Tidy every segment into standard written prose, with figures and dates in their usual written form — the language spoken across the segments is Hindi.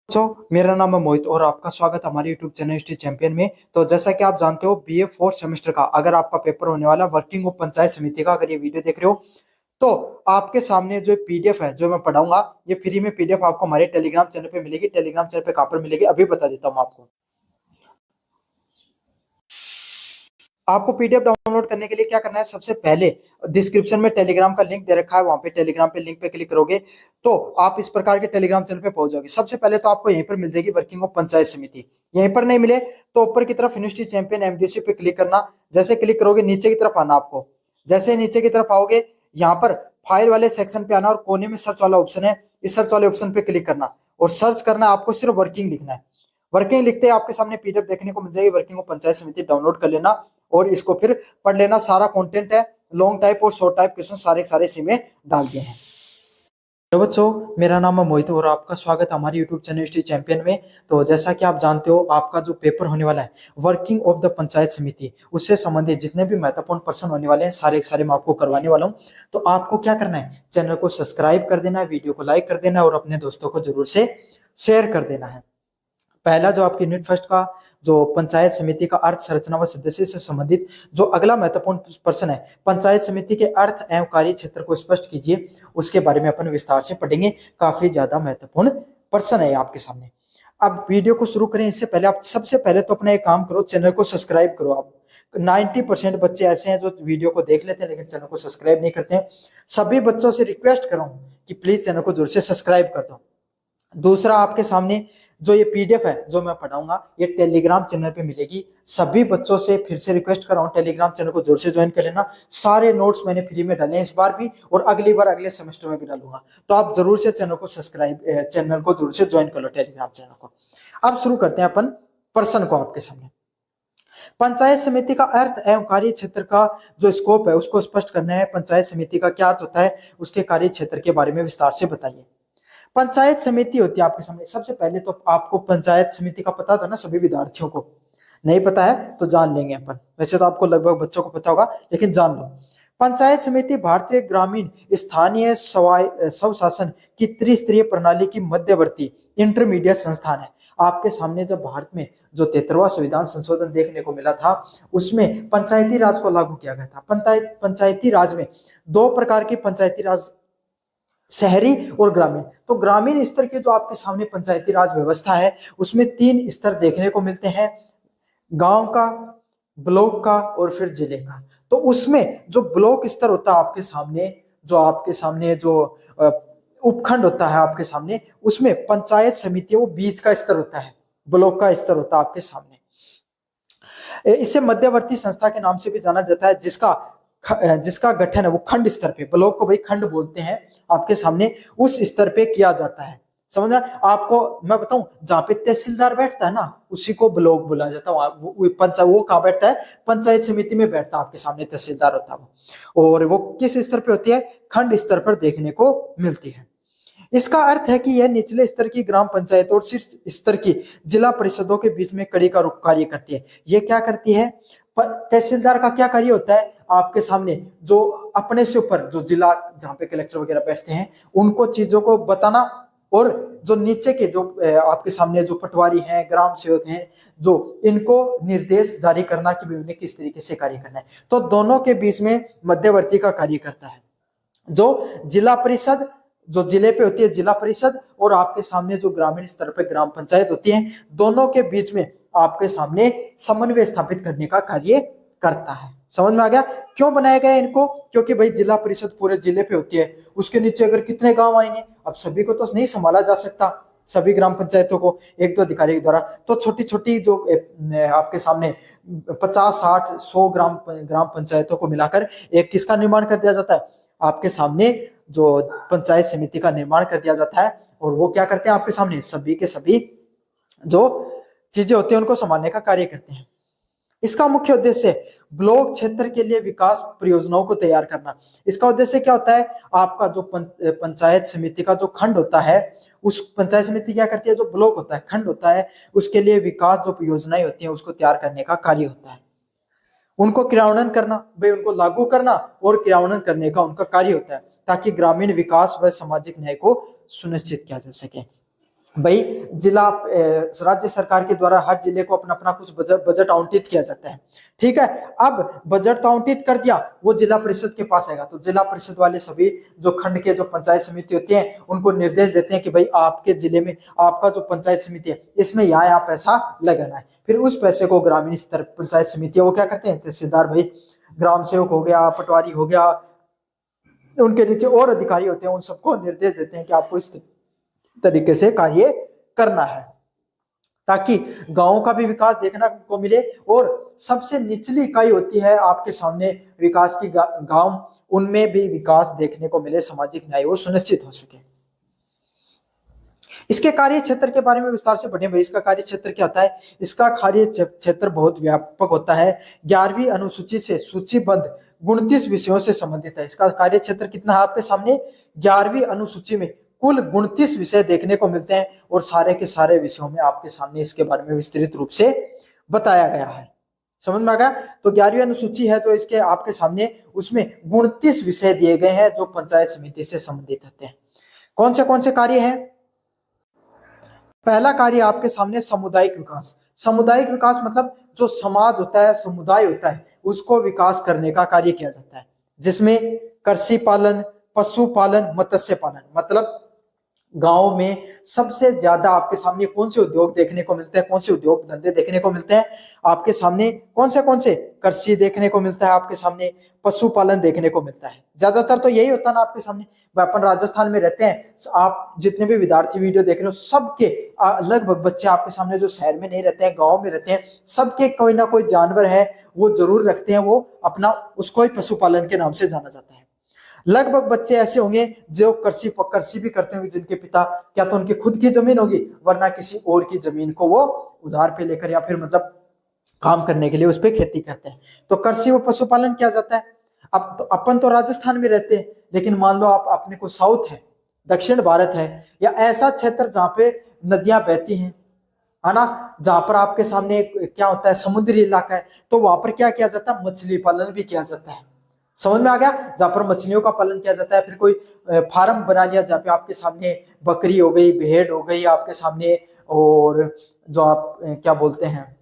मेरा नाम है मोहित और आपका स्वागत है हमारे यूट्यूब चैनल हिस्ट्री चैंपियन में। तो जैसा कि आप जानते हो बीए फोर्थ सेमेस्टर का अगर आपका पेपर होने वाला वर्किंग ऑफ पंचायत समिति का, अगर ये वीडियो देख रहे हो तो आपके सामने जो पीडीएफ है जो मैं पढ़ाऊंगा, ये फ्री में पीडीएफ आपको हमारे टेलीग्राम चैनल पे मिलेगी। टेलीग्राम चैनल पे कहाँ पर मिलेगी अभी बता देता हूँ आपको। आपको पीडीएफ डाउनलोड करने के लिए क्या करना है, सबसे पहले डिस्क्रिप्शन में टेलीग्राम का लिंक दे रखा है, वहां पे टेलीग्राम पे लिंक पे क्लिक करोगे तो आप इस प्रकार के टेलीग्राम चैनल पे पहुंच जाओगे। सबसे पहले तो आपको यहीं पर मिल जाएगी वर्किंग ऑफ पंचायत समिति। यहीं पर नहीं मिले तो ऊपर की तरफ यूनिवर्सिटी चैंपियन एमडीसी पे क्लिक करना। जैसे क्लिक करोगे नीचे की तरफ आना आपको। जैसे नीचे की तरफ आओगे यहाँ पर फाइल वाले सेक्शन पे आना और कोने में सर्च वाला ऑप्शन है, इस सर्च वाले ऑप्शन पे क्लिक करना और सर्च करना। आपको सिर्फ वर्किंग लिखना है। वर्किंग लिखते ही आपके सामने पीडीएफ देखने को मिल जाएगी। वर्किंग ऑफ पंचायत समिति डाउनलोड कर लेना और इसको फिर पढ़ लेना। सारा कंटेंट है, लॉन्ग टाइप और शॉर्ट टाइप क्वेश्चन सारे सारे इसी में डाल दिए हैं। तो बच्चों, मेरा नाम है मोहित और आपका स्वागत है हमारे यूट्यूब चैनल हिस्ट्री चैंपियन में। तो जैसा कि आप जानते हो आपका जो पेपर होने वाला है वर्किंग ऑफ द पंचायत समिति, उससे संबंधित जितने भी महत्वपूर्ण प्रश्न होने वाले हैं सारे सारे मैं आपको करवाने वाला हूं। तो आपको क्या करना है, चैनल को सब्सक्राइब कर देना है, वीडियो को लाइक कर देना है और अपने दोस्तों को जरूर से शेयर कर देना है। पहला जो आपकी यूनिट फर्स्ट का जो पंचायत समिति का अर्थ, संरचना व सदस्य से संबंधित जो अगला महत्वपूर्ण प्रश्न है, पंचायत समिति के अर्थ एवं कार्य क्षेत्र को स्पष्ट कीजिए, उसके बारे में अपन विस्तार से पढ़ेंगे। काफी ज्यादा महत्वपूर्ण प्रश्न है आपके सामने। अब वीडियो को शुरू करें इससे पहले आप सबसे पहले तो अपना एक काम करो, चैनल को सब्सक्राइब करो। आप 90% बच्चे ऐसे हैं जो वीडियो को देख लेते हैं लेकिन चैनल को सब्सक्राइब नहीं करते हैं। सभी बच्चों से रिक्वेस्ट करूं कि प्लीज चैनल को जरूर से सब्सक्राइब कर दो। दूसरा, आपके सामने जो ये पीडीएफ है जो मैं पढ़ाऊंगा ये टेलीग्राम चैनल पे मिलेगी। सभी बच्चों से फिर से रिक्वेस्ट कर रहा हूँ, टेलीग्राम चैनल को जोर से ज्वाइन कर लेना। सारे नोट्स मैंने फ्री में डाले हैं इस बार भी और अगली बार अगले सेमेस्टर में भी डालूंगा। तो आप जरूर से चैनल को सब्सक्राइब, चैनल को जरूर से ज्वाइन कर लो, टेलीग्राम चैनल को। अब शुरू करते हैं अपन प्रश्न को आपके सामने। पंचायत समिति का अर्थ एवं कार्य क्षेत्र का जो स्कोप है उसको स्पष्ट करना है। पंचायत समिति का क्या अर्थ होता है, उसके कार्य क्षेत्र के बारे में विस्तार से बताइए। पंचायत समिति होती है आपके सामने। सबसे पहले तो आपको पंचायत समिति का पता था ना, सभी विद्यार्थियों को। नहीं पता है तो जान लेंगे अपन। वैसे तो आपको लगभग बच्चों को पता होगा लेकिन जान लो। पंचायत समिति भारतीय ग्रामीण स्थानीय स्वशासन की त्रिस्तरीय प्रणाली की मध्यवर्ती इंटरमीडिएट संस्थान है। आपके सामने जब भारत में जो 73वां संविधान संशोधन देखने को मिला था उसमें पंचायती राज को लागू किया गया था। पंचायती राज में दो प्रकार की पंचायती राज, शहरी और ग्रामीण। तो ग्रामीण स्तर के जो आपके सामने पंचायती राज व्यवस्था है उसमें 3 स्तर देखने को मिलते हैं, गांव का, ब्लॉक का और फिर जिले का। तो उसमें जो ब्लॉक स्तर होता है आपके सामने, जो उपखंड होता है आपके सामने, उसमें पंचायत समिति वो बीच का स्तर होता है, ब्लॉक का स्तर होता है आपके सामने। इसे मध्यवर्ती संस्था के नाम से भी जाना जाता है, जिसका गठन है वो खंड स्तर पे, ब्लॉक को भाई खंड बोलते हैं, आपके सामने उस स्तर पे किया जाता है। समझ में? आपको मैं बताऊं, जहां पे तहसीलदार बैठता है ना उसी को ब्लॉक बोला जाता है। वो कहाँ बैठता है, पंचायत समिति में बैठता है, आपके सामने तहसीलदार होता है वो। और वो किस स्तर पे होती है, खंड स्तर पर देखने को मिलती है। इसका अर्थ है कि यह निचले स्तर की ग्राम पंचायत और शीर्ष स्तर की जिला परिषदों के बीच में कड़ी का कार्य करती है। ये क्या करती है, तहसीलदार का क्या कार्य होता है, आपके सामने जो अपने से ऊपर जो जिला जहाँ पे कलेक्टर वगैरह बैठते हैं उनको चीजों को बताना, और जो नीचे के जो आपके सामने जो पटवारी हैं, ग्राम सेवक हैं, जो इनको निर्देश जारी करना कि उन्हें किस तरीके से कार्य करना है। तो दोनों के बीच में मध्यवर्ती का कार्य करता है। जो जिला परिषद, जो जिले पे होती है जिला परिषद, और आपके सामने जो ग्रामीण स्तर पे ग्राम पंचायत होती है, दोनों के बीच में आपके सामने समन्वय स्थापित करने का कार्य करता है। समझ में आ गया क्यों बनाया गया इनको, क्योंकि भाई जिला परिषद पूरे जिले पे होती है, उसके नीचे अगर कितने गांव आएंगे, अब सभी को तो नहीं संभाला जा सकता, सभी ग्राम पंचायतों को एक दो अधिकारी के द्वारा। तो छोटी छोटी जो आपके सामने 50, 60, 100 ग्राम पंचायतों को मिलाकर एक किसका निर्माण कर दिया जाता है, आपके सामने जो पंचायत समिति का निर्माण कर दिया जाता है। और वो क्या करते हैं, आपके सामने सभी के सभी जो चीजें होती हैं उनको संभालने का कार्य करते हैं। इसका मुख्य उद्देश्य ब्लॉक क्षेत्र के लिए विकास परियोजनाओं को तैयार करना। इसका उद्देश्य क्या होता है, आपका जो पंचायत समिति का जो खंड होता है, उस पंचायत समिति क्या करती है, जो ब्लॉक होता है, खंड होता है, उसके लिए विकास जो योजनाएं होती हैं उसको तैयार करने का कार्य होता है। उनको क्रियान्वयन करना, भाई उनको लागू करना और क्रियान्वयन करने का उनका कार्य होता है, ताकि ग्रामीण विकास व सामाजिक न्याय को सुनिश्चित किया जा सके। भाई जिला राज्य सरकार के द्वारा हर जिले को अपना अपना कुछ बजट आवंटित किया जाता है। ठीक है, अब बजट तो आवंटित कर दिया, वो जिला परिषद के पास आएगा, तो जिला परिषद वाले सभी जो खंड के जो पंचायत समिति होती है उनको निर्देश देते हैं कि भाई आपके जिले में आपका जो पंचायत समिति है इसमें यहाँ पैसा लगाना है। फिर उस पैसे को ग्रामीण स्तर पंचायत समिति वो क्या करते हैं, तहसीलदार भाई, ग्राम सेवक हो गया, पटवारी हो गया, उनके नीचे और अधिकारी होते हैं, उन सबको निर्देश देते हैं कि आपको इस तरीके से कार्य करना है, ताकि गांवों का भी विकास देखने को मिले। और सबसे निचली इकाई होती है आपके सामने विकास की गांव, उनमें भी विकास देखने को मिले, सामाजिक न्याय वो सुनिश्चित हो सके। इसके कार्य क्षेत्र के बारे में विस्तार से पढ़ें भाई। इसका कार्य क्षेत्र क्या होता है? इसका कार्य क्षेत्र बहुत व्यापक होता है, 11वीं अनुसूची से सूचीबद्ध 29 विषयों से संबंधित है। इसका कार्य क्षेत्र कितना है आपके सामने? 11वीं अनुसूची में कुल 29 विषय देखने को मिलते हैं और सारे के सारे विषयों में आपके सामने इसके बारे में विस्तृत रूप से बताया गया है। समझ में आ गया? तो 11वीं अनुसूची है तो इसके आपके सामने उसमें 29 विषय दिए गए हैं जो पंचायत समिति से संबंधित होते हैं। कौन से कार्य हैं? पहला कार्य आपके सामने सामुदायिक विकास। सामुदायिक विकास मतलब जो समाज होता है, समुदाय होता है, उसको विकास करने का कार्य किया जाता है, जिसमें कृषि पालन, पशुपालन, मत्स्य पालन, मतलब गांव में सबसे ज्यादा आपके सामने कौन से उद्योग देखने को मिलते हैं, कौन से उद्योग धंधे देखने को मिलते हैं आपके सामने? कौन से कृषि देखने को मिलता है आपके सामने, पशुपालन देखने को मिलता है। ज्यादातर तो यही होता है ना आपके सामने। अपन राजस्थान में रहते हैं, आप जितने भी विद्यार्थी वीडियो देख रहे हो सबके लगभग बच्चे आपके सामने जो शहर में नहीं रहते हैं, गाँव में रहते हैं, सबके कोई ना कोई जानवर है वो जरूर रखते हैं, वो अपना उसको ही पशुपालन के नाम से जाना जाता है। लगभग बच्चे ऐसे होंगे जो कृषि भी करते होंगे, जिनके पिता क्या तो उनकी खुद की जमीन होगी, वरना किसी और की जमीन को वो उधार पे लेकर या फिर मतलब काम करने के लिए उस पर खेती करते हैं। तो कृषि व पशुपालन किया जाता है। अब तो अपन तो राजस्थान में रहते हैं, लेकिन मान लो आप अपने को साउथ है, दक्षिण भारत है, या ऐसा क्षेत्र जहाँ पे नदियां बहती हैं, है ना, जहां पर आपके सामने क्या होता है, समुद्री इलाका है, तो वहां पर क्या किया जाता है? मछली पालन भी किया जाता है। समझ में आ गया? जहां पर मछलियों का पालन किया जाता है। फिर कोई फार्म बना लिया जहाँ पे आपके सामने बकरी हो गई, भेड़ हो गई आपके सामने, और जो आप क्या बोलते हैं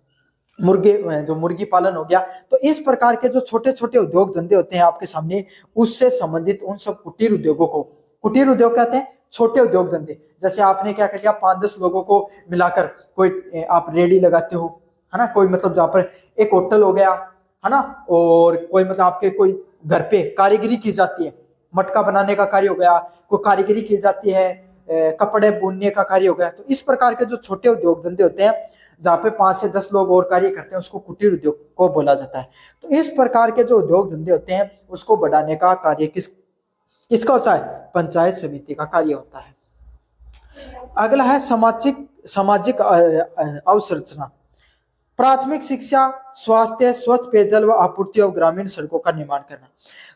मुर्गे, जो मुर्गी पालन हो गया। तो इस प्रकार के जो छोटे छोटे उद्योग धंधे होते हैं आपके सामने, उससे संबंधित उन सब कुटीर उद्योगों को कुटीर उद्योग कहते हैं। छोटे उद्योग धंधे, जैसे आपने क्या कर लिया, 5-10 लोगों को मिलाकर कोई आप रेडी लगाते हो, है ना, कोई मतलब जहाँ पर एक होटल हो गया, है ना, और कोई मतलब आपके कोई घर पे कारीगरी की जाती है, मटका बनाने का कार्य हो गया, कोई कारीगरी की जाती है, कपड़े बुनने का कार्य हो गया। तो इस प्रकार के जो छोटे उद्योग धंधे होते हैं जहाँ पे 5 से 10 लोग और कार्य करते हैं, उसको कुटीर उद्योग को बोला जाता है। तो इस प्रकार के जो उद्योग धंधे होते हैं उसको बढ़ाने का कार्य किसका होता है? पंचायत समिति का कार्य होता है। अगला है सामाजिक अवसंरचना। प्राथमिक शिक्षा, स्वास्थ्य, स्वच्छ पेयजल व आपूर्ति और ग्रामीण सड़कों का निर्माण करना।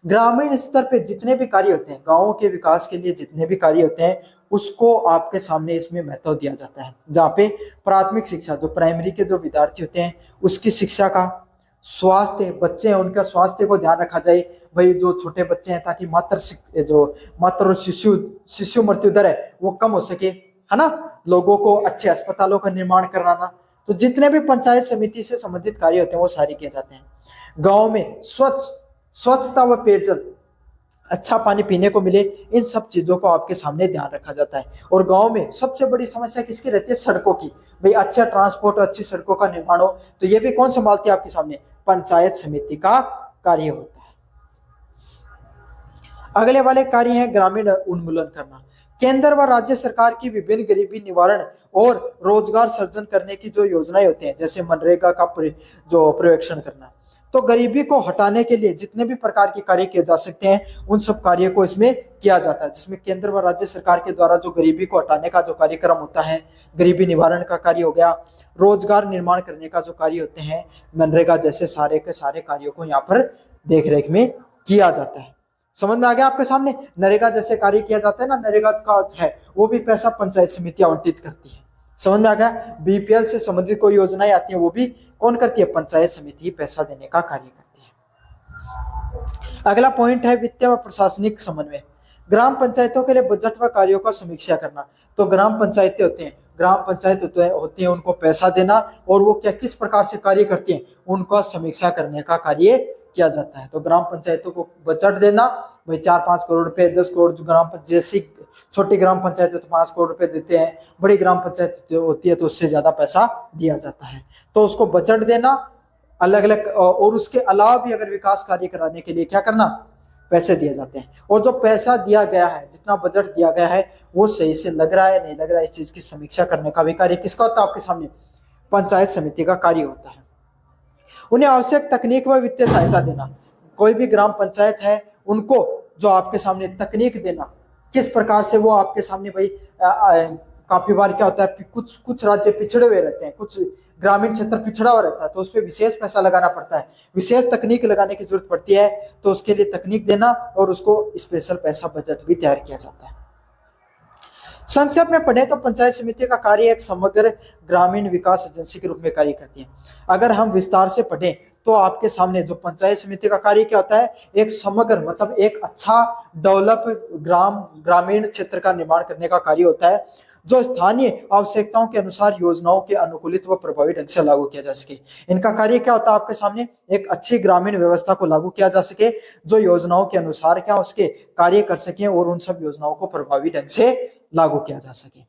ग्रामीण स्तर पे जितने भी कार्य होते हैं, गांवों के विकास के लिए जितने भी कार्य होते हैं, उसको आपके सामने इसमें महत्व दिया जाता है। जहाँ पे प्राथमिक शिक्षा, जो प्राइमरी के जो विद्यार्थी होते हैं उसकी शिक्षा का, स्वास्थ्य, बच्चे हैं उनका स्वास्थ्य को ध्यान रखा जाए, भाई जो छोटे बच्चे हैं, ताकि मातृ और शिशु मृत्यु दर है वो कम हो सके, है ना, लोगों को अच्छे अस्पतालों का निर्माण कराना। तो जितने भी पंचायत समिति से संबंधित कार्य होते हैं वो सारे किए जाते हैं। गांव में स्वच्छता व पेयजल, अच्छा पानी पीने को मिले, इन सब चीजों को आपके सामने ध्यान रखा जाता है। और गांव में सबसे बड़ी समस्या किसकी रहती है? सड़कों की। भाई अच्छा ट्रांसपोर्ट, अच्छी सड़कों का निर्माण हो, तो ये भी कौन संभालती है आपके सामने? पंचायत समिति का कार्य होता है। अगले वाले कार्य है ग्रामीण उन्मूलन करना। केंद्र व राज्य सरकार की विभिन्न गरीबी निवारण और रोजगार सृजन करने की जो योजनाएं होती हैं, जैसे मनरेगा का जो पर्यवेक्षण करना, तो गरीबी को हटाने के लिए जितने भी प्रकार के कार्य किए जा सकते हैं उन सब कार्यों को इसमें किया जाता है, जिसमें केंद्र व राज्य सरकार के द्वारा जो गरीबी को हटाने का जो कार्यक्रम होता है, गरीबी निवारण का कार्य हो गया, रोजगार निर्माण करने का जो कार्य होते हैं, मनरेगा जैसे सारे के सारे कार्यों को यहाँ पर देखरेख में किया जाता है। समझ में आ गया आपके सामने? नरेगा जैसे कार्य किया जाता है ना, नरेगा का है वो भी पैसा पंचायत समिति आवंटित करती है। समझ में आ गया? बीपीएल से संबंधित कोई योजनाएं आती है वो भी कौन करती है? पंचायत समिति पैसा देने का कार्य करती है। अगला पॉइंट है वित्तीय व प्रशासनिक समन्वय। ग्राम पंचायतों के लिए बजट व कार्यों का समीक्षा करना। तो ग्राम पंचायतें होते हैं ग्राम पंचायत होती है उनको पैसा देना, और वो क्या किस प्रकार से कार्य करती हैं उनका समीक्षा करने का कार्य किया जाता है। तो ग्राम पंचायतों को बजट देना, भाई 4-5 करोड़ रुपए, 10 करोड़, जो जैसी छोटी ग्राम पंचायत है तो 5 करोड़ रुपए देते हैं, बड़ी ग्राम पंचायत जो होती है तो उससे ज्यादा पैसा दिया जाता है। तो उसको बजट देना अलग अलग, और उसके अलावा भी अगर विकास कार्य कराने के लिए क्या करना, पैसे दिए जाते हैं। और जो पैसा दिया गया है, जितना बजट दिया गया है, वो सही से लग रहा है नहीं लग रहा है, इस चीज की समीक्षा करने का भी कार्य किसका होता है, आपके सामने पंचायत समिति का कार्य होता है। उन्हें आवश्यक तकनीक व वित्तीय सहायता देना, कोई भी ग्राम पंचायत है उनको जो आपके सामने तकनीक देना, किस प्रकार से वो आपके सामने भाई काफी बार क्या होता है, कुछ कुछ राज्य पिछड़े हुए रहते हैं, कुछ ग्रामीण क्षेत्र पिछड़ा हुआ रहता है, तो उस पर विशेष पैसा लगाना पड़ता है, विशेष तकनीक लगाने की जरूरत पड़ती है, तो उसके लिए तकनीक देना और उसको स्पेशल पैसा बजट भी तैयार किया जाता है। संक्षेप में पढ़े तो पंचायत समिति का कार्य एक समग्र ग्रामीण विकास एजेंसी के रूप में कार्य करती है। अगर हम विस्तार से पढ़ें तो आपके सामने जो पंचायत समिति का कार्य क्या होता है, एक समग्र मतलब एक अच्छा डेवलप ग्रामीण क्षेत्र का निर्माण करने का कार्य होता है, जो स्थानीय आवश्यकताओं के अनुसार योजनाओं के अनुकूलित व प्रभावी ढंग से लागू किया जा सके। इनका कार्य क्या होता है, आपके सामने एक अच्छी ग्रामीण व्यवस्था को लागू किया जा सके, जो योजनाओं के अनुसार क्या उसके कार्य कर सके और उन सब योजनाओं को प्रभावी ढंग से लागू किया जा सके।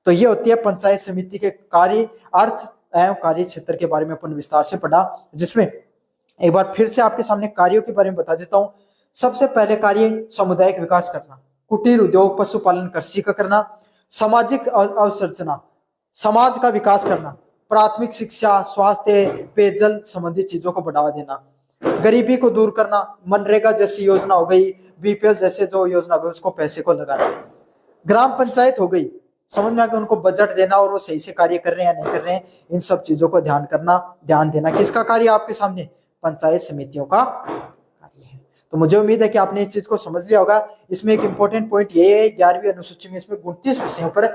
तो ये होती है पंचायत समिति के कार्य, अर्थ एवं कार्य क्षेत्र के बारे में अपन विस्तार से पढ़ा, जिसमें एक बार फिर से आपके सामने कार्यों के बारे में बता देता हूं। सबसे पहले कार्य सामुदायिक विकास करना, कुटीर उद्योग, पशुपालन, कृषि का करना, सामाजिक अवसंरचना, समाज का विकास करना, प्राथमिक शिक्षा, स्वास्थ्य, पेयजल संबंधी चीजों को बढ़ावा देना, गरीबी को दूर करना, मनरेगा जैसी योजना हो गई, बीपीएल जैसे जो योजना हो गई उसको पैसे को लगाना, ग्राम पंचायत हो गई, समझ में आ गया, उनको बजट देना और वो सही से कार्य कर रहे हैं या नहीं कर रहे हैं, इन सब चीजों को ध्यान देना किसका कार्य, आपके सामने पंचायत समितियों का कार्य है। तो मुझे उम्मीद है कि आपने इस चीज को समझ लिया होगा। इसमें एक इंपॉर्टेंट पॉइंट ये है, 11वीं अनुसूची में इसमें 29 विषयों पर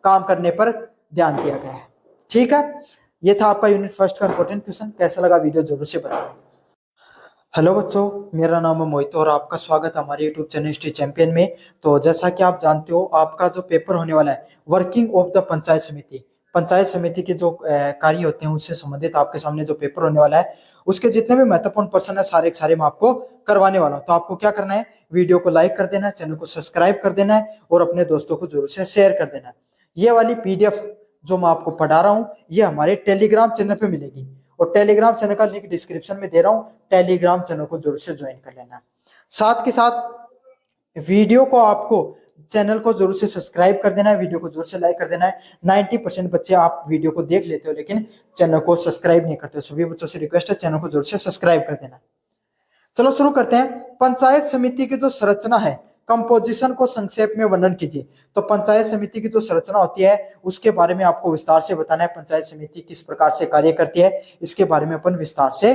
काम करने पर ध्यान दिया गया है। ठीक है, ये था आपका यूनिट फर्स्ट का इंपॉर्टेंट क्वेश्चन। कैसा लगा वीडियो जरूर से बताओ। हेलो बच्चों, मेरा नाम है मोहित और आपका स्वागत है हमारे यूट्यूब चैनल हिस्ट्री चैंपियन में। तो जैसा कि आप जानते हो, आपका जो पेपर होने वाला है वर्किंग ऑफ द पंचायत समिति, पंचायत समिति के जो कार्य होते हैं उससे संबंधित आपके सामने जो पेपर होने वाला है, उसके जितने भी महत्वपूर्ण प्रश्न है सारे के सारे मैं आपको करवाने वाला हूँ। तो आपको क्या करना है, वीडियो को लाइक कर देना है, चैनल को सब्सक्राइब कर देना है और अपने दोस्तों को जरूर से शेयर कर देना है। ये वाली पीडीएफ जो मैं आपको पढ़ा रहा हूँ ये हमारे टेलीग्राम चैनल पे मिलेगी, और टेलीग्राम चैनल का लिंक डिस्क्रिप्शन में दे रहा हूँ, टेलीग्राम चैनल को जरूर से ज्वाइन कर लेना। साथ के साथ वीडियो को आपको चैनल को जरूर से सब्सक्राइब कर देना है, वीडियो को जरूर से लाइक कर देना है। 90% बच्चे आप वीडियो को देख लेते हो लेकिन चैनल को सब्सक्राइब नहीं करते हो, सभी बच्चों से रिक्वेस्ट है चैनल को जरूर से सब्सक्राइब कर देना। चलो शुरू करते हैं। पंचायत समिति की जो संरचना है, कंपोजिशन को संक्षेप में वर्णन कीजिए। तो पंचायत समिति की जो संरचना होती है उसके बारे में आपको विस्तार से बताना है। पंचायत समिति किस प्रकार से कार्य करती है इसके बारे में अपन विस्तार से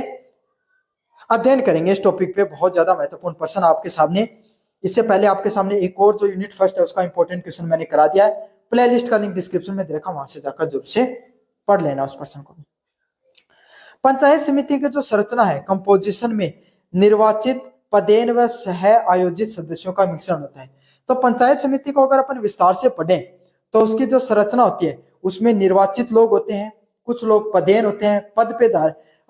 अध्ययन करेंगे। इस टॉपिक पे बहुत ज्यादा महत्वपूर्ण प्रश्न आपके सामने। इससे पहले आपके सामने एक और जो यूनिट फर्स्ट है उसका इंपॉर्टेंट क्वेश्चन मैंने करा दिया है, प्ले लिस्ट का लिंक डिस्क्रिप्शन में दे रखा, वहां से जाकर जरूर से पढ़ लेना उस प्रश्न को। पंचायत समिति की जो संरचना है, कंपोजिशन में निर्वाचित, पदेन व सह आयोजित सदस्यों का मिश्रण होता है। तो पंचायत समिति को अगर अपन विस्तार से पढ़ें तो उसकी जो संरचना होती है उसमें निर्वाचित लोग होते हैं, कुछ लोग पदेन होते हैं, पद पे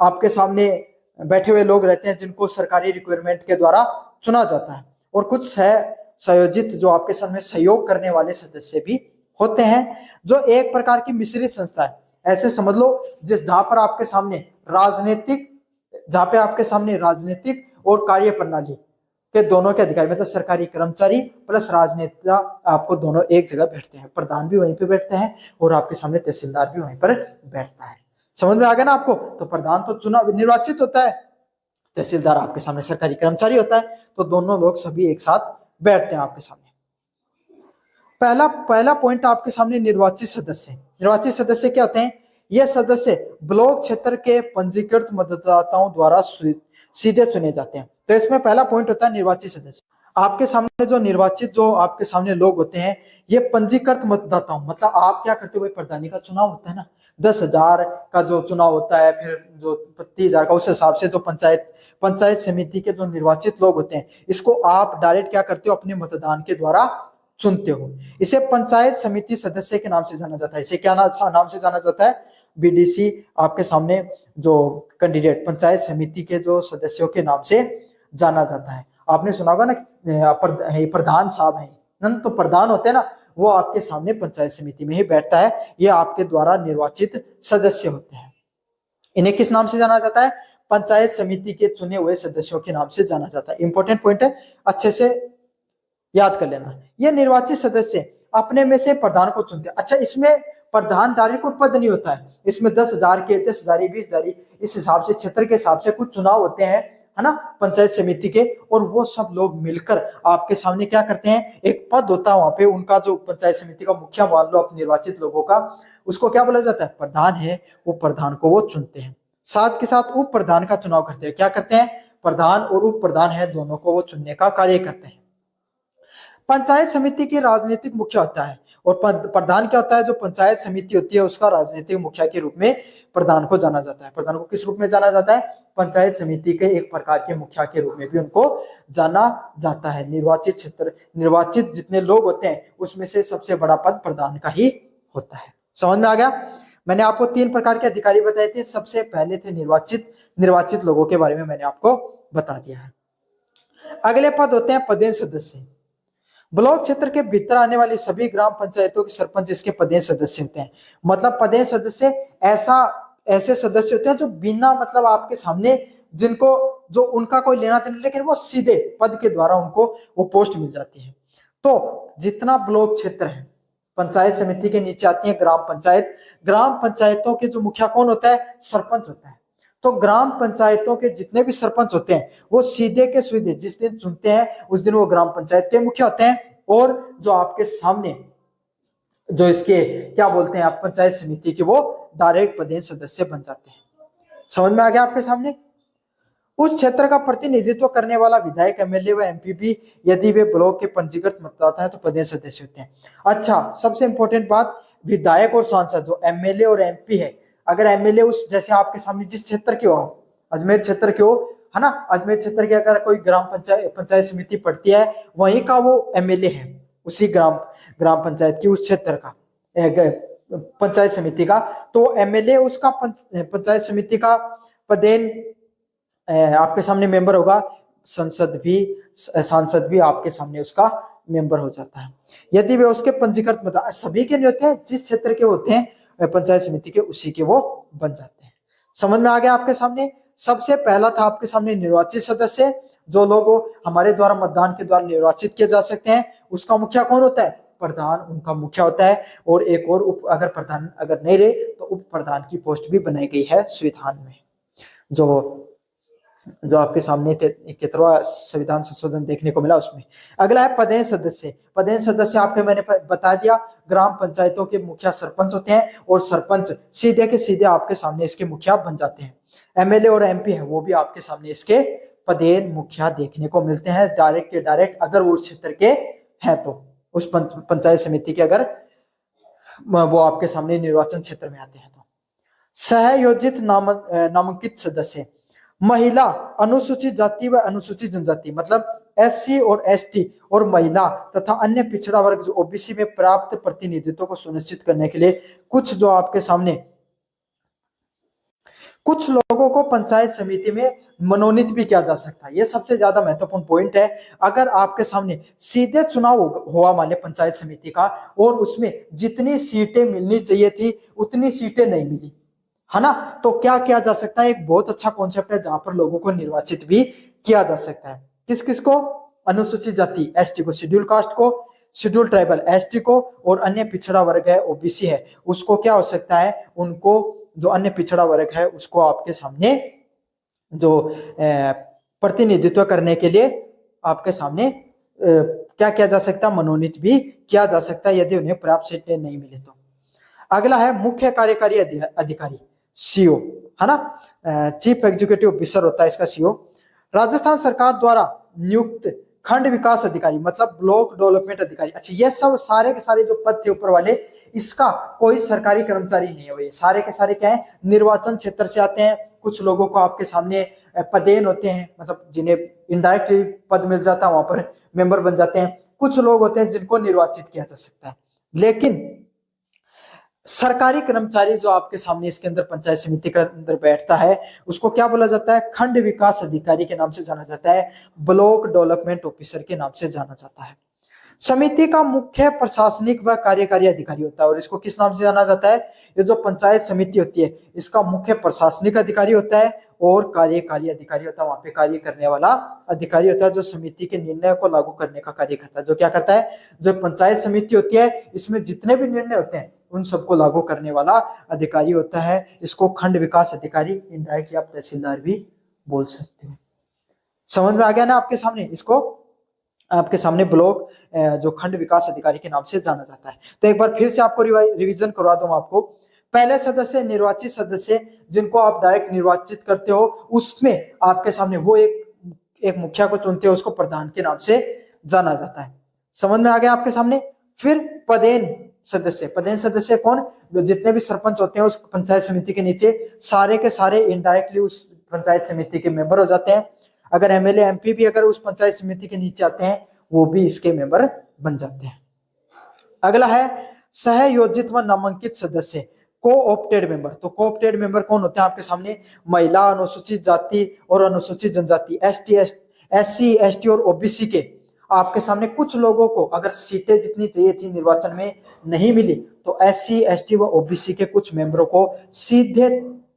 आपके सामने बैठे हुए लोग रहते हैं जिनको सरकारी रिक्वायरमेंट के द्वारा चुना जाता है, और कुछ संयोजित जो आपके सामने सहयोग करने वाले सदस्य भी होते हैं, जो एक प्रकार की मिश्रित संस्था है। ऐसे समझ लो जहां पर आपके सामने राजनीतिक और कार्य प्रणाली के दोनों के अधिकारी, मतलब सरकारी कर्मचारी प्लस राजनेता आपको दोनों एक जगह बैठते हैं, प्रधान भी वहीं पे बैठते हैं और आपके सामने तहसीलदार भी वहीं पर बैठता है। समझ में आ गया ना आपको? तो प्रधान तो चुनाव निर्वाचित होता है, तहसीलदार आपके सामने सरकारी कर्मचारी होता है, तो दोनों लोग सभी एक साथ बैठते हैं आपके सामने। पहला पॉइंट आपके सामने निर्वाचित सदस्य। निर्वाचित सदस्य क्या होते हैं? ये सदस्य ब्लॉक क्षेत्र के पंजीकृत मतदाताओं द्वारा सीधे चुने जाते हैं। तो इसमें पहला पॉइंट होता है निर्वाचित सदस्य। आपके सामने जो आपके सामने लोग होते हैं ये पंजीकृत मतदाताओं, मतलब आप क्या करते हो भाई, प्रधानी का चुनाव होता है ना, 10,000 का जो चुनाव होता है, फिर जो 30,000 का, उस हिसाब से जो पंचायत समिति के जो निर्वाचित लोग होते हैं इसको आप डायरेक्ट क्या करते हो, अपने मतदान के द्वारा चुनते हो। इसे पंचायत समिति सदस्य के नाम से जाना जाता है। इसे क्या नाम से जाना जाता है? बीडीसी। आपके सामने जो कैंडिडेट पंचायत समिति के जो सदस्यों के नाम से जाना जाता है। आपने सुना होगा ना, प्रधान साहब हैं ना, तो प्रधान होते हैं ना, वो आपके सामने पंचायत समिति में ही बैठता है। ये आपके द्वारा निर्वाचित सदस्य होते हैं। इन्हें किस नाम से जाना जाता है? पंचायत समिति के चुने हुए सदस्यों के नाम से जाना जाता है। इंपॉर्टेंट पॉइंट है, अच्छे से याद कर लेना। ये निर्वाचित सदस्य अपने में से प्रधान को चुनते हैं। अच्छा, इसमें प्रधान डायरेक्ट कोई पद नहीं होता है। इसमें 10,000 के, 10,000, 20,000 इस हिसाब से, क्षेत्र के हिसाब से कुछ चुनाव होते हैं, है ना, पंचायत समिति के। और वो सब लोग मिलकर आपके सामने क्या करते हैं? एक पद होता है वहां पे, उनका जो पंचायत समिति का मुखिया मान लो, अपने निर्वाचित लोगों का, उसको क्या बोला जाता है? प्रधान है। वो प्रधान को वो चुनते हैं। साथ के साथ उप प्रधान का चुनाव करते हैं। क्या करते हैं? प्रधान और उप प्रधान है, दोनों को वो चुनने का कार्य करते हैं। पंचायत समिति की राजनीतिक मुखिया होता है, और प्रधान क्या होता है? जो पंचायत समिति होती है उसका राजनीतिक मुखिया के रूप में प्रधान को जाना जाता है। प्रधान को किस रूप में जाना जाता है? पंचायत समिति के एक प्रकार के मुखिया के रूप में भी उनको जाना जाता है। निर्वाचित क्षेत्र, निर्वाचित जितने लोग होते हैं उसमें से सबसे बड़ा पद प्रधान का ही होता है। समझ में आ गया? मैंने आपको 3 प्रकार के अधिकारी बताए थे। सबसे पहले थे निर्वाचित लोगों के बारे में मैंने आपको बता दिया है। अगले पद होते हैं पदेन सदस्य। ब्लॉक क्षेत्र के भीतर आने वाली सभी ग्राम पंचायतों के सरपंच इसके पदेन सदस्य होते हैं। मतलब पदेन सदस्य ऐसे सदस्य होते हैं जो बिना मतलब आपके सामने, जिनको जो उनका कोई लेना देना, लेकिन वो सीधे पद के द्वारा उनको वो पोस्ट मिल जाती है। तो जितना ब्लॉक क्षेत्र है, पंचायत समिति के नीचे आती है ग्राम पंचायत। ग्राम पंचायतों के जो मुखिया कौन होता है? सरपंच होता है। तो ग्राम पंचायतों के जितने भी सरपंच होते हैं वो सीधे के सीधे जिस दिन चुनते हैं उस दिन वो ग्राम पंचायत के मुखिया होते हैं। और जो आपके सामने जो इसके क्या बोलते हैं आप, पंचायत समिति के, वो डायरेक्ट पदेन सदस्य बन जाते हैं। समझ में आ गया आपके सामने? उस क्षेत्र का प्रतिनिधित्व करने वाला विधायक, एमएलए व एमपी भी, यदि वे ब्लॉक के पंजीकृत मतदाता हैं तो पदेन सदस्य होते हैं। अच्छा, सबसे इंपॉर्टेंट बात, विधायक और सांसद जो एमएलए और एमपी है, अगर एमएलए उस, जैसे आपके सामने जिस क्षेत्र के हो, अजमेर क्षेत्र के हो, है ना, अजमेर क्षेत्र की अगर कोई ग्राम पंचायत समिति पड़ती है, वहीं का वो एमएलए है, उसी ग्राम पंचायत की, उस क्षेत्र का पंचायत समिति का, तो एमएलए उसका पंचायत समिति का पदेन आपके सामने मेंबर होगा। सांसद भी आपके सामने उसका मेंबर हो जाता है, यदि वे उसके पंजीकृत मतदाता, सभी के नहीं होते हैं, जिस क्षेत्र के होते हैं पंचायत समिति के, उसी के वो बन जाते हैं। समझ में आ गया आपके सामने? सबसे पहला था आपके सामने निर्वाचित सदस्य, जो लोग हमारे द्वारा मतदान के द्वारा निर्वाचित किए जा सकते हैं। उसका मुखिया कौन होता है? प्रधान उनका मुखिया होता है। और एक और अगर प्रधान अगर नहीं रहे तो उप प्रधान की पोस्ट भी बनाई गई है संविधान में, जो आपके सामने 71वां संविधान संशोधन देखने को मिला उसमें। अगला है पदेन सदस्य। पदेन सदस्य आपके मैंने बता दिया, ग्राम पंचायतों के मुखिया सरपंच होते हैं, और सरपंच सीधे के सीधे आपके सामने इसके मुखिया बन जाते हैं। एमएलए और एमपी है, वो भी आपके सामने इसके पदेन मुखिया देखने को मिलते हैं, डायरेक्ट के डायरेक्ट, अगर वो उस क्षेत्र के हैं तो, उस पंचायत समिति के अगर वो आपके सामने निर्वाचन क्षेत्र में आते हैं तो। सहयोजित नामांकित सदस्य, महिला, अनुसूचित जाति व अनुसूचित जनजाति, मतलब एससी और एसटी और महिला तथा अन्य पिछड़ा वर्ग जो ओबीसी में प्राप्त प्रतिनिधित्व को सुनिश्चित करने के लिए कुछ जो आपके सामने कुछ लोगों को पंचायत समिति में मनोनीत भी किया जा सकता है। यह सबसे ज्यादा महत्वपूर्ण पॉइंट है। अगर आपके सामने सीधे चुनाव हुआ मान लिया पंचायत समिति का, और उसमें जितनी सीटें मिलनी चाहिए थी उतनी सीटें नहीं मिली, है ना, तो क्या किया जा सकता है? एक बहुत अच्छा कॉन्सेप्ट है जहां पर लोगों को निर्वाचित भी किया जा सकता है। किस किस को? अनुसूचित जाति एसटी को, शेड्यूल कास्ट को, शेड्यूल ट्राइबल एसटी को, और अन्य पिछड़ा वर्ग है ओबीसी है, उसको क्या हो सकता है? उनको, जो अन्य पिछड़ा वर्ग है, उसको आपके सामने जो प्रतिनिधित्व करने के लिए आपके सामने क्या किया जा सकता है? मनोनीत भी किया जा सकता है, यदि उन्हें पर्याप्त सीटें नहीं मिले तो। अगला है मुख्य कार्यकारी अधिकारी, सीओ, है ना, चीफ एग्जीक्यूटिव ऑफिसर होता है इसका सीओ। राजस्थान सरकार द्वारा नियुक्त खंड विकास अधिकारी, मतलब ब्लॉक डेवलपमेंट अधिकारी। अच्छा, ये सब सारे के सारे जो पद थे ऊपर वाले, इसका कोई सरकारी कर्मचारी नहीं है, वो सारे के सारे क्या है? निर्वाचन क्षेत्र से आते हैं। कुछ लोगों को आपके सामने पदेन होते हैं, मतलब जिन्हें इनडायरेक्टली पद मिल जाता है, वहां पर मेंबर बन जाते हैं। कुछ लोग होते हैं जिनको निर्वाचित किया जा सकता है। लेकिन सरकारी कर्मचारी जो आपके सामने इसके अंदर पंचायत समिति के अंदर बैठता है, उसको क्या बोला जाता है? खंड विकास अधिकारी के नाम से जाना जाता है, ब्लॉक डेवलपमेंट ऑफिसर के नाम से जाना जाता है। समिति का मुख्य प्रशासनिक व कार्यकारी अधिकारी होता है, और इसको किस नाम से जाना जाता है? ये जो पंचायत समिति होती है, इसका मुख्य प्रशासनिक अधिकारी होता है और कार्यकारी अधिकारी होता है। वहां पे कार्य करने वाला अधिकारी होता है जो समिति के निर्णय को लागू करने का कार्य करता है। जो क्या करता है? जो पंचायत समिति होती है, इसमें जितने भी निर्णय होते हैं उन सबको लागू करने वाला अधिकारी होता है। इसको खंड विकास अधिकारी, इनडायरेक्टली आप तहसीलदार भी बोल सकते हो। समझ में आ गया ना आपके सामने? इसको आपके सामने ब्लॉक जो खंड विकास अधिकारी के नाम से जाना जाता है। तो एक बार फिर से आपको रिवीजन करवा दूं आपको। पहले सदस्य निर्वाचित सदस्य, जिनको आप डायरेक्ट निर्वाचित करते हो, उसमें आपके सामने वो एक मुखिया को चुनते हो, उसको प्रधान के नाम से जाना जाता है। समझ में आ गया आपके सामने? फिर पदेन सदस्य, पदेन सदस्य कौन? जितने भी सरपंच होते हैं उस पंचायत समिति के नीचे, सारे के सारे इनडायरेक्टली उस पंचायत समिति के मेंबर हो जाते हैं। अगर एमएलए एमपी भी अगर उस पंचायत समिति के नीचे आते हैं, वो भी इसके मेंबर बन जाते हैं। अगला है सहयोजित व नामांकित सदस्य, को-ऑप्टेड मेंबर। तो को-ऑप्टेड मेंबर कौन होते हैं आपके सामने? महिला, अनुसूचित जाति और अनुसूचित जनजाति, एससी, एसटी और ओबीसी के आपके सामने कुछ लोगों को अगर सीटें जितनी चाहिए थी निर्वाचन में नहीं मिली, तो एससी, एसटी व ओबीसी के कुछ मेंबरों को सीधे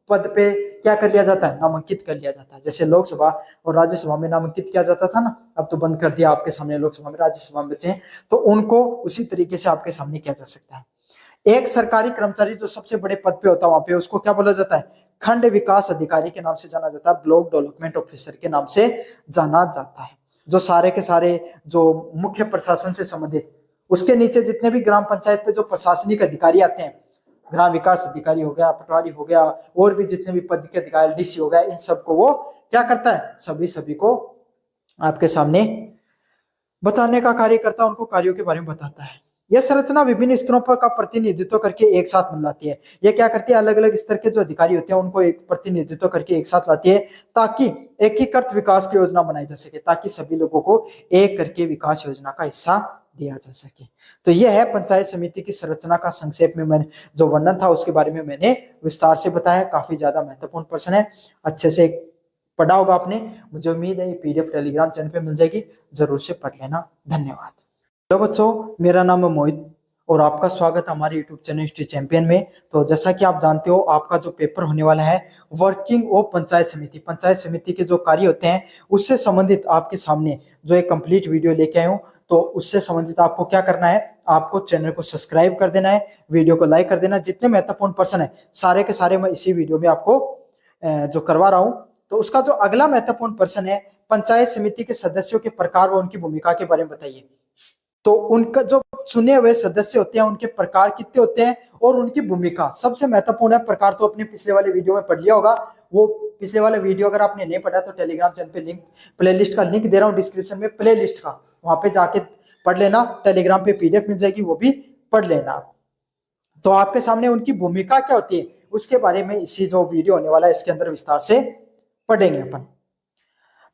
पद पे क्या कर लिया जाता है? नामांकित कर लिया जाता है। जैसे लोकसभा और राज्यसभा में नामांकित किया जाता था ना, अब तो बंद कर दिया आपके सामने, लोकसभा में राज्यसभा में बचे हैं, तो उनको उसी तरीके से आपके सामने किया जा सकता है। एक सरकारी कर्मचारी जो सबसे बड़े पद पे होता है वहां पे, उसको क्या बोला जाता है? खंड विकास अधिकारी के नाम से जाना जाता है, ब्लॉक डेवलपमेंट ऑफिसर के नाम से जाना जाता है। जो सारे के सारे जो मुख्य प्रशासन से संबंधित, उसके नीचे जितने भी ग्राम पंचायत पे जो प्रशासनिक अधिकारी आते हैं, ग्राम विकास अधिकारी हो गया, पटवारी हो गया, और भी जितने भी पद के अधिकारी, डीसी हो गया, इन सबको वो क्या करता है? सभी को आपके सामने बताने का कार्य करता है, उनको कार्यों के बारे में बताता है। यह संरचना विभिन्न स्तरों पर का प्रतिनिधित्व करके एक साथ मिलाती है। ये क्या करती है? अलग अलग स्तर के जो अधिकारी होते हैं उनको एक प्रतिनिधित्व करके एक साथ लाती है, ताकि एकीकृत विकास की योजना बनाई जा सके, ताकि सभी लोगों को एक करके विकास योजना का हिस्सा दिया जा सके। तो यह है पंचायत समिति की संरचना का संक्षेप में मैंने जो वर्णन था उसके बारे में मैंने विस्तार से बताया। काफी ज्यादा महत्वपूर्ण प्रश्न है, अच्छे से पढ़ा होगा आपने। मुझे उम्मीद है ये पीडीएफ टेलीग्राम चैनल पे मिल जाएगी, जरूर से पढ़ लेना। धन्यवाद। हेलो बच्चों, मेरा नाम है मोहित और आपका स्वागत है हमारे यूट्यूब चैनल हिस्ट्री चैंपियन में। तो जैसा कि आप जानते हो, आपका जो पेपर होने वाला है वर्किंग ऑफ पंचायत समिति, पंचायत समिति के जो कार्य होते हैं उससे संबंधित आपके सामने जो एक कंप्लीट वीडियो लेके आया हूँ। तो उससे संबंधित आपको क्या करना है? आपको चैनल को सब्सक्राइब कर देना है, वीडियो को लाइक कर देना। जितने महत्वपूर्ण प्रश्न है सारे के सारे मैं इसी वीडियो में आपको जो करवा रहा हूँ। तो उसका जो अगला महत्वपूर्ण प्रश्न है, पंचायत समिति के सदस्यों के प्रकार व उनकी भूमिका के बारे में बताइए। तो उनका जो चुने हुए सदस्य होते हैं उनके प्रकार कितने होते हैं और उनकी भूमिका सबसे महत्वपूर्ण है। प्रकार तो अपने पिछले वाले वीडियो में पढ़ लिया होगा, वो पिछले वाले वीडियो अगर आपने नहीं पढ़ा तो टेलीग्राम चैनल पे लिंक, प्लेलिस्ट का लिंक दे रहा हूँ डिस्क्रिप्शन में, प्लेलिस्ट का, वहां पे जाके पढ़ लेना। टेलीग्राम पे पीडीएफ मिल जाएगी, वो भी पढ़ लेना आप। तो आपके सामने उनकी भूमिका क्या होती है उसके बारे में इसी जो वीडियो होने वाला है इसके अंदर विस्तार से पढ़ेंगे अपन।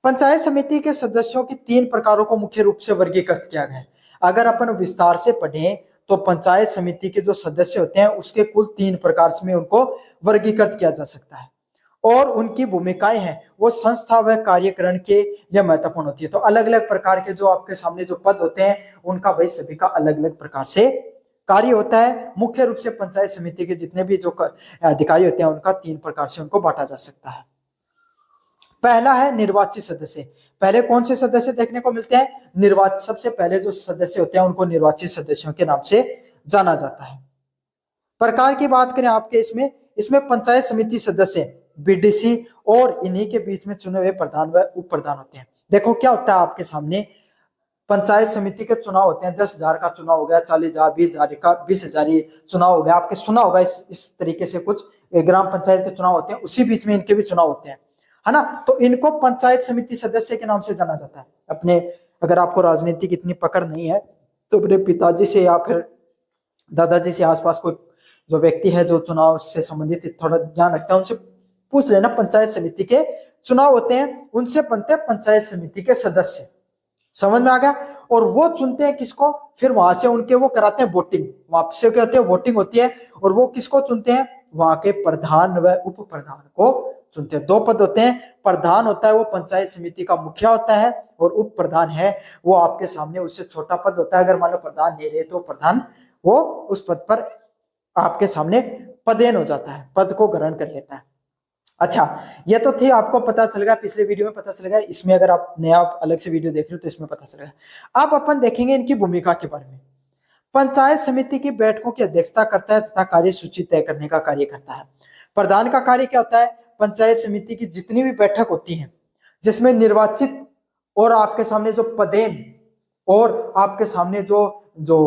पंचायत समिति के सदस्यों की 3 प्रकारों को मुख्य रूप से वर्गीकृत किया गया है। अगर अपन विस्तार से पढ़ें तो पंचायत समिति के जो सदस्य होते हैं उसके कुल 3 प्रकार में उनको वर्गीकृत किया जा सकता है, और उनकी भूमिकाएं हैं वो संस्था व कार्यकरण के लिए महत्वपूर्ण होती है। तो अलग अलग प्रकार के जो आपके सामने जो पद होते हैं उनका भाई सभी का अलग अलग प्रकार से कार्य होता है। मुख्य रूप से पंचायत समिति के जितने भी जो अधिकारी होते हैं उनका 3 प्रकार से उनको बांटा जा सकता है। पहला है निर्वाचित सदस्य। पहले कौन से सदस्य देखने को मिलते हैं? निर्वाचित। सबसे पहले जो सदस्य होते हैं उनको निर्वाचित सदस्यों के नाम से जाना जाता है। प्रकार की बात करें आपके इसमें पंचायत समिति सदस्य बीडीसी और इन्हीं के बीच में चुने हुए प्रधान व उप प्रधान होते हैं। देखो क्या होता है आपके सामने, पंचायत समिति के चुनाव होते हैं, 10,000 का चुनाव हो गया, 40,000, 20,000 का 20,000 चुनाव हो गया। आपके सुना होगा इस तरीके से कुछ ग्राम पंचायत के चुनाव होते हैं, उसी बीच में इनके भी चुनाव होते हैं, है ना। तो इनको पंचायत समिति सदस्य के नाम से जाना जाता है। अपने अगर आपको राजनीति की इतनी पकड़ नहीं है तो अपने पिताजी से या फिर दादाजी से आसपास कोई जो व्यक्ति है जो चुनाव से संबंधित थोड़ा ज्ञान रखता है उनसे पूछ लेना। पंचायत समिति के चुनाव होते हैं, उनसे बनते हैं पंचायत समिति के सदस्य। समझ में आ गया। और वो चुनते हैं किसको, फिर वहां से उनके वो कराते हैं वोटिंग, वहां से क्या होती है, वोटिंग होती है, और वो किसको चुनते हैं, वहां के प्रधान व उप प्रधान को चुनते हैं। दो पद होते हैं, प्रधान होता है वो पंचायत समिति का मुखिया होता है, और उप प्रधान है वो आपके सामने उससे छोटा पद होता है। अगर मान लो प्रधान नहीं रहे तो प्रधान वो उस पद पर आपके सामने पदेन हो जाता है, पद को ग्रहण कर लेता है। अच्छा, ये तो थी, आपको पता चल गया, पिछले वीडियो में पता चल गया, इसमें अगर आप नया अलग से वीडियो देख रहे हो तो इसमें पता चल गया। अब अपन देखेंगे इनकी भूमिका के बारे में। पंचायत समिति की बैठकों की अध्यक्षता करता है तथा कार्य सूची तय करने का कार्य करता है। प्रधान का कार्य क्या होता है, पंचायत समिति की जितनी भी बैठक होती है जिसमें निर्वाचित और आपके सामने जो पदेन और आपके सामने जो जो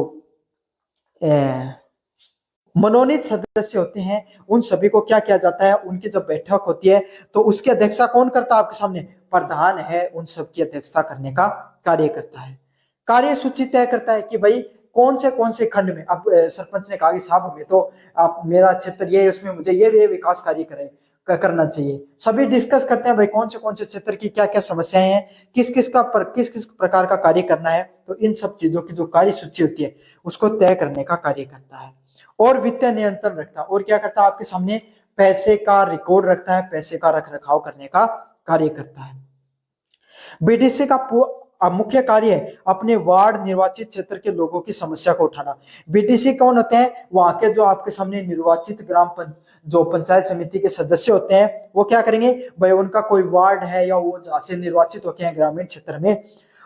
मनोनीत सदस्य होते हैं, उन सभी को क्या किया जाता है, उनकी जब बैठक होती है तो उसकी अध्यक्षता कौन करता है, आपके सामने प्रधान है, उन सब की अध्यक्षता करने का कार्य करता है। कार्य सूची तय करता है कि भाई कौन से खंड में, अब सरपंच ने कहा कि साहब हमें तो आप मेरा क्षेत्र ये है, उसमें मुझे ये विकास कार्य करना चाहिए। सभी डिस्कस करते हैं भाई कौन से क्षेत्र की क्या क्या समस्याएं हैं, किस किस प्रकार का कार्य करना है। तो इन सब चीजों की जो कार्य सूची होती है उसको तय करने का कार्य करता है। और वित्तीय नियंत्रण रखता है, और क्या करता है, आपके सामने पैसे का रिकॉर्ड रखता है, पैसे का रख रखाव करने का कार्य करता है। बीडीसी का मुख्य कार्य है अपने वार्ड निर्वाचित क्षेत्र के लोगों की समस्या को उठाना। बीडीसी कौन होते हैं, वहां के जो आपके सामने निर्वाचित जो पंचायत समिति के सदस्य होते हैं, वो क्या करेंगे भाई, उनका कोई वार्ड है या वो जहां से निर्वाचित होते हैं ग्रामीण क्षेत्र में,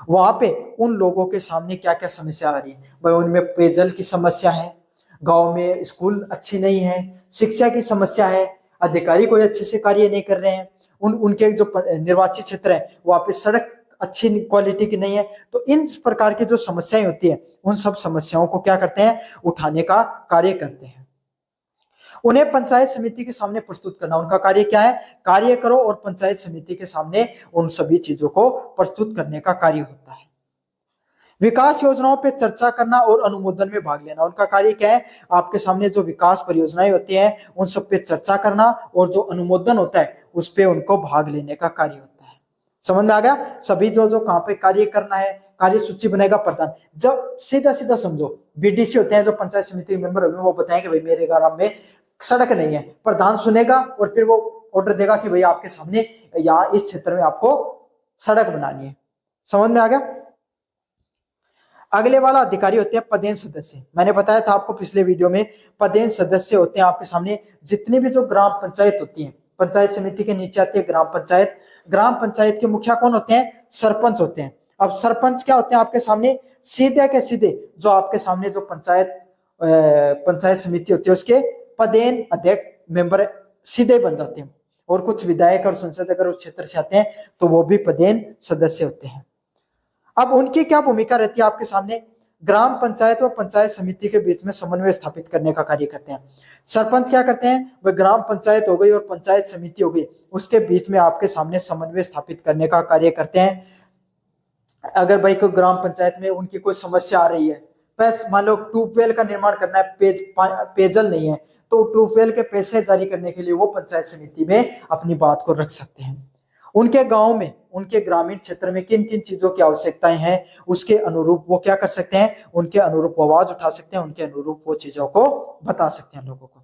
वहां पे उन लोगों के सामने क्या क्या समस्या आ रही है भाई, उनमें पेयजल की समस्या है, गांव में स्कूल अच्छी नहीं है, शिक्षा की समस्या है, अधिकारी कोई अच्छे से कार्य नहीं कर रहे हैं, उनके जो निर्वाचित क्षेत्र है वहां पे सड़क अच्छी क्वालिटी की नहीं है। तो इन प्रकार की जो समस्याएं होती है उन सब समस्याओं को क्या करते हैं, उठाने का कार्य करते हैं। उन्हें पंचायत समिति के सामने प्रस्तुत करना, उनका कार्य क्या है, कार्य करो और पंचायत समिति के सामने उन सभी चीजों को प्रस्तुत करने का कार्य होता है। विकास योजनाओं पे चर्चा करना और अनुमोदन में भाग लेना, उनका कार्य क्या है, आपके सामने जो विकास परियोजनाएं होती हैं उन सब पे चर्चा करना और जो अनुमोदन होता है उस पे उनको भाग लेने का कार्य होता है। समझ में आ गया, सभी जो कहाँ पे कार्य करना है, कार्य सूची बनेगा प्रधान। जब सीधा सीधा समझो, बीडीसी होते हैं जो पंचायत समिति मेंबर होंगे, वो बताएंगे भाई मेरे ग्राम में सड़क नहीं है, प्रधान सुनेगा और फिर वो ऑर्डर देगा कि भाई आपके सामने यहाँ इस क्षेत्र में आपको सड़क बनानी है। समझ में आ गया। अगले वाला अधिकारी होते हैं पदेन सदस्य। मैंने बताया था आपको पिछले वीडियो में, पदेन सदस्य होते हैं आपके सामने जितनी भी जो ग्राम पंचायत होती है, पंचायत समिति के नीचे आती है ग्राम पंचायत। ग्राम पंचायत के मुखिया कौन होते हैं, सरपंच होते हैं। अब सरपंच क्या होते हैं आपके सामने, सीधे के सीधे जो आपके सामने जो पंचायत समिति होती है उसके पदेन अध्यक्ष मेंबर सीधे बन जाते हैं। और कुछ विधायक और संसद अगर उस क्षेत्र से आते हैं तो वो भी पदेन सदस्य होते हैं। अब उनकी क्या भूमिका रहती है, आपके सामने ग्राम पंचायत और पंचायत समिति के बीच में समन्वय स्थापित करने का कार्य करते हैं। सरपंच क्या करते हैं, वह ग्राम पंचायत हो गई और पंचायत समिति हो गई, उसके बीच में आपके सामने समन्वय स्थापित करने का कार्य करते हैं। अगर भाई कोई ग्राम पंचायत में उनकी कोई समस्या आ रही है, मान लो ट्यूबवेल का निर्माण करना है, पेयजल नहीं है, तो ट्यूबवेल के पैसे जारी करने के लिए वो पंचायत समिति में अपनी बात को रख सकते हैं। उनके गांव में, उनके ग्रामीण क्षेत्र में किन किन चीजों की आवश्यकताएं हैं उसके अनुरूप वो क्या कर सकते हैं, उनके अनुरूप आवाज उठा सकते हैं, उनके अनुरूप वो चीजों को बता सकते हैं लोगों को।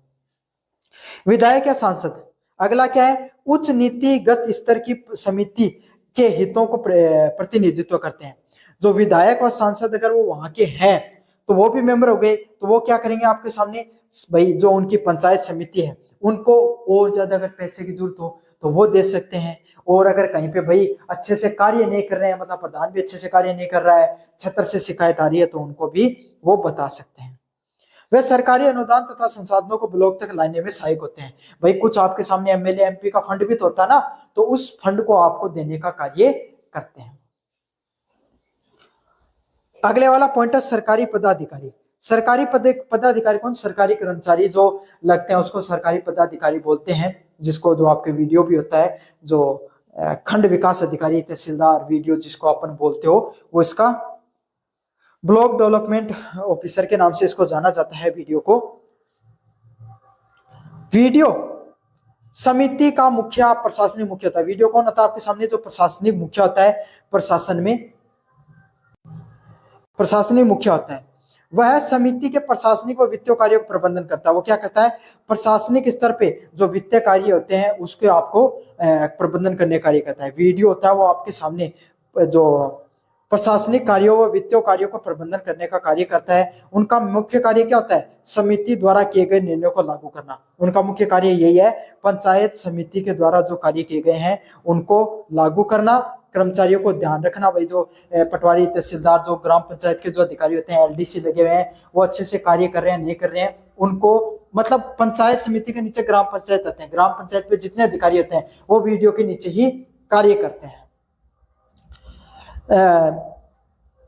विधायक या सांसद, अगला क्या है, उच्च नीतिगत स्तर की समिति के हितों को प्रतिनिधित्व करते हैं। जो विधायक और सांसद अगर वो वहां के हैं तो वो भी मेंबर हो गए, तो वो क्या करेंगे आपके सामने, भाई जो उनकी पंचायत समिति है उनको और ज्यादा अगर पैसे की जरूरत हो तो वो दे सकते हैं। और अगर कहीं पे भाई अच्छे से कार्य नहीं कर रहे हैं, मतलब प्रधान भी अच्छे से कार्य नहीं कर रहा है, छत्र से शिकायत आ रही है, तो उनको भी वो बता सकते हैं। वे सरकारी अनुदान तथा संसाधनों को ब्लॉक तक लाने में सहायक होते हैं। भाई कुछ आपके सामने एमएलए एमपी का फंड भी तो होता है ना, तो उस फंड को आपको देने का कार्य करते हैं। अगले वाला पॉइंट है सरकारी पदाधिकारी। सरकारी पदाधिकारी कौन, सरकारी कर्मचारी जो लगते हैं उसको सरकारी पदाधिकारी बोलते हैं, जिसको जो आपके वीडियो भी होता है, जो खंड विकास अधिकारी तहसीलदार वीडियो जिसको अपन बोलते हो, वो इसका ब्लॉक डेवलपमेंट ऑफिसर के नाम से इसको जाना जाता है वीडियो को। वीडियो समिति का मुखिया प्रशासनिक मुखिया होता है। वीडियो कौन होता है आपके सामने, जो प्रशासनिक मुखिया होता है प्रशासन में, प्रशासनिक मुखिया होता है, वह समिति के प्रशासनिक व वित्तीय कार्यों का प्रबंधन करता है। वो क्या करता है, प्रशासनिक स्तर पे जो वित्तीय कार्य होते हैं उसके आपको प्रबंधन करने का कार्य करता है। वीडियो होता है वो आपके सामने जो प्रशासनिक कार्यों व वित्तीय कार्यों का प्रबंधन करने का कार्य करता है। उनका मुख्य कार्य क्या होता है, समिति द्वारा किए गए निर्णयों को लागू करना। उनका मुख्य कार्य यही है, पंचायत समिति के द्वारा जो कार्य किए गए हैं उनको लागू करना, कर्मचारियों को ध्यान रखना, भाई जो पटवारी, तहसीलदार, जो ग्राम पंचायत के जो अधिकारी होते हैं, एलडीसी लगे हुए हैं, वो अच्छे से कार्य कर रहे हैं नहीं कर रहे हैं, उनको मतलब पंचायत समिति के नीचे ग्राम पंचायत आते हैं, ग्राम पंचायत पे जितने अधिकारी होते हैं वो वीडियो के नीचे ही कार्य करते हैं।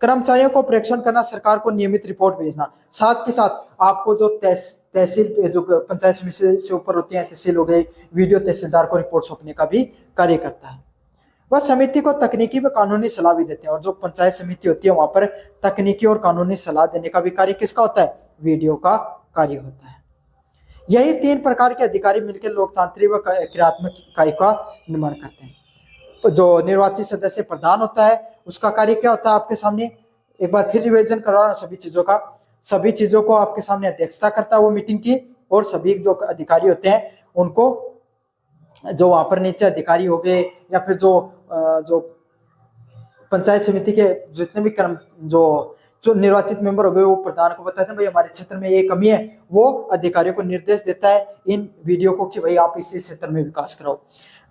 कर्मचारियों को प्रेक्षण करना, सरकार को नियमित रिपोर्ट भेजना, साथ के साथ आपको जो तहसील पे जो पंचायत समिति से ऊपर होती है, तहसील हो गई, वीडियो तहसीलदार को रिपोर्ट सौंपने का भी कार्य करता है। वह समिति को तकनीकी व कानूनी सलाह भी देते हैं, और जो पंचायत समिति होती है वहां पर तकनीकी और कानूनी सलाह देने का भी कार्य किसका होता है, वीडियो का कार्य होता है। यही 3 प्रकार के अधिकारी मिलकर लोकतांत्रिक व क्रियात्मक इकाई का निर्माण करते हैं। जो निर्वाचित सदस्य प्रधान होता है उसका कार्य क्या होता है, आपके सामने एक बार फिर रिवीजन करवाना सभी चीजों का, सभी चीजों को आपके सामने अध्यक्षता करता है वो मीटिंग की, और सभी जो अधिकारी होते हैं उनको, जो वहां पर नीचे अधिकारी हो गए या फिर जो पंचायत समिति के जितने भी कर्म जो निर्वाचित मेंबर हो गए, वो प्रधान को बताते हैं भाई हमारे क्षेत्र में ये कमी है, वो अधिकारियों को निर्देश देता है इन वीडियो को कि भाई आप इस क्षेत्र में विकास कराओ।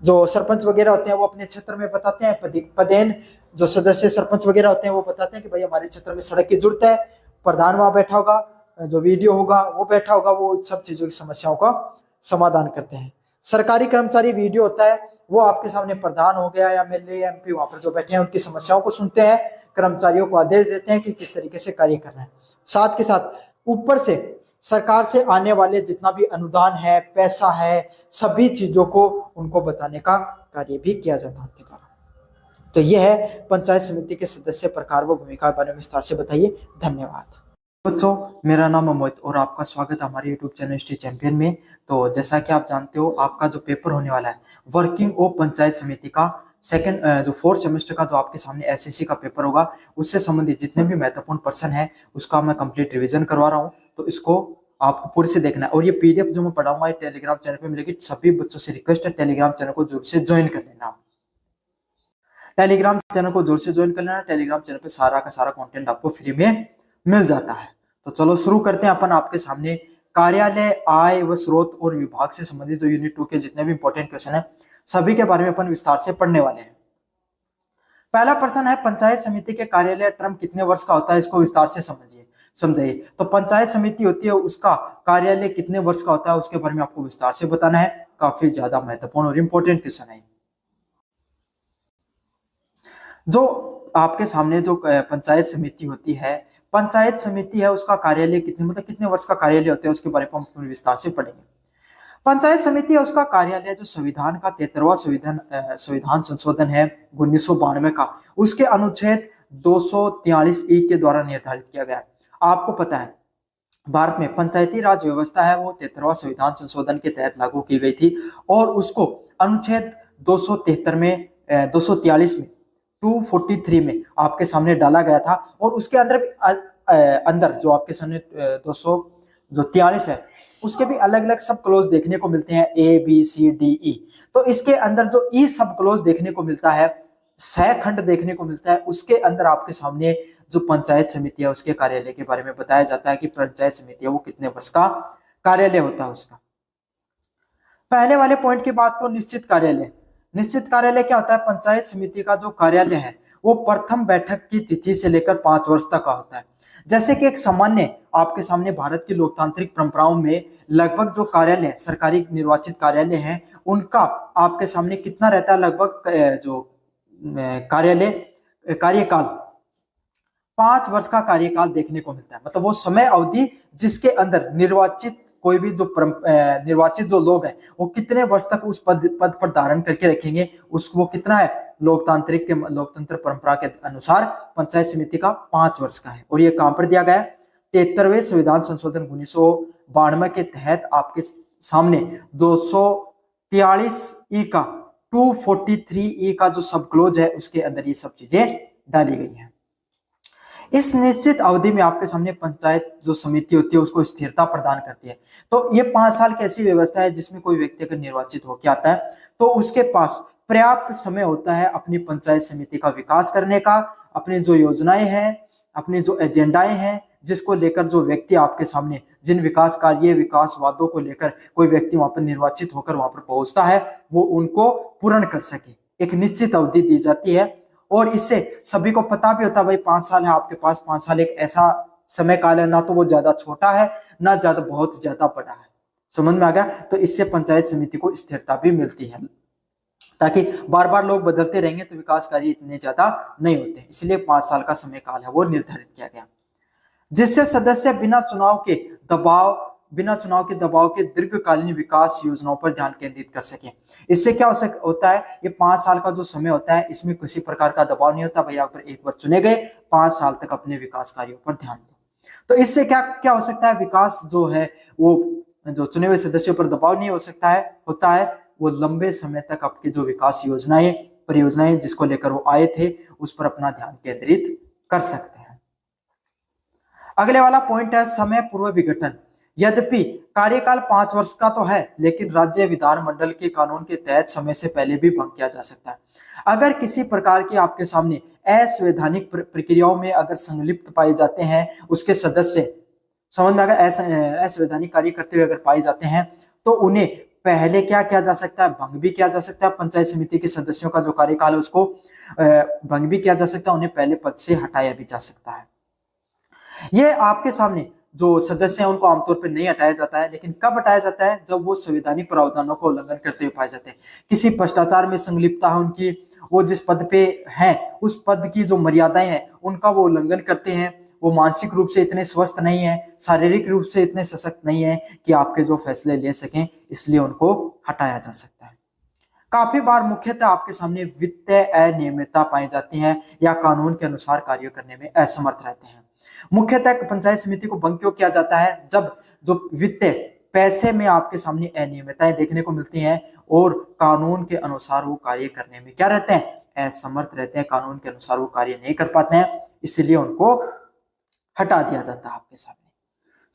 जो सरपंच वगैरह होते हैं वो अपने क्षेत्र में बताते हैं, पदेन जो सदस्य सरपंच वगैरह होते हैं वो बताते हैं कि भाई हमारे क्षेत्र में सड़क की जरूरत है, प्रधान वहां बैठा होगा, जो वीडियो होगा वो बैठा होगा, वो सब चीजों की समस्याओं का समाधान करते हैं। सरकारी कर्मचारी वीडियो होता है, वो आपके सामने प्रधान हो गया या एमएलए एमपी वहां पर जो बैठे हैं उनकी समस्याओं को सुनते हैं, कर्मचारियों को आदेश देते हैं कि किस तरीके से कार्य करना है। साथ के साथ ऊपर से सरकार से आने वाले जितना भी अनुदान है, पैसा है, सभी चीजों को उनको बताने का कार्य भी किया जाता है उनके द्वारा। तो यह है पंचायत समिति के सदस्य प्रकार व भूमिका बारे में विस्तार से बताइए। धन्यवाद बच्चों, मेरा नाम अमोद और आपका स्वागत है हमारे यूट्यूब चैनल हिस्ट्री चैंपियन में। तो जैसा कि आप जानते हो, आपका जो पेपर होने वाला है वर्किंग ऑफ पंचायत समिति का सेकंड जो 4th सेमेस्टर का जो आपके सामने एसएससी का पेपर होगा, उससे संबंधित जितने भी महत्वपूर्ण प्रश्न है उसका मैं कंप्लीट रिवीजन करवा रहा हूँ। तो इसको आपको पूरे से देखना है, और ये पीडीएफ जो मैं पढ़ाऊंगा ये टेलीग्राम चैनल पे मिलेगी। सभी बच्चों से रिक्वेस्ट है टेलीग्राम चैनल को जरूर से ज्वाइन कर लेना। टेलीग्राम चैनल को जरूर से ज्वाइन कर लेना। टेलीग्राम चैनल पे सारा का सारा कंटेंट आपको फ्री में मिल जाता है। तो चलो शुरू करते हैं। अपन आपके सामने कार्यालय, आय व स्रोत और विभाग से संबंधित जो यूनिट 2 के जितने भी इंपॉर्टेंट क्वेश्चन है सभी के बारे में अपन विस्तार से पढ़ने वाले हैं। पहला प्रश्न है, पंचायत समिति के कार्यालय टर्म कितने वर्ष का होता है, इसको विस्तार से समझिए। तो पंचायत समिति होती है उसका कार्यालय कितने वर्ष का होता है उसके बारे में आपको विस्तार से बताना है। काफी ज्यादा महत्वपूर्ण और इंपॉर्टेंट क्वेश्चन है। जो आपके सामने जो पंचायत समिति होती है, पंचायत समिति है उसका कार्यालय कितने वर्ष का कार्यालय होता है उसके बारे में हम विस्तार से पढ़ेंगे। पंचायत समिति है उसका कार्यालय जो संविधान का 73वां संविधान संशोधन है 1992 का, उसके अनुच्छेद 243 के द्वारा निर्धारित किया गया है। आपको पता है भारत में पंचायती राज व्यवस्था है वो 73वां संविधान संशोधन के तहत लागू की गई थी, और उसको अनुच्छेद 243 में 243 में आपके सामने डाला गया था, और उसके अंदर जो आपके सामने 243 है उसके भी अलग अलग सब क्लोज देखने को मिलते हैं, A B C D E. तो इसके अंदर जो ई सब क्लोज देखने को मिलता है, सह खंड देखने को मिलता है, उसके अंदर आपके सामने जो पंचायत समिति है उसके कार्यालय के बारे में बताया जाता है कि पंचायत समिति है वो कितने वर्ष का कार्यालय होता है उसका। पहले वाले पॉइंट की बात को, निश्चित कार्यालय क्या होता है, पंचायत समिति का जो कार्यालय है वो प्रथम बैठक की तिथि से लेकर 5 वर्ष तक का होता है। जैसे कि एक सामान्य आपके सामने भारत की लोकतांत्रिक परंपराओं में लगभग जो कार्यालय सरकारी निर्वाचित कार्यालय हैं उनका आपके सामने कितना रहता है, लगभग जो कार्यालय कार्यकाल 5 वर्ष का कार्यकाल देखने को मिलता है। मतलब वो समय अवधि जिसके अंदर निर्वाचित कोई भी जो निर्वाचित जो लोग हैं वो कितने वर्ष तक उस पद पर धारण करके रखेंगे, वो कितना है, लोकतंत्र परंपरा के अनुसार पंचायत समिति का 5 वर्ष का है। और ये कहां पर दिया गया है, 73वें संविधान संशोधन 1992 के तहत आपके सामने 243 ई का 243 ई का जो सब क्लोज है उसके अंदर ये सब चीजें डाली गई हैं। इस निश्चित अवधि में आपके सामने पंचायत जो समिति होती है उसको स्थिरता प्रदान करती है। तो ये 5 साल की ऐसी व्यवस्था है जिसमें कोई व्यक्ति अगर निर्वाचित होकर आता है तो उसके पास पर्याप्त समय होता है अपनी पंचायत समिति का विकास करने का, अपनी जो योजनाएं हैं, अपनी जो एजेंडाएं हैं, जिसको लेकर जो व्यक्ति आपके सामने जिन विकास कार्य विकास वादों को लेकर कोई व्यक्ति वहां पर निर्वाचित होकर वहां पर पहुंचता है वो उनको पूर्ण कर सके। एक निश्चित अवधि दी जाती है और इससे सभी को पता भी होता है भाई 5 साल है आपके पास, 5 साल एक ऐसा समय काल है ना तो वो ज्यादा छोटा है ना ज्यादा बहुत ज्यादा बड़ा है। समझ में आ गया? तो इससे पंचायत समिति को स्थिरता भी मिलती है, ताकि बार बार लोग बदलते रहेंगे तो विकास कार्य इतने ज्यादा नहीं होते, इसलिए 5 साल का समय काल है वो निर्धारित किया गया, जिससे सदस्य बिना चुनाव के दबाव के दीर्घकालीन विकास योजनाओं पर ध्यान केंद्रित कर सके। इससे क्या होता है, ये 5 साल का जो समय होता है इसमें किसी प्रकार का दबाव नहीं होता, भैया पर एक बार चुने गए 5 साल तक अपने विकास कार्यों पर ध्यान दो। तो इससे क्या क्या हो सकता है, विकास जो है वो जो चुने हुए सदस्यों पर दबाव नहीं हो सकता है, होता है वो लंबे समय तक आपकी जो विकास योजनाएं परियोजनाएं जिसको लेकर वो आए थे उस पर अपना ध्यान केंद्रित कर सकते हैं। अगले वाला पॉइंट है समय पूर्व विघटन। यद्यपि कार्यकाल 5 वर्ष का तो है लेकिन राज्य विधानमंडल के कानून के तहत समय से पहले भी भंग किया जा सकता है। अगर किसी प्रकार की आपके सामने असंवैधानिक प्रक्रियाओं में अगर संलिप्त पाए जाते हैं उसके सदस्य, समझ में अगर असंवैधानिक कार्य करते हुए अगर पाए जाते हैं तो उन्हें पहले क्या किया जा सकता है, भंग भी किया जा सकता है। पंचायत समिति के सदस्यों का जो कार्यकाल है उसको भंग भी किया जा सकता है, उन्हें पहले पद से हटाया भी जा सकता है। ये आपके सामने जो सदस्य हैं उनको आमतौर पर नहीं हटाया जाता है, लेकिन कब हटाया जाता है, जब वो संवैधानिक प्रावधानों को उल्लंघन करते हुए पाए जाते हैं, किसी भ्रष्टाचार में संलिप्तता है उनकी, वो जिस पद पे हैं उस पद की जो मर्यादाएं हैं उनका वो उल्लंघन करते हैं, वो मानसिक रूप से इतने स्वस्थ नहीं है, शारीरिक रूप से इतने सशक्त नहीं है कि आपके जो फैसले ले सकें, इसलिए उनको हटाया जा सकता है। काफी बार मुख्यतः आपके सामने वित्तीय अनियमितता पाई जाती है या कानून के अनुसार कार्य करने में असमर्थ रहते हैं। मुख्यतः पंचायत समिति को भंग क्यों किया जाता है, जब जो वित्तीय पैसे में आपके सामने अनियमितताएं देखने को मिलती हैं और कानून के अनुसार वो कार्य करने में क्या रहते हैं, असमर्थ रहते हैं, कानून के अनुसार वो कार्य नहीं कर पाते हैं, इसलिए उनको हटा दिया जाता है आपके सामने।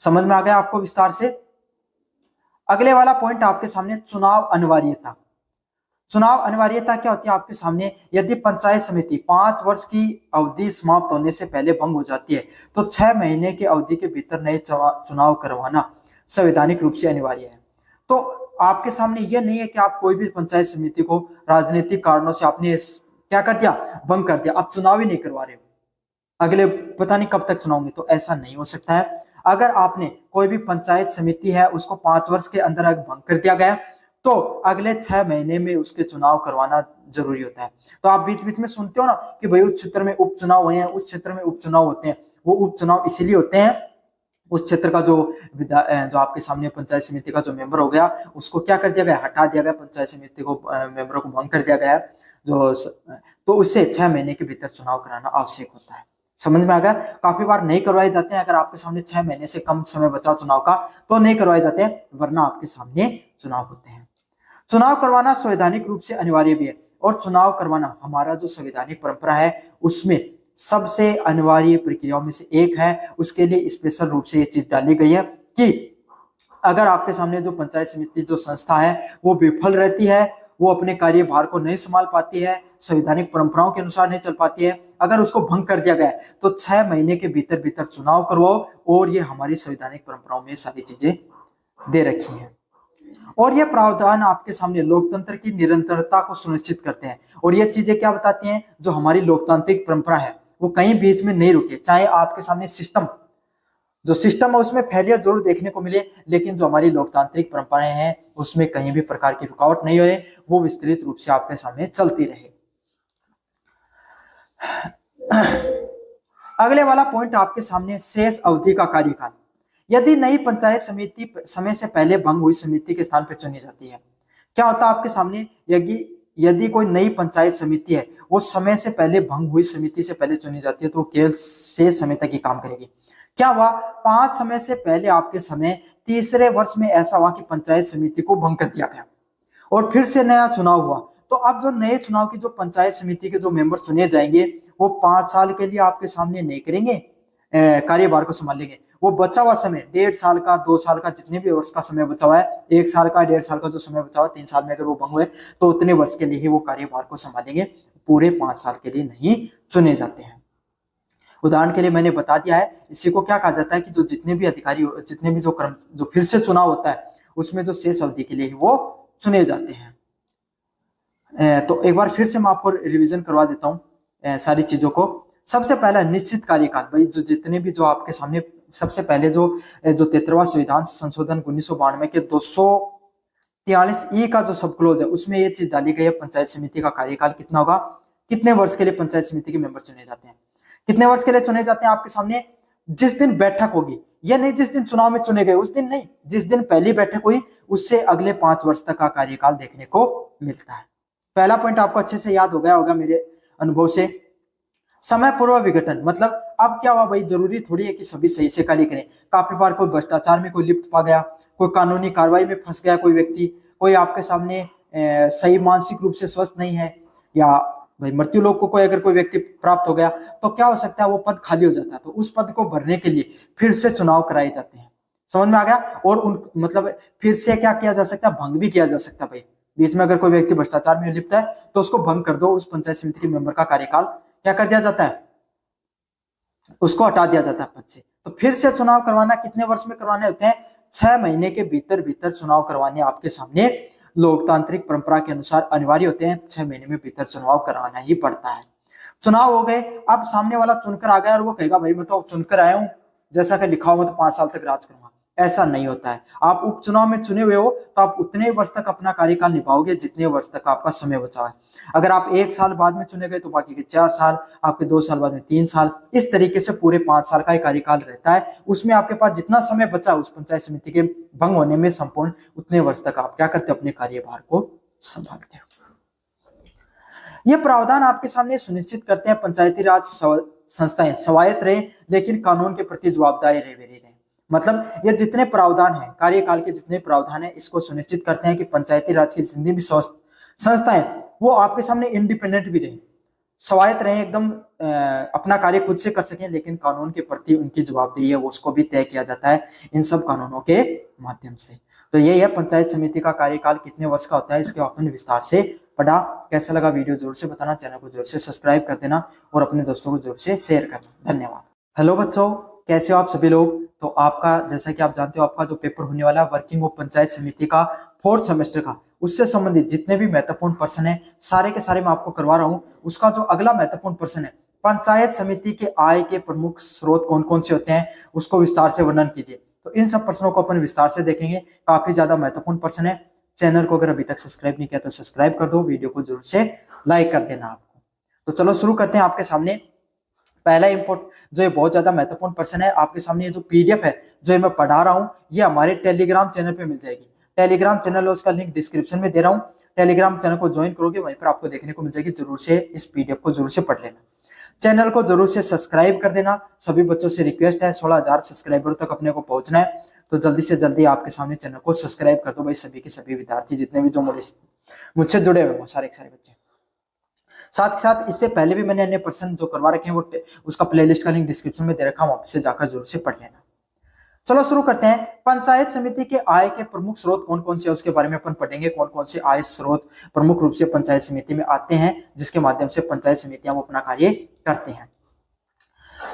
समझ में आ गया आपको विस्तार से? अगले वाला पॉइंट आपके सामने चुनाव अनिवार्यता। चुनाव अनिवार्यता क्या होती है आपके सामने, यदि पंचायत समिति 5 वर्ष की अवधि समाप्त होने से पहले भंग हो जाती है तो 6 महीने की अवधि के भीतर नए चुनाव करवाना संवैधानिक रूप से अनिवार्य है। तो आपके सामने यह नहीं है कि आप कोई भी पंचायत समिति को राजनीतिक कारणों से आपने क्या कर दिया, भंग कर दिया, आप चुनाव ही नहीं करवा रहे हो, अगले पता नहीं कब तक चुनाव होंगे, तो ऐसा नहीं हो सकता है। अगर आपने कोई भी पंचायत समिति है उसको 5 वर्ष के अंदर अगर भंग कर दिया गया तो अगले 6 महीने में उसके चुनाव करवाना जरूरी होता है। तो आप बीच बीच में सुनते हो ना कि भाई उस क्षेत्र में उपचुनाव हुए हैं, उस क्षेत्र में उपचुनाव होते हैं, वो उपचुनाव इसीलिए होते हैं उस क्षेत्र का जो आपके सामने पंचायत समिति का जो मेंबर हो गया उसको क्या कर दिया गया, हटा दिया गया, पंचायत समिति को मेंबरों को भंग कर दिया गया तो उससे 6 महीने के भीतर चुनाव कराना आवश्यक होता है। समझ में आ गया? काफी बार नहीं करवाए जाते हैं, अगर आपके सामने 6 महीने से कम समय बचा चुनाव का तो नहीं करवाए जाते हैं, वरना आपके सामने चुनाव होते हैं। चुनाव करवाना संवैधानिक रूप से अनिवार्य भी है और चुनाव करवाना हमारा जो संवैधानिक परंपरा है उसमें सबसे अनिवार्य प्रक्रियाओं में से एक है। उसके लिए स्पेशल रूप से ये चीज डाली गई है कि अगर आपके सामने जो पंचायत समिति जो संस्था है वो विफल रहती है, वो अपने कार्यभार को नहीं संभाल पाती है, संवैधानिक परंपराओं के अनुसार नहीं चल पाती है, अगर उसको भंग कर दिया गया तो 6 महीने के भीतर भीतर चुनाव करवाओ, और ये हमारी संवैधानिक परंपराओं में सारी चीजें दे रखी हैं। और ये प्रावधान आपके सामने लोकतंत्र की निरंतरता को सुनिश्चित करते हैं, और ये चीजें क्या बताती हैं, जो हमारी लोकतांत्रिक परंपरा है वो कहीं बीच में नहीं रुके, चाहे आपके सामने जो सिस्टम है उसमें फेलियर जरूर देखने को मिले, लेकिन जो हमारी लोकतांत्रिक परंपराएं हैं उसमें कहीं भी प्रकार की रुकावट नहीं हुए, वो विस्तृत रूप से आपके सामने चलती रहे। अगले वाला पॉइंट आपके सामने शेष अवधि का कार्यकाल। यदि नई पंचायत समिति समय से पहले भंग हुई समिति के स्थान पर चुनी जाती है, क्या होता है आपके सामने, यदि कोई नई पंचायत समिति है वो समय से पहले भंग हुई समिति से पहले चुनी जाती है तो वो केवल शेष समय तक ही काम करेगी। क्या हुआ, 5 समय से पहले आपके समय तीसरे वर्ष में ऐसा हुआ कि पंचायत समिति को भंग कर दिया गया और फिर से नया चुनाव हुआ, तो अब जो नए चुनाव की जो पंचायत समिति के जो मेंबर चुने जाएंगे वो 5 साल के लिए आपके सामने नहीं करेंगे, कार्यभार को संभालेंगे। वो बचा हुआ समय 1.5 साल का, 2 साल का, जितने भी वर्ष का समय बचा हुआ है, 1 साल का, 1.5 साल का जो समय बचा हुआ है, 3 साल में अगर वो भंग हुए तो उतने वर्ष के लिए ही वो कार्यभार को संभालेंगे, पूरे 5 साल के लिए नहीं चुने जाते हैं। उदाहरण के लिए मैंने बता दिया है, इसी को क्या कहा जाता है कि जो जितने भी अधिकारी, जितने भी जो फिर से चुनाव होता है उसमें जो शेष अवधि के लिए वो चुने जाते हैं। तो एक बार फिर से मैं आपको रिवीजन करवा देता हूँ सारी चीजों को। सबसे पहला निश्चित कार्यकाल, भाई जो जितने भी जो आपके सामने सबसे पहले जो 73वां संविधान संशोधन 1992 के 243 का जो सब क्लोज है उसमें ये चीज डाली गई है, पंचायत समिति का कार्यकाल कितना होगा, कितने वर्ष के लिए पंचायत समिति के मेंबर चुने जाते हैं, कितने वर्ष के लिए चुने जाते हैं आपके सामने, जिस दिन बैठक होगी, ये नहीं जिस दिन चुनाव में चुने गए उस दिन नहीं, जिस दिन पहली बैठक हुई उससे अगले 5 वर्ष तक का कार्यकाल देखने को मिलता है। पहला पॉइंट आपको अच्छे से याद हो गया होगा मेरे अनुभव से। समय पूर्व विघटन, मतलब अब क्या हुआ भाई, जरूरी थोड़ी है कि सभी सही से कार्य करें, काफी बार कोई भ्रष्टाचार में कोई लिप्त पा गया, कोई कानूनी कार्रवाई में फंस गया कोई व्यक्ति, कोई आपके सामने सही मानसिक रूप से स्वस्थ नहीं है, या भाई मृत्यु लोक को कोई अगर कोई व्यक्ति प्राप्त हो गया तो क्या हो सकता है, वो पद खाली हो जाता है, तो उस पद को भरने के लिए फिर से चुनाव कराए जाते हैं। समझ में आ गया। और उन मतलब फिर से क्या किया जा सकता है, भंग भी किया जा सकता है। भाई बीच में अगर कोई व्यक्ति भ्रष्टाचार में लिप्त है तो उसको भंग कर दो, उस पंचायत समिति के मेंबर का कार्यकाल क्या कर दिया जाता है, उसको हटा दिया जाता है पद से। तो फिर से चुनाव करवाना कितने वर्ष में करवाने होते हैं, 6 महीने के भीतर भीतर चुनाव करवाने आपके सामने लोकतांत्रिक परंपरा के अनुसार अनिवार्य होते हैं, 6 महीने में भीतर चुनाव कराना ही पड़ता है। चुनाव हो गए, अब सामने वाला चुनकर आ गया और वो कहेगा भाई मैं तो चुनकर आया हूं, जैसा कि लिखा हुआ तो 5 साल तक राज करूंगा, ऐसा नहीं होता है। आप उपचुनाव में चुने हुए हो तो आप उतने वर्ष तक अपना कार्यकाल निभाओगे जितने वर्ष तक आपका समय बचा है। अगर आप 1 साल बाद में चुने गए तो बाकी के 4 साल, आपके 2 साल बाद में 3 साल, इस तरीके से पूरे 5 साल का कार्यकाल रहता है। उसमें आपके पास जितना समय बचा उस पंचायत समिति के भंग होने में संपूर्ण, उतने वर्ष तक आप क्या करते हो, अपने कार्यभार को संभालते हो। ये प्रावधान आपके सामने सुनिश्चित करते हैं पंचायती राज संस्थाएं स्वायत्त रहे लेकिन कानून के प्रति जवाबदार रहे। मतलब ये जितने प्रावधान हैं, कार्यकाल के जितने प्रावधान हैं, इसको सुनिश्चित करते हैं कि पंचायती राज की जितनी भी संस्थाएं वो आपके सामने इंडिपेंडेंट भी रहे, स्वायत्त रहे, एकदम अपना कार्य खुद से कर सकें, लेकिन कानून के प्रति उनकी जवाबदेही है वो उसको भी तय किया जाता है इन सब कानूनों के माध्यम से। तो यही है पंचायत समिति का कार्यकाल कितने वर्ष का होता है, इसके अपन विस्तार से पढ़ा। कैसा लगा वीडियो जरूर से बताना, चैनल को जरूर से सब्सक्राइब कर देना और अपने दोस्तों को जरूर से शेयर करना। धन्यवाद। हेलो बच्चों, कैसे हो आप सभी लोग। तो आपका जैसा कि आप जानते हो आपका जो पेपर होने वाला है वर्किंग ऑफ पंचायत समिति का 4th सेमेस्टर का, उससे संबंधित जितने भी महत्वपूर्ण प्रश्न है सारे के सारे मैं आपको करवा रहा हूं। उसका जो अगला महत्वपूर्ण प्रश्न है, पंचायत समिति के आय के प्रमुख स्रोत कौन कौन से होते हैं, उसको विस्तार से वर्णन कीजिए। तो इन सब प्रश्नों को अपन विस्तार से देखेंगे, काफी ज्यादा महत्वपूर्ण प्रश्न है। चैनल को अगर अभी तक सब्सक्राइब नहीं किया तो सब्सक्राइब कर दो, वीडियो को जरूर से लाइक कर देना आपको। तो चलो शुरू करते हैं। आपके सामने पहला जो ये बहुत ज्यादा महत्वपूर्ण प्रश्न है, आपके सामने ये जो पीडीएफ है जो मैं पढ़ा रहा हूँ ये हमारे टेलीग्राम चैनल पे मिल जाएगी। टेलीग्राम चैनल, उसका लिंक डिस्क्रिप्शन में दे रहा हूँ। टेलीग्राम चैनल को ज्वाइन करोगे वहीं पर आपको देखने को मिल जाएगी। जरूर से इस पीडीएफ को जरूर से पढ़ लेना। चैनल को जरूर से सब्सक्राइब कर देना। सभी बच्चों से रिक्वेस्ट है, 16,000 सब्सक्राइबर तक अपने को पहुंचना है, तो जल्दी से जल्दी आपके सामने चैनल को सब्सक्राइब कर दो भाई। सभी के सभी विद्यार्थी जितने भी जो मुझसे जुड़े हुए वो सारे के सारे बच्चे। साथ ही साथ इससे पहले भी मैंने अन्य प्रश्न जो करवा रखे हैं वो उसका प्लेलिस्ट का लिंक डिस्क्रिप्शन में दे रखा, वहां से जाकर जरूर से पढ़ लेना। चलो शुरू करते हैं। पंचायत समिति के आय के प्रमुख स्रोत कौन कौन से उसके बारे में अपन पढ़ेंगे। कौन कौन से आय स्रोत प्रमुख रूप से पंचायत समिति में आते हैं जिसके माध्यम से पंचायत समितियां वो अपना कार्य करते हैं।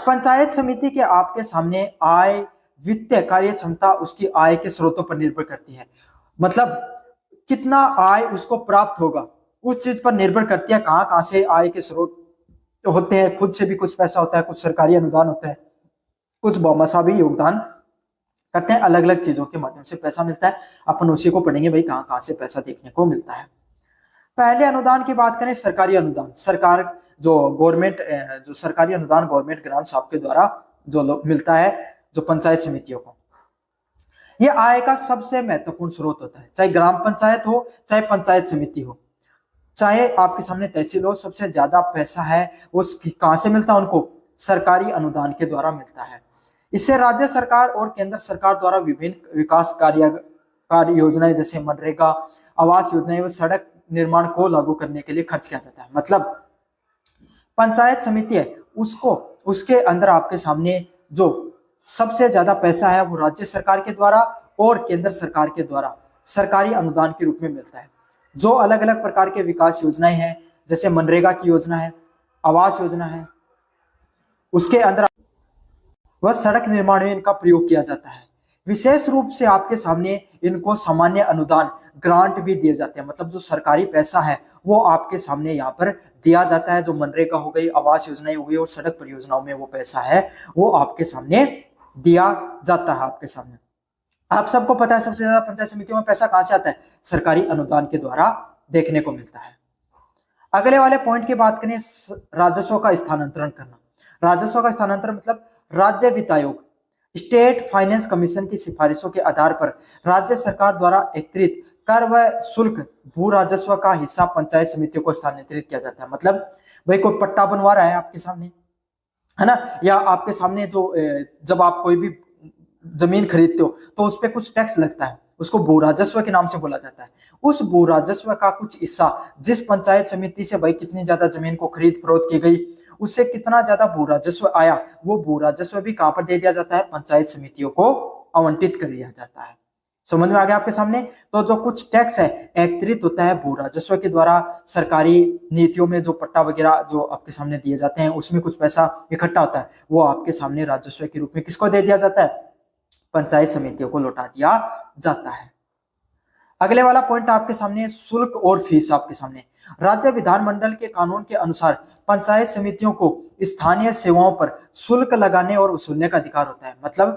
पंचायत समिति के आपके सामने आय, वित्तीय कार्य क्षमता उसकी आय के स्रोतों पर निर्भर करती है। मतलब कितना आय उसको प्राप्त होगा उस चीज पर निर्भर करती है। कहां कहां से आय के स्रोत होते हैं, खुद से भी कुछ पैसा होता है, कुछ सरकारी अनुदान होता है, कुछ बहुमसा भी योगदान करते हैं, अलग अलग चीजों के माध्यम से पैसा मिलता है। अपन उसी को पढ़ेंगे भाई कहां कहां से पैसा देखने को मिलता है। पहले अनुदान की बात करें, सरकारी अनुदान। सरकार जो गवर्नमेंट जो सरकारी अनुदान गवर्नमेंट ग्रांट्स आपके द्वारा जो मिलता है जो पंचायत समितियों को, ये आय का सबसे महत्वपूर्ण स्रोत होता है। चाहे ग्राम पंचायत हो चाहे पंचायत समिति हो, चाहे आपके सामने तहसील हो, सबसे ज्यादा पैसा है वो कहां से मिलता है उनको, सरकारी अनुदान के द्वारा मिलता है। इससे राज्य सरकार और केंद्र सरकार द्वारा विभिन्न विकास कार्य योजनाएं जैसे मनरेगा, आवास योजनाएं व सड़क निर्माण को लागू करने के लिए खर्च किया जाता है। मतलब पंचायत समिति है उसको, उसके अंदर आपके सामने जो सबसे ज्यादा पैसा है वो राज्य सरकार के द्वारा और केंद्र सरकार के द्वारा सरकारी अनुदान के रूप में मिलता है। जो अलग अलग प्रकार के विकास योजनाएं हैं, जैसे मनरेगा की योजना है, आवास योजना है, उसके अंदर वह सड़क निर्माण में इनका प्रयोग किया जाता है। विशेष रूप से आपके सामने इनको सामान्य अनुदान ग्रांट भी दिए जाते हैं, मतलब जो सरकारी पैसा है वो आपके सामने यहाँ पर दिया जाता है। जो मनरेगा हो गई, आवास योजनाएं हो गई और सड़क परियोजनाओं में वो पैसा है वो आपके सामने दिया जाता है। आपके सामने आप सबको पता है सबसे ज्यादा पंचायत समितियों में पैसा कहां से आता है? सरकारी अनुदान के द्वारा देखने को मिलता है। अगले वाले पॉइंट की बात करें, राजस्व का स्थानांतरण करना। राजस्व का स्थानांतरण मतलब राज्य वित्त आयोग, स्टेट फाइनेंस कमीशन की सिफारिशों के आधार पर राज्य सरकार द्वारा एकत्रित कर व शुल्क भू राजस्व का हिस्सा पंचायत समितियों को स्थानांतरित किया जाता है। मतलब भाई कोई पट्टा बनवा रहा है आपके सामने, है ना, या आपके सामने जो जब आप कोई भी जमीन खरीदते हो तो उस पर कुछ टैक्स लगता है, उसको भू राजस्व के नाम से बोला जाता है। उस भू राजस्व का कुछ हिस्सा जिस पंचायत समिति से भाई कितनी ज्यादा जमीन को खरीद फरोख्त की गई, उससे कितना ज्यादा भू राजस्व आया, वो भू राजस्व भी कहां पर दे दिया जाता है? पंचायत समितियों को आवंटित कर दिया जाता है। समझ में आ गया आपके सामने? तो जो कुछ टैक्स है एकत्रित होता है भू राजस्व के द्वारा, सरकारी नीतियों में जो पट्टा वगैरह जो आपके सामने दिए जाते हैं उसमें कुछ पैसा इकट्ठा होता है, वो आपके सामने राजस्व के रूप में किसको दे दिया जाता है? पंचायत समितियों को लौटा दिया जाता है। अगले वाला पॉइंट आपके सामने शुल्क और फीस। आपके सामने राज्य विधानमंडल के कानून के अनुसार पंचायत समितियों को स्थानीय सेवाओं पर शुल्क लगाने और वसूलने का अधिकार होता है। मतलब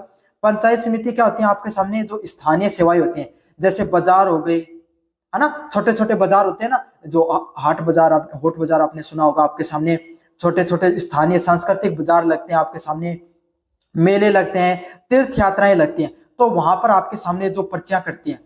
पंचायत समिति क्या होती है आपके सामने? जो स्थानीय सेवाएं होती हैं, जैसे बाजार हो गए, है ना, छोटे छोटे बाजार होते हैं ना, जो हाट बाजार, होट बाजार आपने सुना होगा। आपके सामने छोटे छोटे स्थानीय सांस्कृतिक बाजार लगते हैं, आपके सामने मेले लगते हैं, तीर्थ यात्राएं लगती हैं, तो वहां पर आपके सामने जो पर्चियां कटती हैं,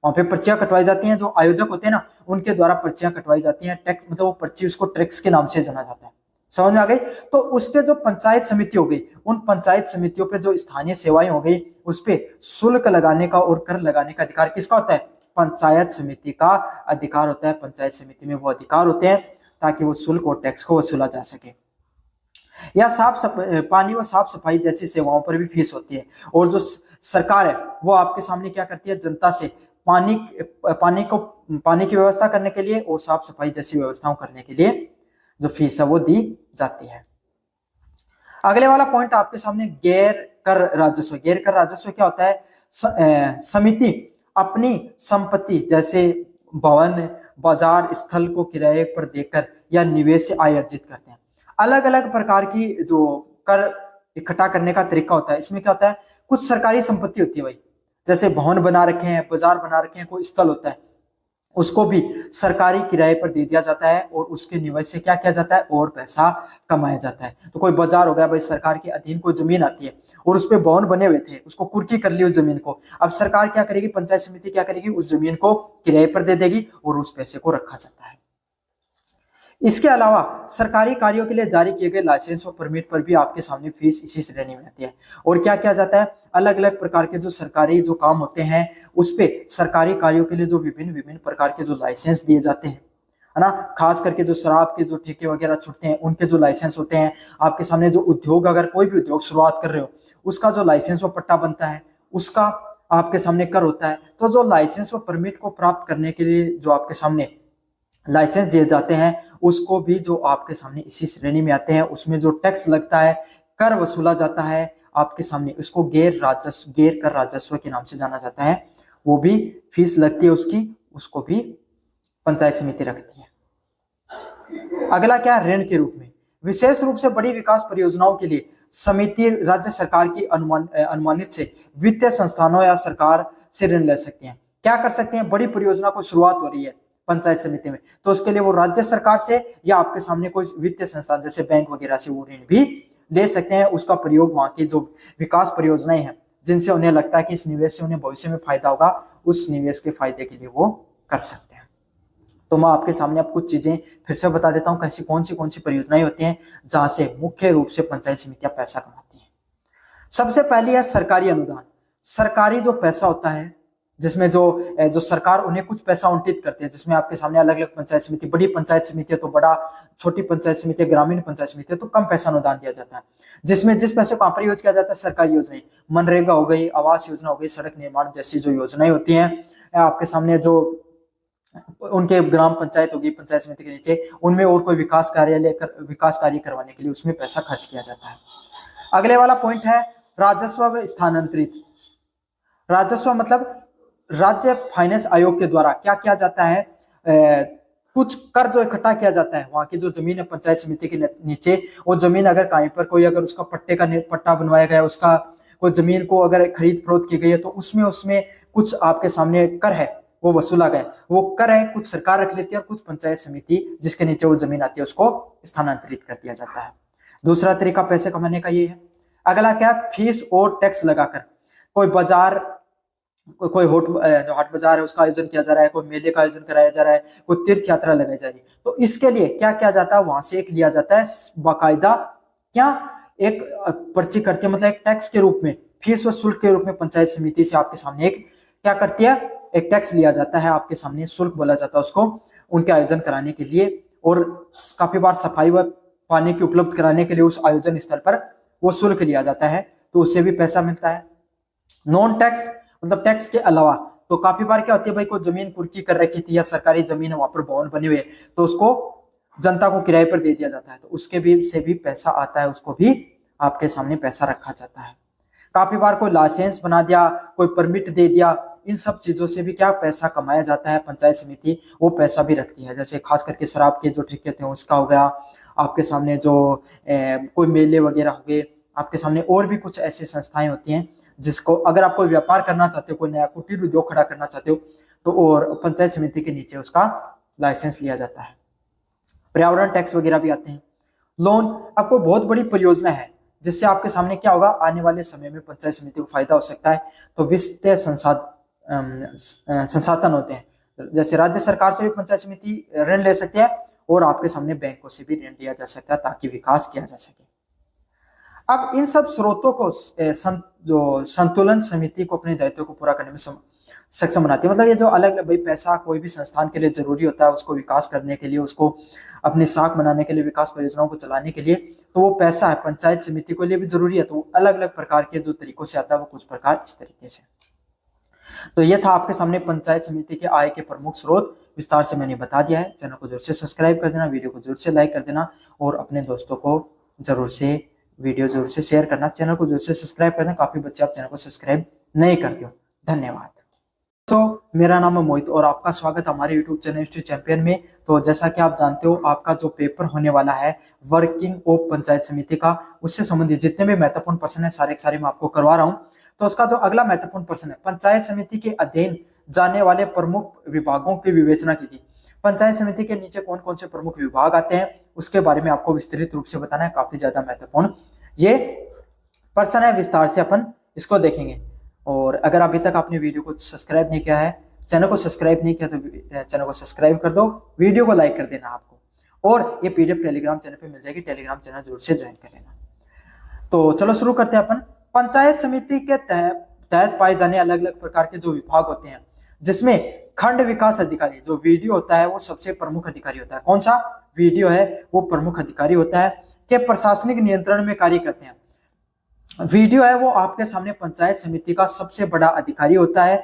वहां पे पर्चियां कटवाई जाती हैं। जो आयोजक होते हैं ना उनके द्वारा पर्चियां कटवाई जाती हैं। टैक्स मतलब वो पर्ची, उसको टैक्स के नाम से जाना जाता है। समझ में आ गई? तो उसके जो पंचायत समिति हो गई, उन पंचायत समितियों पे जो स्थानीय सेवाएं हो गई उस पे शुल्क लगाने का और कर लगाने का अधिकार किसका होता है? पंचायत समिति का अधिकार होता है। पंचायत समिति में वो अधिकार होते हैं ताकि वो शुल्क और टैक्स को वसूला जा सके। या पानी व साफ सफाई जैसी सेवाओं पर भी फीस होती है। और जो सरकार है वो आपके सामने क्या करती है? जनता से पानी की व्यवस्था करने के लिए और साफ सफाई जैसी व्यवस्थाओं करने के लिए जो फीस है वो दी जाती है। अगले वाला पॉइंट आपके सामने गैर कर राजस्व। गैर कर राजस्व क्या होता है? समिति अपनी संपत्ति जैसे भवन, बाजार, स्थल को किराए पर देकर या निवेश से आय अर्जित करते हैं। अलग अलग प्रकार की जो कर इकट्ठा करने का तरीका होता है। इसमें क्या होता है? कुछ सरकारी संपत्ति होती है भाई, जैसे भवन बना रखे हैं, बाजार बना रखे हैं, कोई स्थल होता है, उसको भी सरकारी किराए पर दे दिया जाता है और उसके निवेश से क्या किया जाता है? और पैसा कमाया जाता है। तो कोई बाजार हो गया भाई, सरकार के अधीन कोई जमीन आती है और उस पर भवन बने हुए थे, उसको कुर्की कर ली उस जमीन को। अब सरकार क्या करेगी? पंचायत समिति क्या करेगी? उस जमीन को किराए पर दे देगी और उस पैसे को रखा जाता है। इसके अलावा सरकारी कार्यों के लिए जारी किए गए लाइसेंस व परमिट पर भी आपके सामने फीस इसी श्रेणी में आती है। और क्या किया जाता है? अलग अलग प्रकार के जो सरकारी जो काम होते हैं उस पे सरकारी कार्यों के लिए जो विभिन्न विभिन्न प्रकार के जो लाइसेंस दिए जाते हैं, है ना, खास करके जो शराब के जो ठेके वगैरह छुटते हैं उनके जो लाइसेंस होते हैं। आपके सामने जो उद्योग, अगर कोई भी उद्योग शुरुआत कर रहे हो उसका जो लाइसेंस व पट्टा बनता है उसका आपके सामने कर होता है। तो जो लाइसेंस व परमिट को प्राप्त करने के लिए जो आपके सामने लाइसेंस दिए जाते हैं उसको भी जो आपके सामने इसी श्रेणी में आते हैं। उसमें जो टैक्स लगता है, कर वसूला जाता है आपके सामने, उसको गैर कर राजस्व के नाम से जाना जाता है। वो भी फीस लगती है उसकी, उसको भी पंचायत समिति रखती है। अगला क्या? ऋण के रूप में। विशेष रूप से बड़ी विकास परियोजनाओं के लिए समिति राज्य सरकार की अनुमानित से वित्तीय संस्थानों या सरकार से ऋण ले सकते हैं। क्या कर सकते हैं? बड़ी परियोजना को शुरुआत हो रही है पंचायत समिति में, तो उसके लिए वो राज्य सरकार से या आपके सामने कोई वित्तीय संस्थान जैसे बैंक वगैरह से वो ऋण भी ले सकते हैं। उसका प्रयोग वहां की जो विकास परियोजनाएं हैं जिनसे उन्हें लगता है कि इस निवेश से उन्हें भविष्य में फायदा होगा, उस निवेश के फायदे के लिए वो कर सकते हैं। तो मैं आपके सामने अब कुछ चीजें फिर से बता देता हूँ, कैसी कौन सी परियोजनाएं होती हैं जहां से मुख्य रूप से पंचायत समितियां पैसा कमाती हैं। सबसे पहली है सरकारी अनुदान। सरकारी जो पैसा होता है जिसमें जो सरकार उन्हें कुछ पैसा आवंटित करती है, जिसमें आपके सामने अलग अलग पंचायत समिति, बड़ी पंचायत समिति है तो बड़ा, छोटी पंचायत समिति है, ग्रामीण पंचायत समिति है तो कम पैसा अनुदान दिया जाता है, जिसमें जिस पैसे को यहाँ पर यूज किया जाता है सरकारी योजनाएं, मनरेगा हो गई, आवास योजना हो गई, सड़क निर्माण जैसी जो योजनाएं होती हैं आपके सामने, जो उनके ग्राम पंचायत होगी, पंचायत समिति के नीचे, उनमें और कोई विकास कार्य करवाने के लिए उसमें पैसा खर्च किया जाता है। अगले वाला पॉइंट है राजस्व व स्थानांतरित। राजस्व मतलब राज्य फाइनेंस आयोग के द्वारा क्या किया जाता है, कुछ कर जो इकट्ठा किया जाता है, वहां की जो जमीन है पंचायत समिति के नीचे, वो जमीन अगर कहीं पर कोई अगर उसका पट्टा बनवाया गया, उसका कोई जमीन को अगर खरीद फरोख्त की गई है तो उसमें कुछ आपके सामने कर है वो वसूला गया, वो कर है कुछ सरकार रख लेती है और कुछ पंचायत समिति जिसके नीचे वो जमीन आती है उसको स्थानांतरित कर दिया जाता है। दूसरा तरीका पैसे कमाने का ये है। अगला क्या, फीस और टैक्स लगाकर कोई बाजार, कोई जो हाट बाजार है उसका आयोजन किया जा रहा है, कोई मेले का आयोजन कराया जा रहा है, कोई तीर्थ यात्रा लगाई जा रही है, तो इसके लिए क्या किया जाता है, वहां से एक लिया जाता है बाकायदा, क्या एक पर्ची करती है, मतलब एक टैक्स के रूप में, फीस व शुल्क के रूप में पंचायत समिति से आपके सामने एक क्या करती है, एक टैक्स लिया जाता है आपके सामने, शुल्क बोला जाता है उसको, उनके आयोजन कराने के लिए, और काफी बार सफाई व पानी की उपलब्ध कराने के लिए उस आयोजन स्थल पर वो शुल्क लिया जाता है, तो उससे भी पैसा मिलता है। नॉन टैक्स मतलब टैक्स के अलावा, तो काफी बार क्या होती है भाई, कोई जमीन कुर्की कर रखी थी या सरकारी जमीन है वहां पर भवन बने हुए, तो उसको जनता को किराए पर दे दिया जाता है, तो उसके भी से भी पैसा आता है, उसको भी आपके सामने पैसा रखा जाता है। काफी बार कोई लाइसेंस बना दिया, कोई परमिट दे दिया, इन सब चीजों से भी क्या पैसा कमाया जाता है, पंचायत समिति वो पैसा भी रखती है। जैसे खास करके शराब के जो ठेके थे उसका हो गया, आपके सामने जो कोई मेले वगैरह हो गए, आपके सामने और भी कुछ ऐसी संस्थाएं होती हैं जिसको अगर आप कोई व्यापार करना चाहते हो, कोई नया कुटीर उद्योग खड़ा करना चाहते हो, तो और पंचायत समिति के नीचे उसका लाइसेंस लिया जाता है। पर्यावरण टैक्स वगैरह भी आते हैं। लोन, आपको बहुत बड़ी परियोजना है जिससे आपके सामने क्या होगा, आने वाले समय में पंचायत समिति को फायदा हो सकता है, तो वित्तीय संसाधन होते हैं, जैसे राज्य सरकार से भी पंचायत समिति ऋण ले सकती है और आपके सामने बैंकों से भी ऋण लिया जा सकता है ताकि विकास किया जा सके। अब इन सब स्रोतों को जो संतुलन समिति को अपने दायित्व को पूरा करने में सक्षम बनाती है। मतलब ये जो अलग अलग भाई पैसा कोई भी संस्थान के लिए जरूरी होता है, उसको विकास करने के लिए, उसको अपनी साख बनाने के लिए, विकास परियोजनाओं को चलाने के लिए, तो वो पैसा है पंचायत समिति के लिए भी जरूरी है, तो अलग अलग प्रकार के जो तरीकों से आता है वो कुछ प्रकार इस तरीके से। तो ये था आपके सामने पंचायत समिति के आय के प्रमुख स्रोत, विस्तार से मैंने बता दिया है। चैनल को जरूर से सब्सक्राइब कर देना, वीडियो को जरूर से लाइक कर देना और अपने दोस्तों को जरूर से वीडियो जरूर से शेयर करना, चैनल को जरूर से सब्सक्राइब करना। काफी बच्चे आप चैनल को सब्सक्राइब नहीं करते हो, धन्यवाद। तो मेरा नाम है मोहित और आपका स्वागत है हमारे YouTube चैनल हिस्ट्री चैंपियन में। तो जैसा कि आप जानते हो, आपका जो पेपर होने वाला है वर्किंग ऑफ पंचायत समिति का, उससे संबंधित जितने भी महत्वपूर्ण प्रश्न है सारे के सारे मैं आपको करवा रहा हूँ। तो उसका जो अगला महत्वपूर्ण प्रश्न है, पंचायत समिति के अध्ययन जाने वाले प्रमुख विभागों की विवेचना कीजिए। पंचायत समिति के नीचे कौन कौन से प्रमुख विभाग आते हैं उसके बारे में आपको विस्तृत रूप से बताना है, काफी ज्यादा महत्वपूर्ण ये प्रश्न है, विस्तार से अपन इसको देखेंगे। और अगर अभी तक आपने वीडियो को सब्सक्राइब नहीं किया है, चैनल को सब्सक्राइब नहीं किया, तो चैनल को सब्सक्राइब कर दो, वीडियो को लाइक कर देना आपको, और ये पीडीएफ टेलीग्राम चैनल पे मिल जाएगी, टेलीग्राम चैनल जरूर से ज्वाइन कर लेना। तो चलो शुरू करते हैं अपन। पंचायत समिति के तहत पाए जाने अलग अलग प्रकार के जो विभाग होते हैं, जिसमें खंड विकास अधिकारी जो वीडियो होता है वो सबसे प्रमुख अधिकारी होता है। कौन सा वीडियो है वो प्रमुख अधिकारी होता है, के प्रशासनिक नियंत्रण में कार्य करते हैं। वीडियो है वो आपके सामने पंचायत समिति का सबसे बड़ा अधिकारी होता है।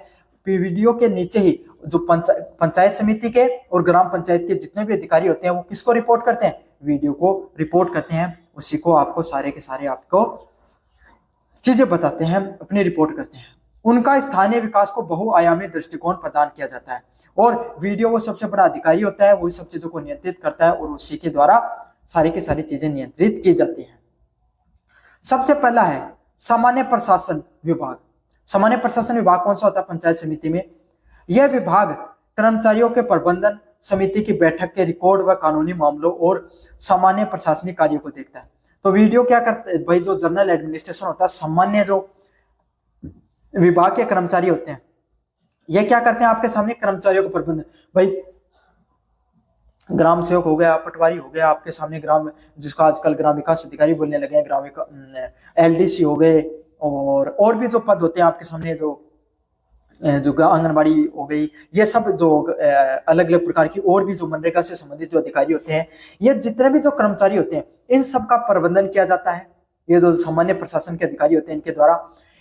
वीडियो के नीचे ही जो पंचायत समिति के और ग्राम पंचायत के जितने भी अधिकारी होते हैं वो किसको रिपोर्ट करते हैं, वीडियो को रिपोर्ट करते हैं, उसी को आपको सारे के सारे आपको चीजें बताते हैं, अपनी रिपोर्ट करते हैं। उनका स्थानीय विकास को बहुआयामी दृष्टिकोण प्रदान किया जाता है, और वीडियो वो सबसे बड़ा अधिकारी होता है, वो सब चीजों को नियंत्रित करता है और उसी के द्वारा सारी की सारी चीजें नियंत्रित की जाती हैं। सबसे पहला है सामान्य प्रशासन विभाग। सामान्य प्रशासन विभाग कौन सा होता है पंचायत समिति में? यह विभाग कर्मचारियों के प्रबंधन, समिति की बैठक के रिकॉर्ड व कानूनी मामलों और सामान्य प्रशासनिक कार्यों को देखता है। तो वीडियो क्या करते हैं भाई, जो जनरल एडमिनिस्ट्रेशन होता है, सामान्य जो विभाग के कर्मचारी होते हैं, ये क्या करते हैं आपके सामने, कर्मचारियों का प्रबंधन। भाई ग्राम सेवक हो गया, पटवारी हो गया, आपके सामने ग्राम, जिसको आजकल ग्राम विकास अधिकारी बोलने लगे हैं, ग्राम एलडीसी हो गए, और भी जो पद होते हैं आपके सामने, जो जो आंगनबाड़ी हो गई, ये सब जो अलग अलग प्रकार की और भी जो मनरेगा से संबंधित जो अधिकारी होते हैं, ये जितने भी जो कर्मचारी होते हैं, इन सब का प्रबंधन किया जाता है। ये जो सामान्य प्रशासन के अधिकारी होते हैं,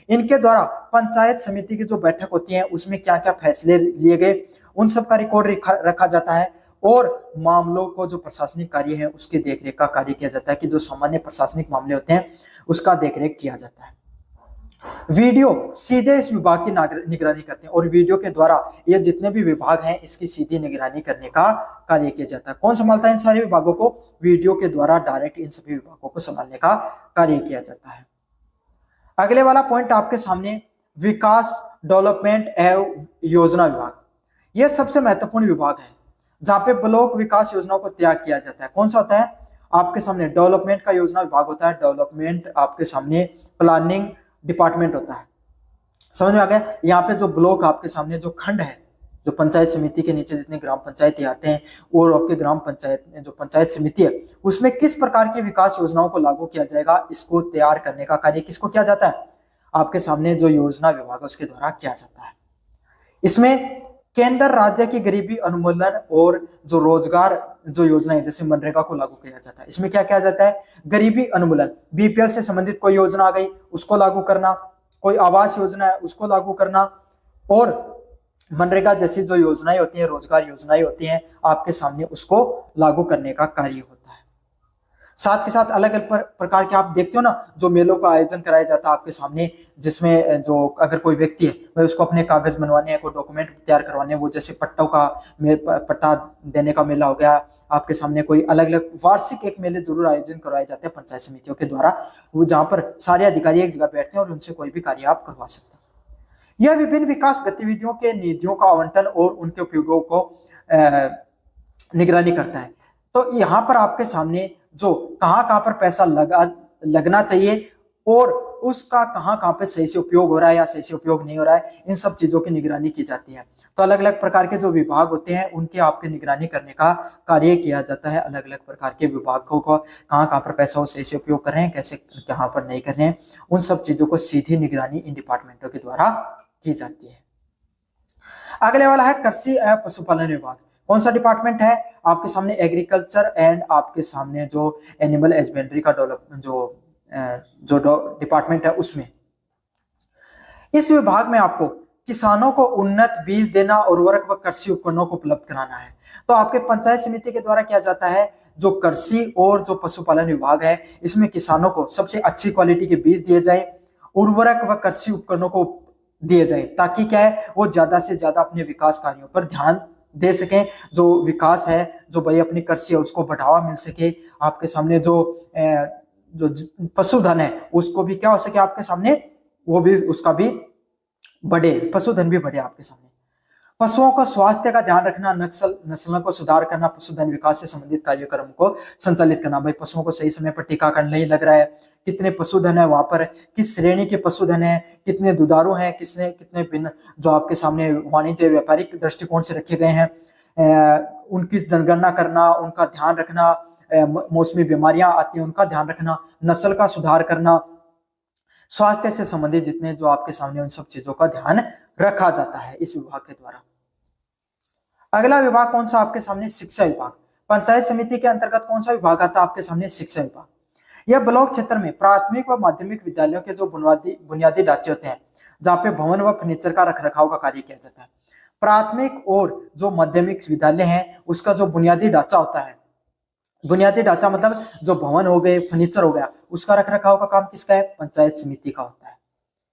इनके द्वारा पंचायत समिति की जो बैठक होती है उसमें क्या क्या फैसले लिए गए, उन सब का रिकॉर्ड रखा जाता है। और मामलों को जो प्रशासनिक कार्य है उसके देखरेख का कार्य किया जाता है, कि जो सामान्य प्रशासनिक मामले होते हैं उसका देखरेख किया जाता है। वीडियो सीधे इस विभाग की निगरानी करते हैं, और वीडियो के द्वारा ये जितने भी विभाग हैं इसकी सीधी निगरानी करने का कार्य किया जाता है। कौन संभालता है इन सारे विभागों को? वीडियो के द्वारा डायरेक्ट इन सभी विभागों को संभालने का कार्य किया जाता है। अगले वाला पॉइंट आपके सामने, विकास डेवलपमेंट एवं योजना विभाग। यह सबसे महत्वपूर्ण विभाग है जहां पे ब्लॉक विकास योजनाओं को तैयार किया जाता है। कौन सा होता है? आपके सामने डेवलपमेंट का योजना विभाग होता है। डेवलपमेंट आपके सामने प्लानिंग डिपार्टमेंट होता है। समझ में आ गया? यहाँ पे जो ब्लॉक आपके सामने जो खंड है, जो पंचायत समिति के नीचे जितने ग्राम पंचायतें आते हैं, और आपके ग्राम पंचायत जो पंचायत समिति है उसमें किस प्रकार की विकास योजनाओं को लागू किया जाएगा, इसको तैयार करने का कार्य किसको किया जाता है? आपके सामने जो योजना विभाग है उसके द्वारा किया जाता है। इसमें केंद्र राज्य की गरीबी उन्मूलन और जो रोजगार जो योजना है जैसे मनरेगा को लागू किया जाता है। इसमें क्या किया जाता है? गरीबी उन्मूलन, बीपीएल से संबंधित कोई योजना आ गई उसको लागू करना, कोई आवास योजना है उसको लागू करना, और मनरेगा जैसी जो योजनाएं होती हैं, रोजगार योजनाएं होती हैं, आपके सामने उसको लागू करने का कार्य होता है। साथ के साथ अलग अलग प्रकार के आप देखते हो ना, जो मेलों का आयोजन कराया जाता है आपके सामने, जिसमें जो अगर कोई व्यक्ति है भाई उसको अपने कागज बनवाने हैं, कोई डॉक्यूमेंट तैयार करवाने हैं, वो जैसे पट्टों का पट्टा देने का मेला हो गया, आपके सामने कोई अलग अलग वार्षिक एक मेले जरूर आयोजन करवाए जाते हैं पंचायत समितियों के द्वारा, वो जहाँ पर सारे अधिकारी एक जगह बैठते हैं और उनसे कोई भी कार्य आप करवा सकते हैं। यह विभिन्न विकास गतिविधियों के निधियों का आवंटन और उनके उपयोगों को निगरानी करता है। तो यहाँ पर आपके सामने जो कहाँ पर पैसा लगना चाहिए और उसका कहाँ पे सही से उपयोग हो रहा है या सही से उपयोग नहीं हो रहा है, इन सब चीजों की निगरानी की जाती है। तो अलग अलग प्रकार के जो विभाग होते हैं उनके आपके निगरानी करने का कार्य किया जाता है। अलग अलग प्रकार के विभागों को कहाँ पर पैसा वो सही से उपयोग कर रहे हैं, कैसे कहाँ पर नहीं कर रहे हैं, उन सब चीजों को सीधी निगरानी इन डिपार्टमेंटों के द्वारा की जाती है। अगले वाला है कृषि एवं पशुपालन विभाग। कौन सा डिपार्टमेंट है? आपके सामने एग्रीकल्चर एंड आपके सामने जो एनिमल हस्बेंड्री का डेवलपमेंट जो डिपार्टमेंट है उसमें। इस विभाग में आपको किसानों को उन्नत बीज देना, उर्वरक व कृषि उपकरणों को उपलब्ध कराना है। तो आपके पंचायत समिति के द्वारा किया जाता है। जो कृषि और जो पशुपालन विभाग है इसमें किसानों को सबसे अच्छी क्वालिटी के बीज दिए जाए, उर्वरक व कृषि उपकरणों को दिए जाए, ताकि क्या है वो ज्यादा से ज्यादा अपने विकास कार्यों पर ध्यान दे सकें। जो विकास है, जो भाई अपनी कृषि है उसको बढ़ावा मिल सके। आपके सामने जो पशुधन है उसको भी क्या हो सके, आपके सामने वो भी उसका भी बढ़े, पशुधन भी बढ़े आपके सामने। पशुओं का स्वास्थ्य का ध्यान रखना, नस्लों को सुधार करना, पशुधन विकास से संबंधित कार्यक्रम को संचालित करना। भाई पशुओं को सही समय पर टीकाकरण नहीं लग रहा है, कितने पशुधन है वहां पर, किस श्रेणी के पशुधन है, कितने दुधारू हैं, कितने भिन्न जो आपके सामने वाणिज्य व्यापारिक दृष्टिकोण से रखे गए हैं, उनकी जनगणना करना, उनका ध्यान रखना, मौसमी बीमारियां आती हैं उनका ध्यान रखना, नस्ल का सुधार करना, स्वास्थ्य से संबंधित जितने जो आपके सामने उन सब चीजों का ध्यान रखा जाता है इस विभाग के द्वारा। अगला विभाग कौन सा आपके सामने? शिक्षा विभाग। पंचायत समिति के अंतर्गत कौन सा विभाग आता है आपके सामने? शिक्षा विभाग। यह ब्लॉक क्षेत्र में प्राथमिक व माध्यमिक विद्यालयों के जो बुनियादी ढांचे होते हैं, जहाँ पे भवन व फर्नीचर का रखरखाव का कार्य किया जाता है। प्राथमिक और जो माध्यमिक विद्यालय है उसका जो बुनियादी ढांचा होता है, बुनियादी ढांचा मतलब जो भवन हो गए, फर्नीचर हो गया, उसका रखरखाव का काम किसका है? पंचायत समिति का होता है।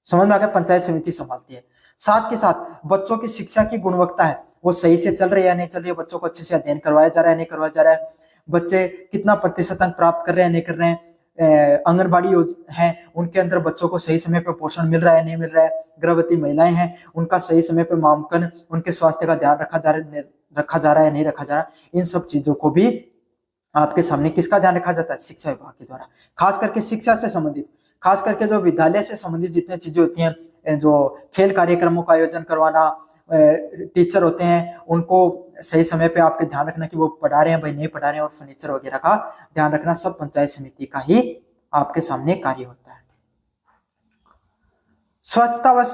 समझ में आ गया? पंचायत समिति संभालती है। साथ के साथ बच्चों की शिक्षा की गुणवत्ता है वो सही से चल रही है नहीं चल रही है, बच्चों को अच्छे से अध्ययन करवाया जा रहा है नहीं करवाया जा रहा है, बच्चे कितना प्रतिशत अंक प्राप्त कर रहे हैं नहीं कर रहे हैं, आंगनबाड़ी है उनके अंदर बच्चों को सही समय पर पोषण मिल रहा है नहीं मिल रहा है, गर्भवती महिलाएं हैं उनका सही समय पर मापन, उनके स्वास्थ्य का ध्यान रखा जा रहा है नहीं रखा जा रहा, इन सब चीजों को भी आपके सामने किसका ध्यान रखा जाता है? शिक्षा विभाग के द्वारा। खास करके शिक्षा से संबंधित, खास करके जो विद्यालय से संबंधित जितने चीजें होती हैं, जो खेल कार्यक्रमों का आयोजन करवाना, टीचर होते हैं उनको सही समय पे आपके ध्यान रखना कि वो पढ़ा रहे हैं भाई नहीं पढ़ा रहे हैं, और फर्नीचर वगैरह का ध्यान रखना सब पंचायत समिति का ही आपके सामने कार्य होता है। स्वच्छता व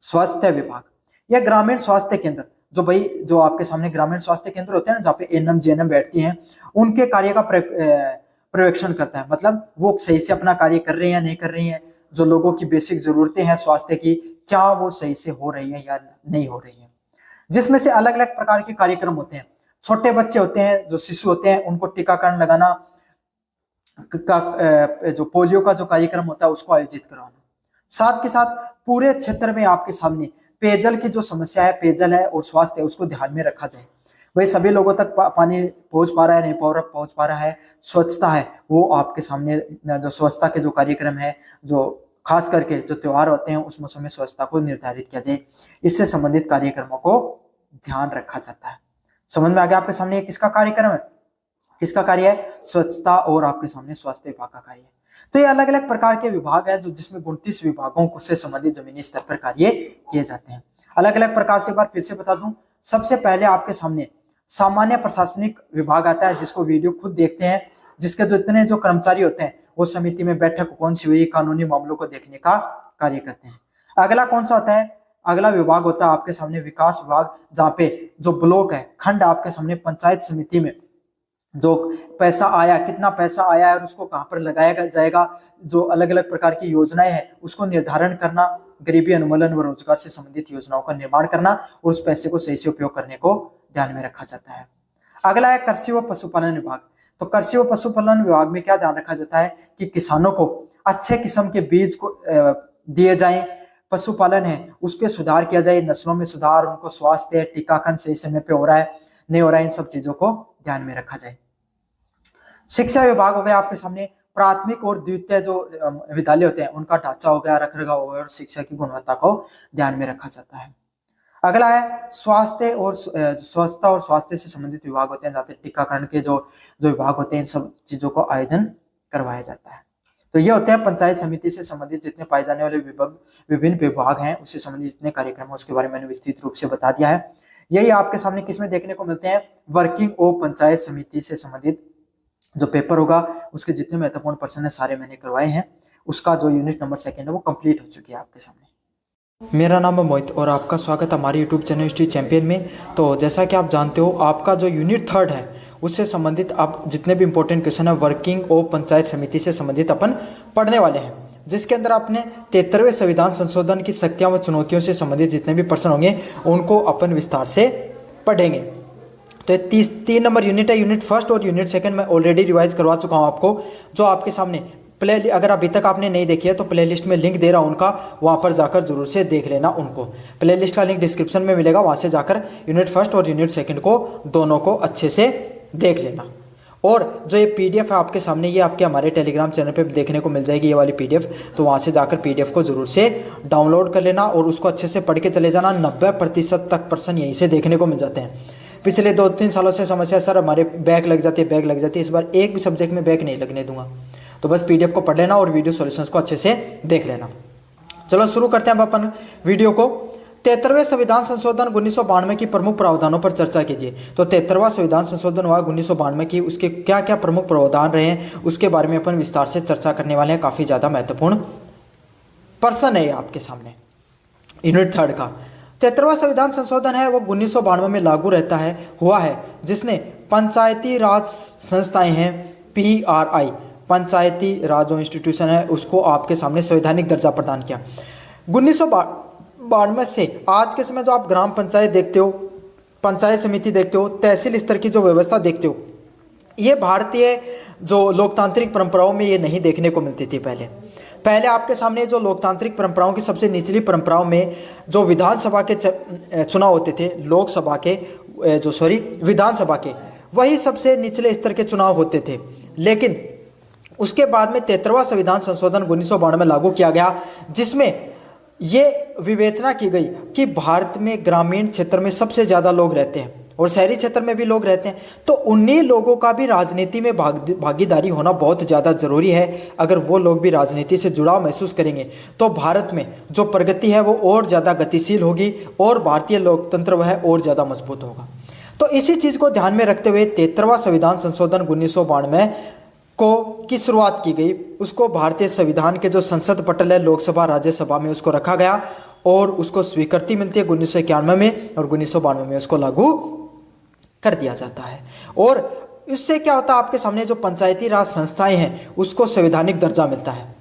स्वास्थ्य विभाग या ग्रामीण स्वास्थ्य केंद्र, जो आपके सामने ग्रामीण स्वास्थ्य केंद्र होते हैं ना, जहाँ पे एएनएम जीएनएम बैठती हैं, उनके कार्य का पर्यवेक्षण करता है। मतलब वो सही से अपना कार्य कर रहे हैं या नहीं कर रही हैं, जो लोगों की बेसिक जरूरतें हैं स्वास्थ्य की, क्या वो सही से हो रही है या नहीं हो रही है। जिसमें से अलग अलग प्रकार के कार्यक्रम होते हैं। छोटे बच्चे होते हैं, जो शिशु होते हैं, उनको टीकाकरण लगाना का जो पोलियो का जो कार्यक्रम होता है उसको आयोजित करवाना। साथ के साथ पूरे क्षेत्र में आपके सामने पेयजल की जो समस्या है, पेयजल है और स्वास्थ्य है, उसको ध्यान में रखा जाए। भाई सभी लोगों तक पानी पहुंच पा रहा है, नहीं पहुंच पा रहा है, स्वच्छता है, वो आपके सामने जो स्वच्छता के जो कार्यक्रम है, जो खास करके जो त्योहार होते हैं उस मौसम में स्वच्छता को निर्धारित किया जाए, इससे संबंधित कार्यक्रमों को ध्यान रखा जाता है। समझ में आ गया आपके सामने किसका कार्यक्रम है, किसका कार्य है, स्वच्छता और आपके सामने स्वास्थ्य विभाग का कार्य है। तो ये अलग अलग प्रकार के विभाग हैं, जो जिसमें 29 विभागों से संबंधित जमीनी स्तर पर कार्य किए जाते हैं। अलग अलग प्रकार से एक बार फिर से बता दूं, सबसे पहले आपके सामने सामान्य प्रशासनिक विभाग आता है, जिसको वीडियो खुद देखते हैं, जिसके जो इतने जो कर्मचारी होते हैं वो समिति में बैठक कौन सी हुई, कानूनी मामलों को देखने का कार्य करते हैं। अगला कौन सा होता है, अगला विभाग होता है आपके सामने विकास विभाग, जहाँ पे जो ब्लॉक है, खंड आपके सामने पंचायत समिति में जो पैसा आया, कितना पैसा आया है और उसको कहाँ पर लगाया जाएगा, जो अलग अलग प्रकार की योजनाएं हैं उसको निर्धारण करना, गरीबी उन्मूलन व रोजगार से संबंधित योजनाओं का निर्माण करना और उस पैसे को सही से उपयोग करने को ध्यान में रखा जाता है। अगला है कृषि व पशुपालन विभाग। तो कृषि व पशुपालन विभाग में क्या ध्यान रखा जाता है कि किसानों को अच्छे किस्म के बीज को दिए जाएं, पशुपालन है उसके सुधार किया जाए, नस्लों में सुधार, उनको स्वास्थ्य, टीकाकरण सही समय पे हो रहा है नहीं हो रहा है, इन सब चीजों को ध्यान में रखा जाए। शिक्षा विभाग हो गया आपके सामने, प्राथमिक और द्वितीय जो विद्यालय होते हैं उनका ढांचा हो गया, रखरखाव हो गया और शिक्षा की गुणवत्ता को ध्यान में रखा जाता है। अगला है स्वास्थ्य और स्वच्छता और स्वास्थ्य से संबंधित विभाग होते हैं, जहाँ टीकाकरण के जो विभाग होते हैं इन सब चीजों को आयोजन करवाया जाता है। तो ये होते हैं पंचायत समिति से संबंधित जितने पाए जाने वाले विभिन्न विभाग हैं, उससे संबंधित जितने कार्यक्रम है उसके बारे में मैंने विस्तृत रूप से बता दिया है। यही आपके सामने किसमें देखने को मिलते हैं, वर्किंग ऑफ पंचायत समिति से संबंधित जो पेपर होगा उसके जितने महत्वपूर्ण प्रश्न है सारे मैंने करवाए हैं। उसका जो यूनिट नंबर 2 है वो कंप्लीट हो चुकी है आपके सामने। मेरा नाम है मोहित और आपका स्वागत है हमारे यूट्यूब चैनल हिस्ट्री चैंपियन में। तो जैसा कि आप जानते हो, आपका जो यूनिट 3 है उससे संबंधित आप जितने भी इंपॉर्टेंट क्वेश्चन है वर्किंग ऑफ पंचायत समिति से संबंधित अपन पढ़ने वाले हैं, जिसके अंदर अपने 73वें संविधान संशोधन की शक्तियां व चुनौतियों से संबंधित जितने भी प्रश्न होंगे उनको अपन विस्तार से पढ़ेंगे। तो 3 नंबर यूनिट है, यूनिट 1 और यूनिट 2 मैं ऑलरेडी रिवाइज करवा चुका हूँ आपको, जो आपके सामने अगर अभी तक आपने नहीं देखी है तो प्ले लिस्ट में लिंक दे रहा हूँ उनका, वहाँ पर जाकर जरूर से देख लेना उनको। प्ले लिस्ट का लिंक डिस्क्रिप्शन में मिलेगा, वहाँ से जाकर यूनिट 1 और यूनिट 2 को दोनों को अच्छे से देख लेना। और जो ये पीडीएफ है आपके सामने, ये आपके हमारे टेलीग्राम चैनल पे देखने को मिल जाएगी ये वाली पीडीएफ, तो वहाँ से जाकर पीडीएफ को जरूर से डाउनलोड कर लेना और उसको अच्छे से पढ़ के चले जाना। 90% तक प्रश्न यहीं से देखने को मिल जाते हैं। पिछले 2-3 सालों से समस्या सर हमारे बैक लग जाती है, इस बार एक भी सब्जेक्ट में बैक नहीं लगने दूंगा। तो बस पीडीएफ को पढ़ लेना और वीडियो सॉल्यूशंस को अच्छे से देख लेना। चलो शुरू करते हैं अपन वीडियो को। 73वें संविधान संशोधन 1992 की प्रमुख प्रावधानों पर चर्चा कीजिए। तो 73वां संविधान संशोधन हुआ 1992 की, उसके क्या क्या प्रमुख प्रावधान रहे हैं उसके बारे में अपन विस्तार से चर्चा करने वाले हैं। काफी ज्यादा महत्वपूर्ण प्रश्न है आपके सामने यूनिट 3 का। 73वां संविधान संशोधन है वो 1992 में लागू हुआ है, जिसने पंचायती राज संस्थाएं हैं PRI, पंचायती राज जो इंस्टीट्यूशन है उसको आपके सामने संवैधानिक दर्जा प्रदान किया। 1992 से आज के समय जो आप ग्राम पंचायत देखते हो, पंचायत समिति देखते हो, तहसील स्तर की जो व्यवस्था देखते हो, ये भारतीय जो लोकतांत्रिक परंपराओं में ये नहीं देखने को मिलती थी। पहले आपके सामने जो लोकतांत्रिक परंपराओं की सबसे निचली परंपराओं में जो विधानसभा के चुनाव होते थे, विधानसभा के वही सबसे निचले स्तर के चुनाव होते थे। लेकिन उसके बाद में 73वां संविधान संशोधन 1992 में लागू किया गया, जिसमें ये विवेचना की गई कि भारत में ग्रामीण क्षेत्र में सबसे ज़्यादा लोग रहते हैं और शहरी क्षेत्र में भी लोग रहते हैं, तो उन्हीं लोगों का भी राजनीति में भागीदारी होना बहुत ज़्यादा ज़रूरी है। अगर वो लोग भी राजनीति से जुड़ाव महसूस करेंगे तो भारत में जो प्रगति है वो और ज़्यादा गतिशील होगी और भारतीय लोकतंत्र वह और ज़्यादा मजबूत होगा। तो इसी चीज़ को ध्यान में रखते हुए 73वां संविधान संशोधन 1992 की शुरुआत की गई। उसको भारतीय संविधान के जो संसद पटल है लोकसभा राज्यसभा में उसको रखा गया और उसको स्वीकृति मिलती है 1991 में, और 1992 में उसको लागू कर दिया जाता है। और इससे क्या होता है, आपके सामने जो पंचायती राज संस्थाएं हैं उसको संवैधानिक दर्जा मिलता है।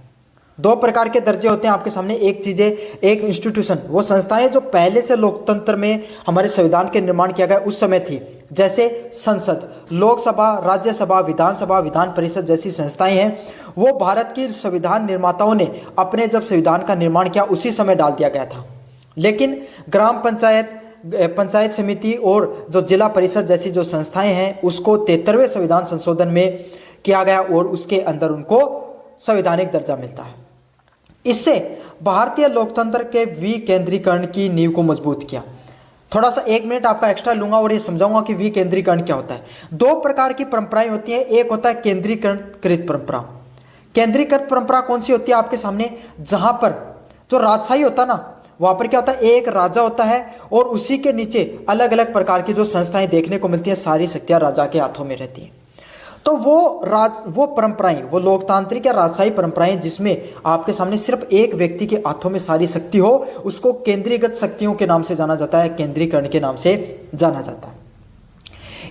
दो प्रकार के दर्जे होते हैं आपके सामने, एक चीजें, एक इंस्टीट्यूशन, वो संस्थाएं जो पहले से लोकतंत्र में हमारे संविधान के निर्माण किया गया उस समय थी, जैसे संसद, लोकसभा, राज्यसभा, विधानसभा, विधान परिषद जैसी संस्थाएं हैं, वो भारत की संविधान निर्माताओं ने अपने जब संविधान का निर्माण किया उसी समय डाल दिया गया था। लेकिन ग्राम पंचायत, पंचायत समिति और जो जिला परिषद जैसी जो संस्थाएं हैं उसको 73वें संविधान संशोधन में किया गया और उसके अंदर उनको संवैधानिक दर्जा मिलता है। इससे भारतीय लोकतंत्र के विकेंद्रीकरण की नींव को मजबूत किया। थोड़ा सा 1 मिनट आपका एक्स्ट्रा लूंगा और ये समझाऊंगा कि विकेंद्रीकरण क्या होता है। दो प्रकार की परंपराएं होती हैं, एक होता है केंद्रीकृत परंपरा। केंद्रीकृत परंपरा कौन सी होती है आपके सामने, जहां पर जो राजशाही होता है ना, वहां पर क्या होता है, एक राजा होता है और उसी के नीचे अलग अलग प्रकार की जो संस्थाएं देखने को मिलती हैं, सारी शक्तियां राजा के हाथों में रहती हैं। तो वो परंपराएं, वो लोकतांत्रिक या राजशाही परंपराएं जिसमें आपके सामने सिर्फ एक व्यक्ति के हाथों में सारी शक्ति हो, उसको केंद्रीगत शक्तियों के नाम से जाना जाता है, केंद्रीकरण के नाम से जाना जाता है।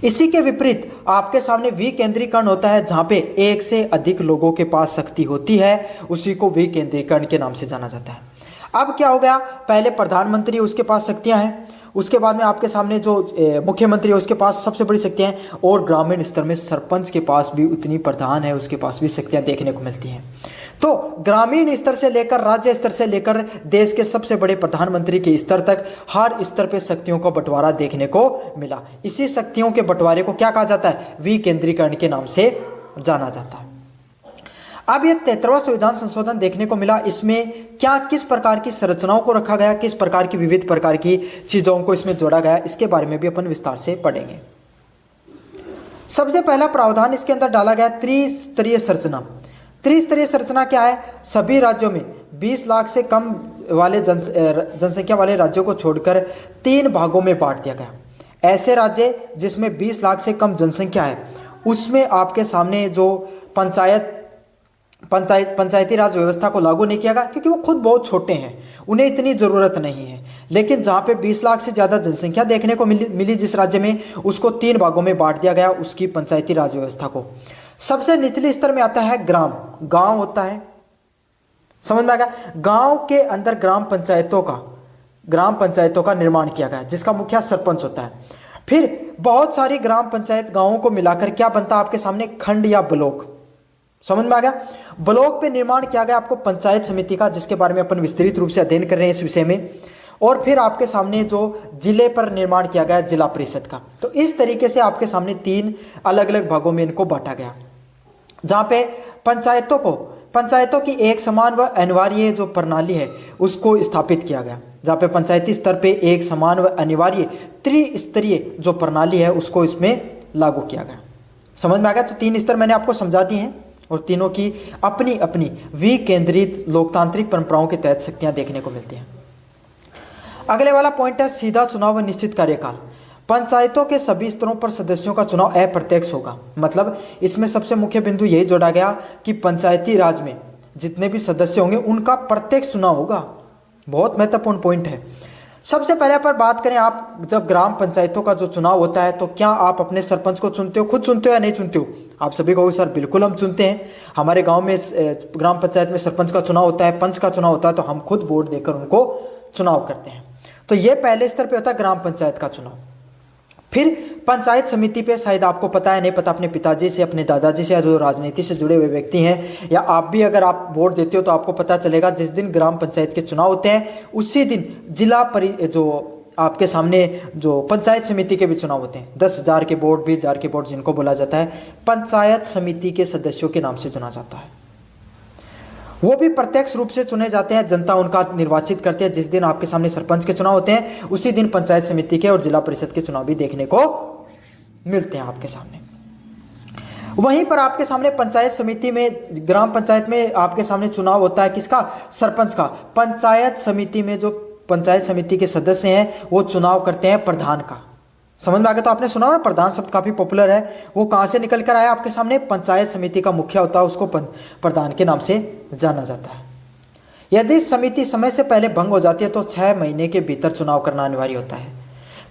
इसी के विपरीत आपके सामने विकेंद्रीकरण होता है, जहां पे एक से अधिक लोगों के पास शक्ति होती है, उसी को विकेंद्रीकरण के नाम से जाना जाता है। अब क्या हो गया, पहले प्रधानमंत्री उसके पास शक्तियां हैं, उसके बाद में आपके सामने जो मुख्यमंत्री है उसके पास सबसे बड़ी शक्तियां हैं, और ग्रामीण स्तर में सरपंच के पास भी उतनी, प्रधान है उसके पास भी शक्तियां देखने को मिलती हैं। तो ग्रामीण स्तर से लेकर राज्य स्तर से लेकर देश के सबसे बड़े प्रधानमंत्री के स्तर तक हर स्तर पे शक्तियों का बंटवारा देखने को मिला। इसी शक्तियों के बंटवारे को क्या कहा जाता है, विकेंद्रीकरण के नाम से जाना जाता है। अब ये 73वां संविधान संशोधन देखने को मिला, इसमें क्या किस प्रकार की संरचनाओं को रखा गया, किस प्रकार की विविध प्रकार की चीजों को इसमें जोड़ा गया, इसके बारे में भी अपन विस्तार से पढ़ेंगे। सबसे पहला प्रावधान इसके अंदर डाला गया त्रिस्तरीय संरचना। त्रिस्तरीय संरचना क्या है, सभी राज्यों में 20 लाख से कम वाले जनसंख्या वाले राज्यों को छोड़कर 3 भागों में बांट दिया गया। ऐसे राज्य जिसमें 20 लाख से कम जनसंख्या है उसमें आपके सामने जो पंचायती राज व्यवस्था को लागू नहीं किया गया, क्योंकि वो खुद बहुत छोटे हैं, उन्हें इतनी ज़रूरत नहीं है। लेकिन जहाँ पे 20 लाख से ज़्यादा जनसंख्या देखने को मिली जिस राज्य में, उसको 3 भागों में बांट दिया गया उसकी पंचायती राज व्यवस्था को। सबसे निचले स्तर में आता है ग्राम, गांव होता है, समझ में आ गया। गांव के अंदर ग्राम पंचायतों का निर्माण किया गया जिसका मुखिया सरपंच होता है। फिर बहुत सारी ग्राम पंचायत गांवों को मिलाकर क्या बनता है आपके सामने, खंड या ब्लॉक, समझ में आ गया। ब्लॉक पे निर्माण किया गया आपको पंचायत समिति का, जिसके बारे में अपन विस्तृत रूप से अध्ययन कर रहे हैं इस विषय में। और फिर आपके सामने जो जिले पर निर्माण किया गया जिला परिषद का। तो इस तरीके से आपके सामने 3 अलग अलग भागों में इनको बांटा गया, जहां पे पंचायतों की एक समान व अनिवार्य जो प्रणाली है उसको स्थापित किया गया, जहाँ पे पंचायती स्तर पे एक समान व अनिवार्य त्रिस्तरीय जो प्रणाली है उसको इसमें लागू किया गया। समझ में आ गया। तो 3 स्तर मैंने आपको समझा दिए हैं और तीनों की अपनी अपनी विकेंद्रित लोकतांत्रिक परंपराओं के तहत शक्तियां देखने को मिलती हैं। अगले वाला पॉइंट है सीधा चुनाव व निश्चित कार्यकाल। पंचायतों के सभी स्तरों पर सदस्यों का चुनाव अप्रत्यक्ष होगा। मतलब इसमें सबसे मुख्य बिंदु यही जोड़ा गया कि पंचायती राज में जितने भी सदस्य होंगे उनका प्रत्यक्ष चुनाव होगा। बहुत महत्वपूर्ण पॉइंट है। सबसे पहले पर बात करें, आप जब ग्राम पंचायतों का जो चुनाव होता है तो क्या आप अपने सरपंच को चुनते हो, खुद चुनते हो या नहीं चुनते हो? आप सभी कहोगे सर बिल्कुल हम चुनते हैं। हमारे गांव में ग्राम पंचायत में सरपंच का चुनाव होता है, पंच का चुनाव होता है, तो हम खुद वोट देकर उनको चुनाव करते हैं। तो ये पहले स्तर पे होता है ग्राम पंचायत का चुनाव। फिर पंचायत समिति पे शायद आपको पता है नहीं पता, अपने पिताजी से, अपने दादाजी से, या जो राजनीति से जुड़े हुए व्यक्ति हैं, या आप भी अगर आप वोट देते हो तो आपको पता चलेगा जिस दिन ग्राम पंचायत के चुनाव होते हैं उसी दिन जो आपके सामने जो पंचायत समिति के भी चुनाव होते हैं। 10,000 के वोट, 20,000 के वोट जिनको बोला जाता है, पंचायत समिति के सदस्यों के नाम से चुना जाता है। वो भी प्रत्यक्ष रूप से चुने जाते हैं, जनता उनका निर्वाचित करती है। जिस दिन आपके सामने सरपंच के चुनाव होते हैं उसी दिन पंचायत समिति के और जिला परिषद के चुनाव भी देखने को मिलते हैं आपके सामने। वहीं पर आपके सामने पंचायत समिति में, ग्राम पंचायत में आपके सामने चुनाव होता है किसका, सरपंच का। पंचायत समिति में जो पंचायत समिति के सदस्य हैं वो चुनाव करते हैं प्रधान का। समझ में आ गया। तो आपने सुना ना, प्रधान शब्द काफी पॉपुलर है। वो कहां से निकल कर आया आपके सामने, पंचायत समिति का मुखिया होता है उसको प्रधान के नाम से जाना जाता है। यदि समिति समय से पहले भंग हो जाती है तो 6 महीने के भीतर चुनाव करना अनिवार्य होता है,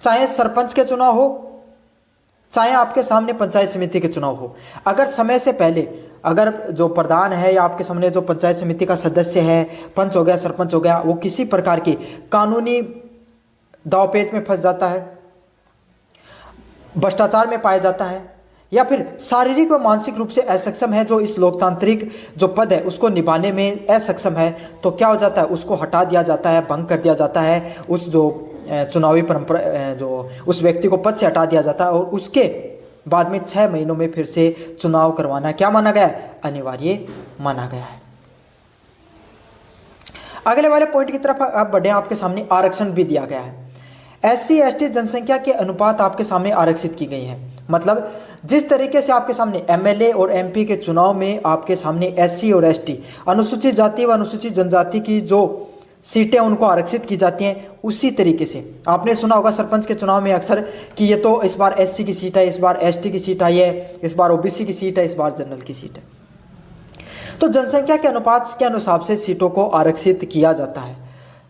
चाहे सरपंच के चुनाव हो, चाहे आपके सामने पंचायत समिति के चुनाव हो। अगर समय से पहले, अगर जो प्रधान है या आपके सामने जो पंचायत समिति का सदस्य है, पंच हो गया, सरपंच हो गया, वो किसी प्रकार की कानूनी दांवपेच में फंस जाता है, भ्रष्टाचार में पाया जाता है, या फिर शारीरिक व मानसिक रूप से असक्षम है, जो इस लोकतांत्रिक जो पद है उसको निभाने में असक्षम है, तो क्या हो जाता है, उसको हटा दिया जाता है, भंग कर दिया जाता है, उस जो चुनावी परंपरा जो उस व्यक्ति को पद से हटा दिया जाता है, और उसके बाद में 6 महीनों में फिर से चुनाव करवाना क्या माना गया है, अनिवार्य माना गया है। अगले वाले पॉइंट की तरफ आप बढ़े, आपके सामने आरक्षण भी दिया गया है। SC ST जनसंख्या के अनुपात आपके सामने आरक्षित की गई है। मतलब जिस तरीके से आपके सामने MLA और MP के चुनाव में आपके सामने SC और ST अनुसूचित जाति व अनुसूचित जनजाति की जो सीटें उनको आरक्षित की जाती हैं, उसी तरीके से आपने सुना होगा सरपंच के चुनाव में अक्सर कि ये तो इस बार SC की सीट है, इस बार ST की सीट आई है, इस बार OBC की सीट है, इस बार जनरल की सीट है। तो जनसंख्या के अनुपात के अनुसार से सीटों को आरक्षित किया जाता है।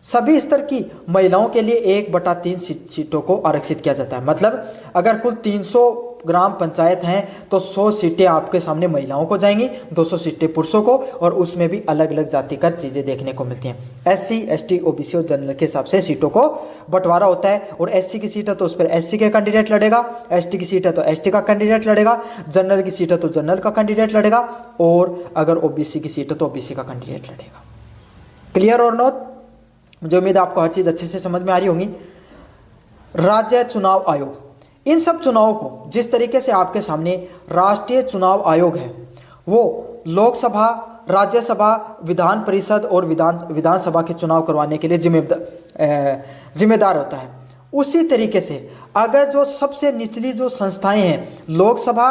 सभी स्तर की महिलाओं के लिए 1/3 सीटों को आरक्षित किया जाता है। मतलब अगर कुल 300 ग्राम पंचायत हैं तो 100 सीटें आपके सामने महिलाओं को जाएंगी, 200 सीटें पुरुषों को, और उसमें भी अलग अलग जातिगत चीज़ें देखने को मिलती हैं। SC ST OBC और जनरल के हिसाब से सीटों को बंटवारा होता है। और SC की सीट है तो उस पर SC के कैंडिडेट लड़ेगा, ST की सीट है तो ST का कैंडिडेट लड़ेगा, जनरल की सीट है तो जनरल का कैंडिडेट लड़ेगा, और अगर OBC की सीट है तो OBC का कैंडिडेट लड़ेगा। क्लियर और नोट? मुझे उम्मीद है आपको हर चीज़ अच्छे से समझ में आ रही होगी। राज्य चुनाव आयोग, इन सब चुनावों को जिस तरीके से आपके सामने राष्ट्रीय चुनाव आयोग है वो लोकसभा, राज्यसभा, विधान परिषद और विधानसभा के चुनाव करवाने के लिए जिम्मेदार होता है, उसी तरीके से अगर जो सबसे निचली जो संस्थाएं हैं, लोकसभा,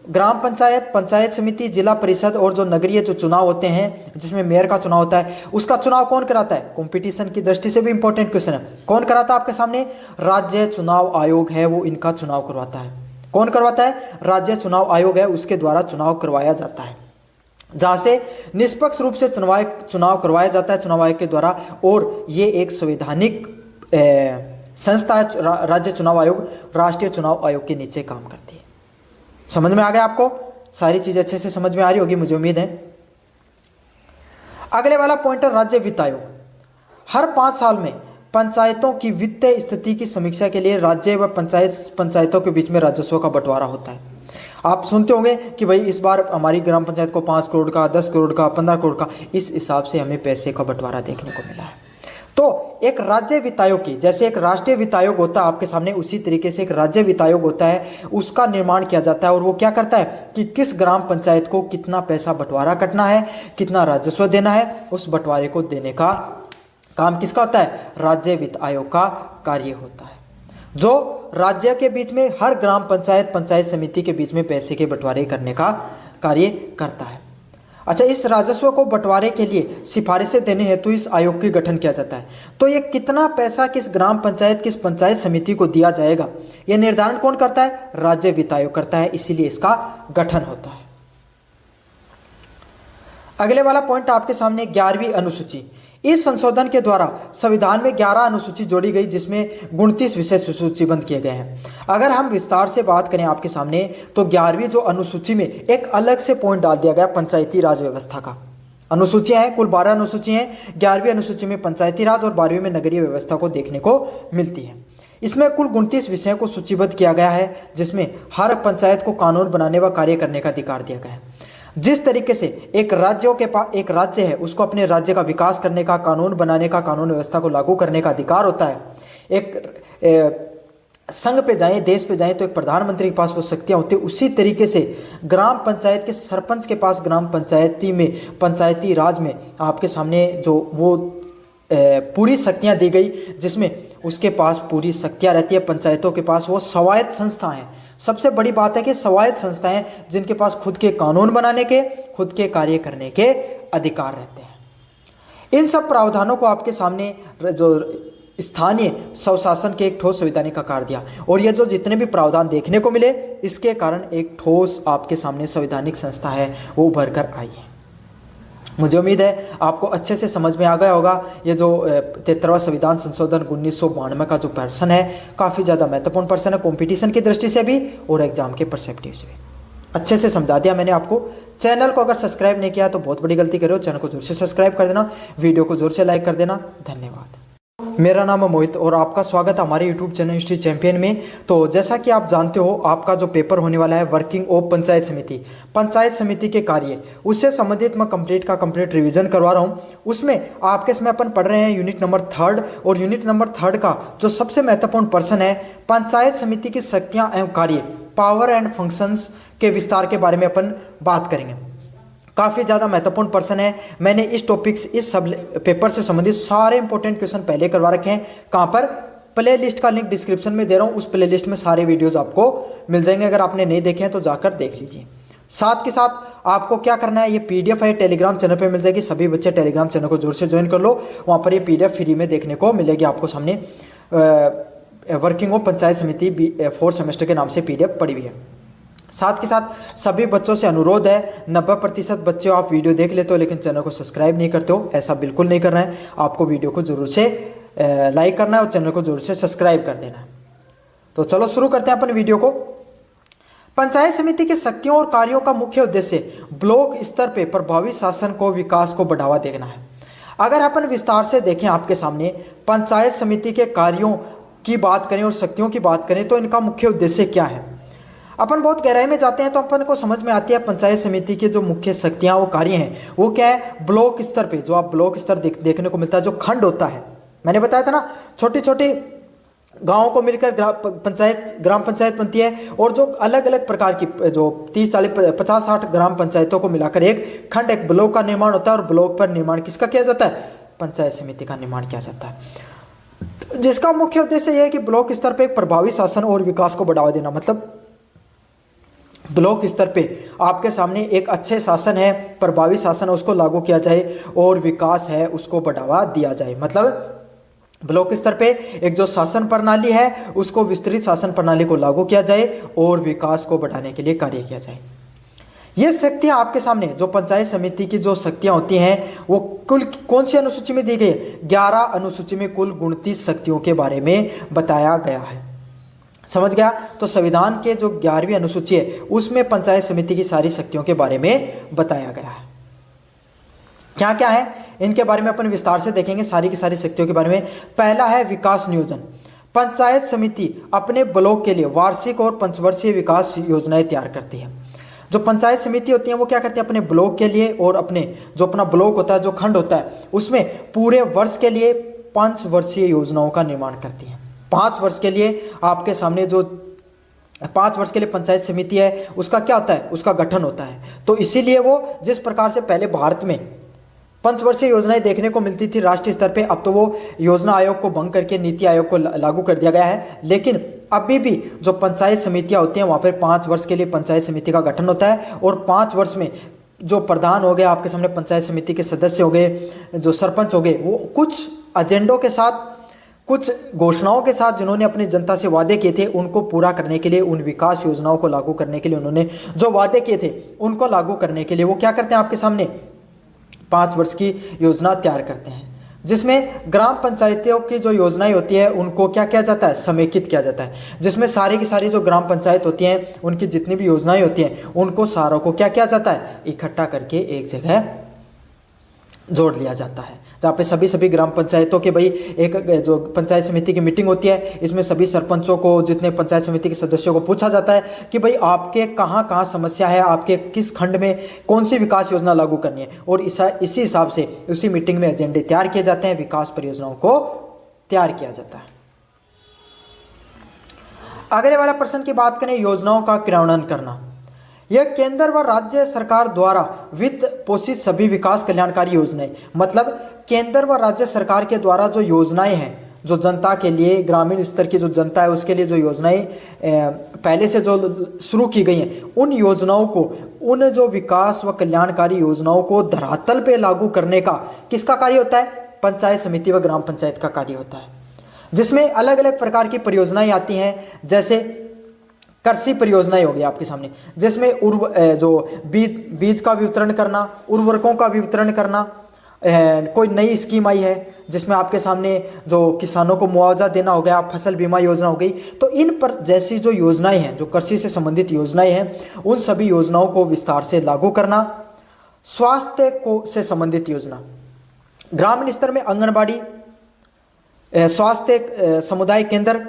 ग्राम पंचायत, पंचायत समिति, जिला परिषद और जो नगरीय जो चुनाव होते हैं जिसमें मेयर का चुनाव होता है, उसका चुनाव कौन कराता है? कंपटीशन की दृष्टि से भी इंपॉर्टेंट क्वेश्चन है। कौन कराता है आपके सामने? राज्य चुनाव आयोग है, वो इनका चुनाव करवाता है। कौन करवाता है? राज्य चुनाव आयोग है, उसके द्वारा चुनाव करवाया जाता है, जहां से निष्पक्ष रूप से चुनाव करवाया जाता है चुनाव आयोग के द्वारा। और ये एक संवैधानिक संस्था है। राज्य चुनाव आयोग राष्ट्रीय चुनाव आयोग के नीचे काम करती है। समझ में आ गया आपको? सारी चीजें अच्छे से समझ में आ रही होगी, मुझे उम्मीद है। अगले वाला पॉइंट है राज्य वित्त आयोग। हर 5 साल में पंचायतों की वित्तीय स्थिति की समीक्षा के लिए राज्य व पंचायतों के बीच में राजस्व का बंटवारा होता है। आप सुनते होंगे कि भाई इस बार हमारी ग्राम पंचायत को 5 करोड़ का, 10 करोड़ का, 15 करोड़ का, इस हिसाब से हमें पैसे का बंटवारा देखने को मिला है। तो एक राज्य वित्त आयोग की, जैसे एक राष्ट्रीय वित्त आयोग होता है आपके सामने, उसी तरीके से एक राज्य वित्त आयोग होता है, उसका निर्माण किया जाता है। और वो क्या करता है कि किस ग्राम पंचायत को कितना पैसा बंटवारा करना है, कितना राजस्व देना है, उस बंटवारे को देने का काम किसका होता है? राज्य वित्त आयोग का कार्य होता है, जो राज्य के बीच में हर ग्राम पंचायत, पंचायत समिति के बीच में पैसे के बंटवारे करने का कार्य करता है। अच्छा, इस राजस्व को बंटवारे के लिए सिफारिशें देने हेतु इस आयोग का गठन किया जाता है। तो ये कितना पैसा किस ग्राम पंचायत, किस पंचायत समिति को दिया जाएगा, यह निर्धारण कौन करता है? राज्य वित्त आयोग करता है, इसीलिए इसका गठन होता है। अगले वाला पॉइंट आपके सामने 11वीं अनुसूची। इस संशोधन के द्वारा संविधान में 11 अनुसूची जोड़ी गई, जिसमें 29 विषय सूचीबद्ध किए गए हैं। अगर हम विस्तार से बात करें आपके सामने, तो 11वीं जो अनुसूची में एक अलग से पॉइंट डाल दिया गया पंचायती राज व्यवस्था का। अनुसूचियां हैं, कुल 12 अनुसूची हैं। 11वीं अनुसूची में पंचायती राज और 12वीं में नगरीय व्यवस्था को देखने को मिलती है। इसमें कुल 29 विषयों को सूचीबद्ध किया गया है, जिसमें हर पंचायत को कानून बनाने व कार्य करने का अधिकार दिया गया है। जिस तरीके से एक एक राज्य है, उसको अपने राज्य का विकास करने का, कानून बनाने का, कानून व्यवस्था को लागू करने का अधिकार होता है। एक संघ पे जाएं, देश पे जाएं, तो एक प्रधानमंत्री के पास वो शक्तियां होती है। उसी तरीके से ग्राम पंचायत के सरपंच के पास ग्राम पंचायती में, पंचायती राज में आपके सामने जो वो पूरी शक्तियां दी गई, जिसमें उसके पास पूरी शक्तियां रहती है। पंचायतों के पास वो स्वायत्त संस्था हैं। सबसे बड़ी बात है कि स्वायत्त संस्थाएं जिनके पास खुद के कानून बनाने के, खुद के कार्य करने के अधिकार रहते हैं। इन सब प्रावधानों को आपके सामने जो स्थानीय स्वशासन के एक ठोस संवैधानिक आकार दिया। और ये जो जितने भी प्रावधान देखने को मिले, इसके कारण एक ठोस आपके सामने संवैधानिक संस्था है वो उभर कर आई है। मुझे उम्मीद है आपको अच्छे से समझ में आ गया होगा। ये जो 73वां संविधान संशोधन 1992 का जो पर्सन है, काफ़ी ज़्यादा महत्वपूर्ण पर्सन है, कंपटीशन की दृष्टि से भी और एग्जाम के परस्पेक्टिव से भी। अच्छे से समझा दिया मैंने आपको। चैनल को अगर सब्सक्राइब नहीं किया तो बहुत बड़ी गलती कर रहे हो। चैनल को जोर से सब्सक्राइब कर देना, वीडियो को जोर से लाइक कर देना। धन्यवाद। मेरा नाम है मोहित और आपका स्वागत है हमारे यूट्यूब चैनल हिस्ट्री चैंपियन में। तो जैसा कि आप जानते हो, आपका जो पेपर होने वाला है वर्किंग ऑफ पंचायत समिति, पंचायत समिति के कार्य, उससे संबंधित मैं कंप्लीट रिवीजन करवा रहा हूँ। उसमें आपके इसमें अपन पढ़ रहे हैं यूनिट नंबर 3 और यूनिट नंबर 3 का जो सबसे महत्वपूर्ण पर्सन है, पंचायत समिति की शक्तियाँ एवं कार्य, पावर एंड फंक्शंस के विस्तार के बारे में अपन बात करेंगे। काफ़ी ज़्यादा महत्वपूर्ण पर्सन है। मैंने इस टॉपिक्स, इस सब पेपर से संबंधित सारे इंपॉर्टेंट क्वेश्चन पहले करवा रखे हैं। कहाँ पर? प्ले लिस्ट का लिंक डिस्क्रिप्शन में दे रहा हूँ। उस प्ले लिस्ट में सारे वीडियोस आपको मिल जाएंगे। अगर आपने नहीं देखे हैं तो जाकर देख लीजिए। साथ के साथ आपको क्या करना है, ये पीडीएफ है टेलीग्राम चैनल पे मिल जाएगी। सभी बच्चे टेलीग्राम चैनल को जोर से ज्वाइन कर लो, वहाँ पर ये पीडीएफ फ्री में देखने को मिलेगी आपको सामने। वर्किंग ऑफ पंचायत समिति 4th सेमेस्टर के नाम से पीडीएफ पड़ी हुई है। साथ के साथ सभी बच्चों से अनुरोध है, 90% बच्चे आप वीडियो देख लेते हो लेकिन चैनल को सब्सक्राइब नहीं करते हो। ऐसा बिल्कुल नहीं करना है। आपको वीडियो को जरूर से लाइक करना है और चैनल को जरूर से सब्सक्राइब कर देना है। तो चलो शुरू करते हैं अपन वीडियो को। पंचायत समिति की शक्तियों और कार्यों का मुख्य उद्देश्य ब्लॉक स्तर पर प्रभावी शासन को, विकास को बढ़ावा देना है। अगर अपन विस्तार से देखें आपके सामने, पंचायत समिति के कार्यों की बात करें और शक्तियों की बात करें तो इनका मुख्य उद्देश्य क्या है। अपन बहुत गहराई में जाते हैं तो अपन को समझ में आती है पंचायत समिति के जो मुख्य शक्तियाँ वो कार्य हैं वो क्या है। ब्लॉक स्तर पे जो आप ब्लॉक स्तर देखने को मिलता है, जो खंड होता है, मैंने बताया था ना, छोटी छोटी गाँवों को मिलकर ग्राम पंचायत बनती है। और जो अलग अलग प्रकार की जो 30, 40, 50, 60 ग्राम पंचायतों को मिलाकर एक खंड, एक ब्लॉक का निर्माण होता है। और ब्लॉक पर निर्माण किसका किया जाता है? पंचायत समिति का निर्माण किया जाता है, जिसका मुख्य उद्देश्य यह है कि ब्लॉक स्तर पर एक प्रभावी शासन और विकास को बढ़ावा देना। मतलब ब्लॉक स्तर पे आपके सामने एक अच्छे शासन है, प्रभावी शासन है, उसको लागू किया जाए और विकास है उसको बढ़ावा दिया जाए। मतलब ब्लॉक स्तर पे एक जो शासन प्रणाली है उसको विस्तृत शासन प्रणाली को लागू किया जाए और विकास को बढ़ाने के लिए कार्य किया जाए। ये शक्तियाँ आपके सामने, जो पंचायत समिति की जो शक्तियाँ होती हैं वो कुल कौन सी अनुसूची में दी गई है? 11 अनुसूची में कुल 29 शक्तियों के बारे में बताया गया है। समझ गया? तो संविधान के जो 11वीं अनुसूची है उसमें पंचायत समिति की सारी शक्तियों के बारे में बताया गया है। क्या क्या है इनके बारे में अपन विस्तार से देखेंगे, सारी की सारी शक्तियों के बारे में। पहला है विकास नियोजन। पंचायत समिति अपने ब्लॉक के लिए वार्षिक और पंचवर्षीय विकास योजनाएं तैयार करती है। जो पंचायत समिति होती है वो क्या करती है, अपने ब्लॉक के लिए और अपने जो अपना ब्लॉक होता है, जो खंड होता है, उसमें पूरे वर्ष के लिए 5 वर्षीय योजनाओं का निर्माण करती है। 5 वर्ष के लिए आपके सामने जो 5 वर्ष के लिए पंचायत समिति है उसका क्या होता है? उसका गठन होता है। तो इसीलिए वो जिस प्रकार से पहले भारत में पंचवर्षीय योजनाएं देखने को मिलती थी राष्ट्रीय स्तर पे, अब तो वो योजना आयोग को भंग करके नीति आयोग को लागू कर दिया गया है। लेकिन अभी भी जो पंचायत समितियां होती हैं वहाँ पर 5 वर्ष के लिए पंचायत समिति का गठन होता है। और 5 वर्ष में जो प्रधान हो गए, आपके सामने पंचायत समिति के सदस्य हो गए, जो सरपंच हो गए, वो कुछ एजेंडों के साथ, कुछ घोषणाओं के साथ जिन्होंने अपनी जनता से वादे किए थे उनको पूरा करने के लिए, उन विकास योजनाओं को लागू करने के लिए, उन्होंने जो वादे किए थे उनको लागू करने के लिए वो क्या करते हैं, आपके सामने 5 वर्ष की योजना तैयार करते हैं। जिसमें ग्राम पंचायतों की जो योजनाएं होती है उनको क्या किया जाता है? समेकित किया जाता है। जिसमें सारी की सारी जो ग्राम पंचायत होती हैं उनकी जितनी भी योजनाएं होती हैं उनको सारों को क्या किया जाता है? इकट्ठा करके एक जगह जोड़ लिया जाता है। जहाँ पे सभी ग्राम पंचायतों के भाई एक जो पंचायत समिति की मीटिंग होती है, इसमें सभी सरपंचों को, जितने पंचायत समिति के सदस्यों को पूछा जाता है कि भाई आपके कहाँ कहाँ समस्या है, आपके किस खंड में कौन सी विकास योजना लागू करनी है। और इसी हिसाब से उसी मीटिंग में एजेंडे तैयार किए जाते हैं, विकास परियोजनाओं को तैयार किया जाता है। अगले वाला प्रश्न की बात करें, योजनाओं का क्रियान्वयन करना। यह केंद्र व राज्य सरकार द्वारा वित्त पोषित सभी विकास कल्याणकारी योजनाएं, मतलब केंद्र व राज्य सरकार के द्वारा जो योजनाएं हैं, जो जनता के लिए, ग्रामीण स्तर की जो जनता है उसके लिए जो योजनाएं पहले से जो शुरू की गई हैं, उन योजनाओं को, उन जो विकास व कल्याणकारी योजनाओं को धरातल पे लागू करने का किसका कार्य होता है? पंचायत समिति व ग्राम पंचायत का कार्य होता है। जिसमें अलग अलग प्रकार की परियोजनाएं आती हैं, जैसे कृषि परियोजनाएं होगी आपके सामने, जिसमें जो बीज का वितरण करना, उर्वरकों का वितरण करना, कोई नई स्कीम आई है जिसमें आपके सामने जो किसानों को मुआवजा देना हो गया, फसल बीमा योजना हो गई। तो इन पर जैसी जो योजनाएं हैं, जो कृषि से संबंधित योजनाएं हैं, उन सभी योजनाओं को विस्तार से लागू करना। स्वास्थ्य को से संबंधित योजना, ग्रामीण स्तर में आंगनबाड़ी, स्वास्थ्य समुदाय केंद्र,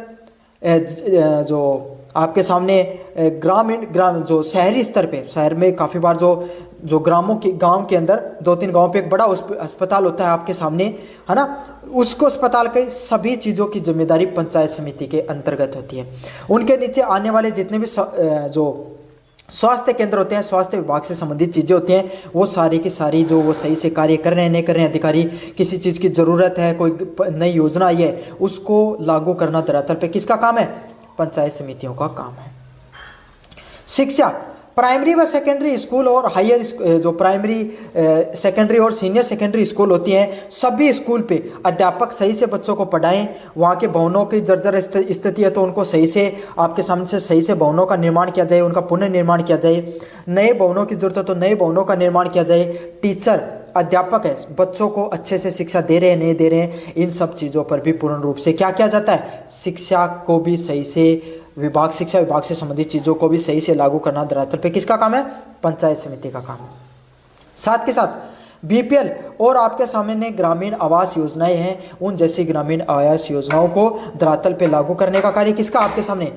जो आपके सामने ग्राम जो शहरी स्तर पे, शहर में काफ़ी बार जो गांव के अंदर 2-3 गांव पे एक बड़ा अस्पताल होता है आपके सामने, है ना, उसको अस्पताल के सभी चीज़ों की जिम्मेदारी पंचायत समिति के अंतर्गत होती है। उनके नीचे आने वाले जितने भी जो स्वास्थ्य केंद्र होते हैं, स्वास्थ्य विभाग से संबंधित चीज़ें होती हैं, वो सारी की सारी जो वो सही से कार्य कर रहे हैं नहीं कर रहे हैं, अधिकारी किसी चीज़ की ज़रूरत है, कोई नई योजना आई है, उसको लागू करना धरातल पे किसका काम है? पंचायत समितियों का काम है। शिक्षा, प्राइमरी व सेकेंडरी स्कूल और हायर जो प्राइमरी, सेकेंडरी और सीनियर सेकेंडरी स्कूल होती हैं, सभी स्कूल पे अध्यापक सही से बच्चों को पढ़ाएं। वहाँ के भवनों की जर्जर स्थिति है तो उनको सही से आपके सामने से सही से भवनों का निर्माण किया जाए, उनका पुनर्निर्माण किया जाए। नए भवनों की जरूरत है तो नए भवनों का निर्माण किया जाए। टीचर, अध्यापक है, बच्चों को अच्छे से शिक्षा दे रहे हैं नहीं दे रहे हैं, इन सब चीज़ों पर भी पूर्ण रूप से क्या किया जाता है? शिक्षा को भी सही से शिक्षा विभाग से संबंधित चीज़ों को भी सही से लागू करना धरातल पे किसका काम है? पंचायत समिति का काम है। साथ के साथ बीपीएल और आपके सामने ग्रामीण आवास योजनाएं हैं, उन जैसी ग्रामीण आवास योजनाओं को धरातल पे लागू करने का कार्य किसका? आपके सामने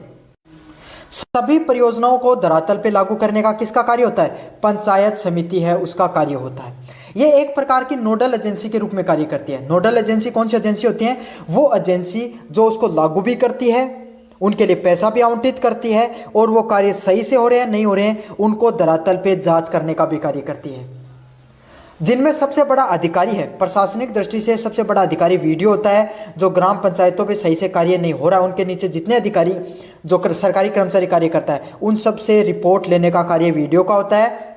सभी परियोजनाओं को धरातल पे लागू करने का किसका कार्य होता है? पंचायत समिति है, उसका कार्य होता है। ये एक प्रकार की नोडल एजेंसी के रूप में कार्य करती है। नोडल एजेंसी कौन सी एजेंसी होती है? वो एजेंसी जो उसको लागू भी करती है, उनके लिए पैसा भी आवंटित करती है, और वो कार्य सही से हो रहे हैं नहीं हो रहे हैं उनको धरातल पे जांच करने का भी कार्य करती है। जिनमें सबसे बड़ा अधिकारी है, प्रशासनिक दृष्टि से सबसे बड़ा अधिकारी वीडियो होता है। जो ग्राम पंचायतों पे सही से कार्य नहीं हो रहा है, उनके नीचे जितने अधिकारी जो सरकारी कर्मचारी कार्य करता है, उन सब से रिपोर्ट लेने का कार्य वीडियो का होता है।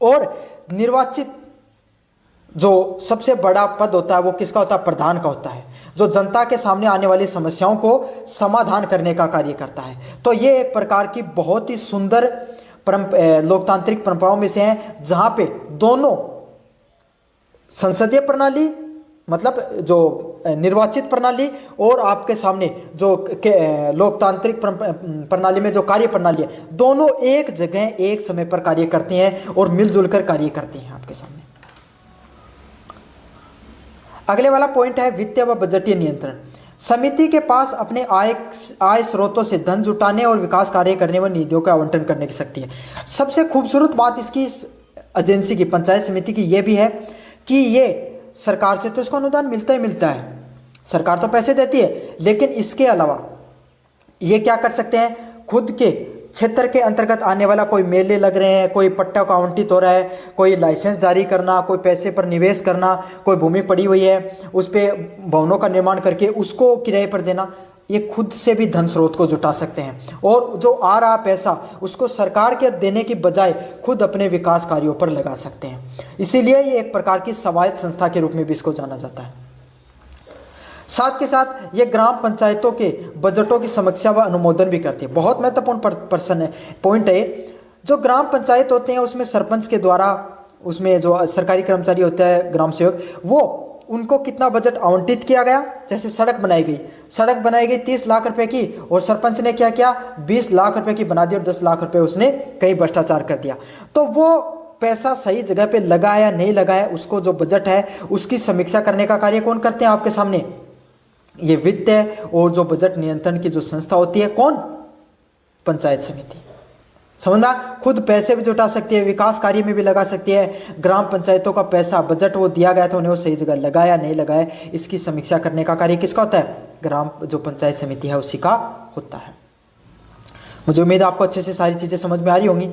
और निर्वाचित जो सबसे बड़ा पद होता है वो किसका होता है? प्रधान का होता है, जो जनता के सामने आने वाली समस्याओं को समाधान करने का कार्य करता है। तो ये एक प्रकार की बहुत ही सुंदर लोकतांत्रिक परंपराओं में से है, जहां पे दोनों संसदीय प्रणाली मतलब जो निर्वाचित प्रणाली और आपके सामने जो लोकतांत्रिक प्रणाली में जो कार्य प्रणाली है, दोनों एक जगह एक समय पर कार्य करती हैं और मिलजुल कर कार्य करती हैं आपके सामने। अगले वाला पॉइंट है वित्तीय व बजटीय नियंत्रण। समिति के पास अपने आय स्रोतों से धन जुटाने और विकास कार्य करने व निधियों का आवंटन करने की शक्ति है। सबसे खूबसूरत बात इसकी एजेंसी की, पंचायत समिति की, ये भी है कि ये सरकार से तो इसको अनुदान मिलता ही मिलता है, सरकार तो पैसे देती है, लेकिन इसके अलावा ये क्या कर सकते हैं? खुद के क्षेत्र के अंतर्गत आने वाला कोई मेले लग रहे हैं, कोई पट्टा का आवंटित हो रहा है, कोई लाइसेंस जारी करना, कोई पैसे पर निवेश करना, कोई भूमि पड़ी हुई है उस पर भवनों का निर्माण करके उसको किराए पर देना, ये खुद से भी धन स्रोत को जुटा सकते हैं। और जो आ रहा पैसा उसको सरकार के देने की बजाय खुद अपने विकास कार्यों पर लगा सकते हैं। इसीलिए ये एक प्रकार की स्वायत्त संस्था के रूप में भी इसको जाना जाता है। साथ के साथ ये ग्राम पंचायतों के बजटों की समीक्षा व अनुमोदन भी करती है। बहुत महत्वपूर्ण पॉइंट है। जो ग्राम पंचायत होते हैं उसमें सरपंच के द्वारा, उसमें जो सरकारी कर्मचारी होता है, ग्राम सेवक, वो उनको कितना बजट आवंटित किया गया। जैसे सड़क बनाई गई 30 लाख रुपए की, और सरपंच ने क्या किया? 20 लाख रुपए की बना दी और 10 लाख रुपए उसने कहीं भ्रष्टाचार कर दिया। तो वो पैसा सही जगह पे लगा या नहीं लगा है, उसको जो बजट है उसकी समीक्षा करने का कार्य कौन करते हैं? आपके सामने ये वित्त है। और जो बजट नियंत्रण की जो संस्था होती है, कौन? पंचायत समिति। समझना, खुद पैसे भी जुटा सकती है, विकास कार्य में भी लगा सकती है। ग्राम पंचायतों का पैसा, बजट वो दिया गया था, उन्हें वो सही जगह लगाया नहीं लगाया, इसकी समीक्षा करने का कार्य किसका होता है? ग्राम जो पंचायत समिति है उसी का होता है। मुझे उम्मीद है आपको अच्छे से सारी चीजें समझ में आ रही होंगी।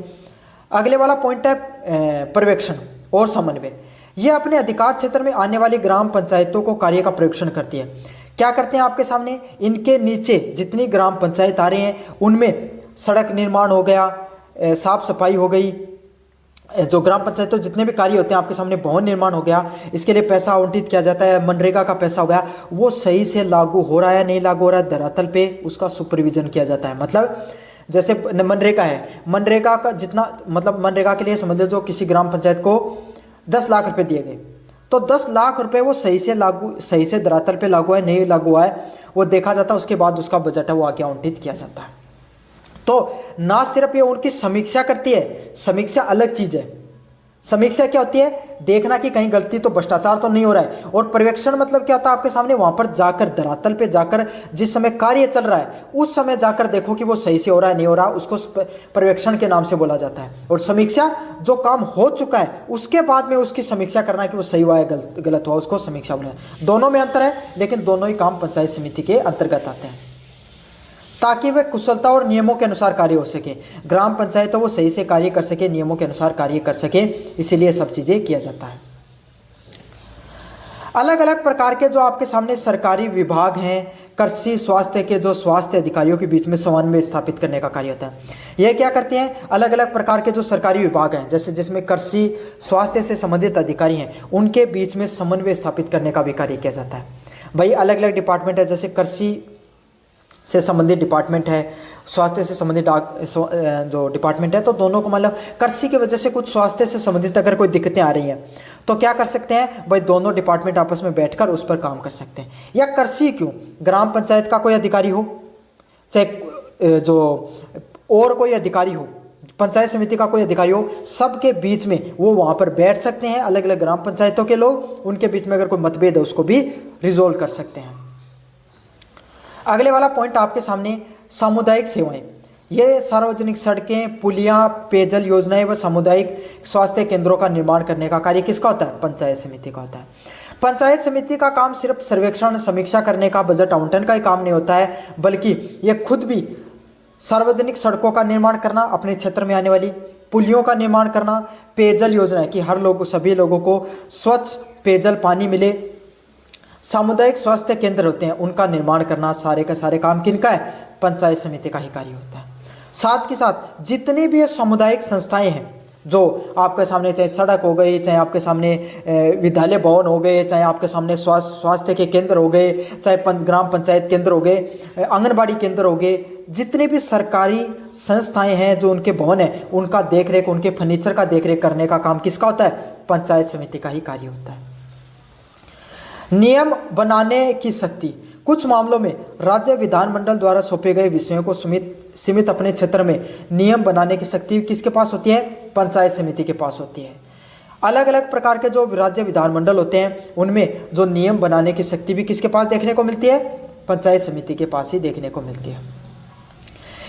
अगले वाला पॉइंट है पर्यवेक्षण और समन्वय। यह अपने अधिकार क्षेत्र में आने वाली ग्राम पंचायतों को कार्य का पर्यवेक्षण करती है। क्या करते हैं? आपके सामने इनके नीचे जितनी ग्राम पंचायत आ रहे हैं उनमें सड़क निर्माण हो गया, साफ सफाई हो गई, जो ग्राम पंचायतों जितने भी कार्य होते हैं, आपके सामने भवन निर्माण हो गया, इसके लिए पैसा आवंटित किया जाता है, मनरेगा का पैसा हो गया, वो सही से लागू हो रहा है नहीं लागू हो रहा है, धरातल पे उसका सुपरविजन किया जाता है। मतलब जैसे मनरेगा है, मनरेगा का जितना मतलब मनरेगा के लिए समझ लो जो किसी ग्राम पंचायत को 10 लाख रुपए दिए गए, तो 10 लाख रुपए वो सही से धरातल पे लागू है नहीं लागू है वो देखा जाता है, उसके बाद उसका बजट है वो आगे आवंटित किया जाता है। तो ना सिर्फ ये उनकी समीक्षा करती है, समीक्षा अलग चीज है। समीक्षा क्या होती है, देखना कि कहीं गलती तो भ्रष्टाचार तो नहीं हो रहा है, और पर्यवेक्षण मतलब क्या होता है, आपके सामने वहां पर जाकर धरातल पे जाकर जिस समय कार्य चल रहा है उस समय जाकर देखो कि वो सही से हो रहा है नहीं हो रहा, उसको पर्यवेक्षण के नाम से बोला जाता है। और समीक्षा जो काम हो चुका है उसके बाद में उसकी समीक्षा करना कि वो सही हुआ है गलत हुआ, उसको समीक्षा बोला है। दोनों में अंतर है, लेकिन दोनों ही काम पंचायत समिति के अंतर्गत आते हैं, ताकि वह कुशलता और नियमों के अनुसार कार्य हो सके। ग्राम पंचायत तो वो सही से कार्य कर सके, नियमों के अनुसार कार्य कर सके, इसीलिए सब चीजें किया जाता है। अलग अलग प्रकार के जो आपके सामने सरकारी विभाग हैं, कृषि स्वास्थ्य के जो स्वास्थ्य अधिकारियों के बीच में समन्वय स्थापित करने का कार्य होता है। यह क्या करते हैं, अलग अलग प्रकार के जो सरकारी विभाग हैं, जैसे जिसमें कृषि स्वास्थ्य से संबंधित अधिकारी हैं, उनके बीच में समन्वय स्थापित करने का भी कार्य किया जाता है। भाई अलग अलग डिपार्टमेंट है, जैसे कृषि से संबंधित डिपार्टमेंट है, स्वास्थ्य से संबंधित जो डिपार्टमेंट है, तो दोनों को मतलब कृषि की वजह से कुछ स्वास्थ्य से संबंधित अगर कोई दिक्कतें आ रही हैं तो क्या कर सकते हैं भाई, दोनों डिपार्टमेंट आपस में बैठकर उस पर काम कर सकते हैं। या कृषि क्यों, ग्राम पंचायत का कोई अधिकारी हो, चाहे जो और कोई अधिकारी हो, पंचायत समिति का कोई अधिकारी हो, सबके बीच में वो वहां पर बैठ सकते हैं। अलग अलग ग्राम पंचायतों के लोग, उनके बीच में अगर कोई मतभेद है उसको भी रिजोल्व कर सकते हैं। अगले वाला पॉइंट आपके सामने सामुदायिक सेवाएं। ये सार्वजनिक सड़कें, पुलियां, पेयजल योजनाएं व सामुदायिक स्वास्थ्य केंद्रों का निर्माण करने का कार्य किसका होता है, पंचायत समिति का होता है। पंचायत समिति का काम सिर्फ सर्वेक्षण समीक्षा करने का, बजट आवंटन का ही काम नहीं होता है, बल्कि ये खुद भी सार्वजनिक सड़कों का निर्माण करना, अपने क्षेत्र में आने वाली पुलियों का निर्माण करना, पेयजल योजना कि हर लोग सभी लोगों को स्वच्छ पेयजल पानी मिले, सामुदायिक स्वास्थ्य केंद्र होते हैं उनका निर्माण करना, सारे का सारे काम किनका है, पंचायत समिति का ही कार्य होता है। साथ के साथ जितनी भी ये सामुदायिक संस्थाएं हैं जो आपके सामने, चाहे सड़क हो गई, चाहे आपके सामने विद्यालय भवन हो गए, चाहे आपके सामने स्वास्थ्य के केंद्र हो गए, चाहे ग्राम पंचायत केंद्र हो गए, आंगनबाड़ी केंद्र हो गए, जितने भी सरकारी संस्थाएं हैं जो उनके भवन है उनका देखरेख, उनके फर्नीचर का देखरेख करने का काम किसका होता है, पंचायत समिति का ही कार्य होता है। नियम बनाने की शक्ति, कुछ मामलों में राज्य विधानमंडल द्वारा सौंपे गए विषयों को सीमित अपने क्षेत्र में नियम बनाने की शक्ति किसके पास होती है, पंचायत समिति के पास होती है। अलग अलग प्रकार के जो राज्य विधानमंडल होते हैं उनमें जो नियम बनाने की शक्ति भी किसके पास देखने को मिलती है, पंचायत समिति के पास ही देखने को मिलती है।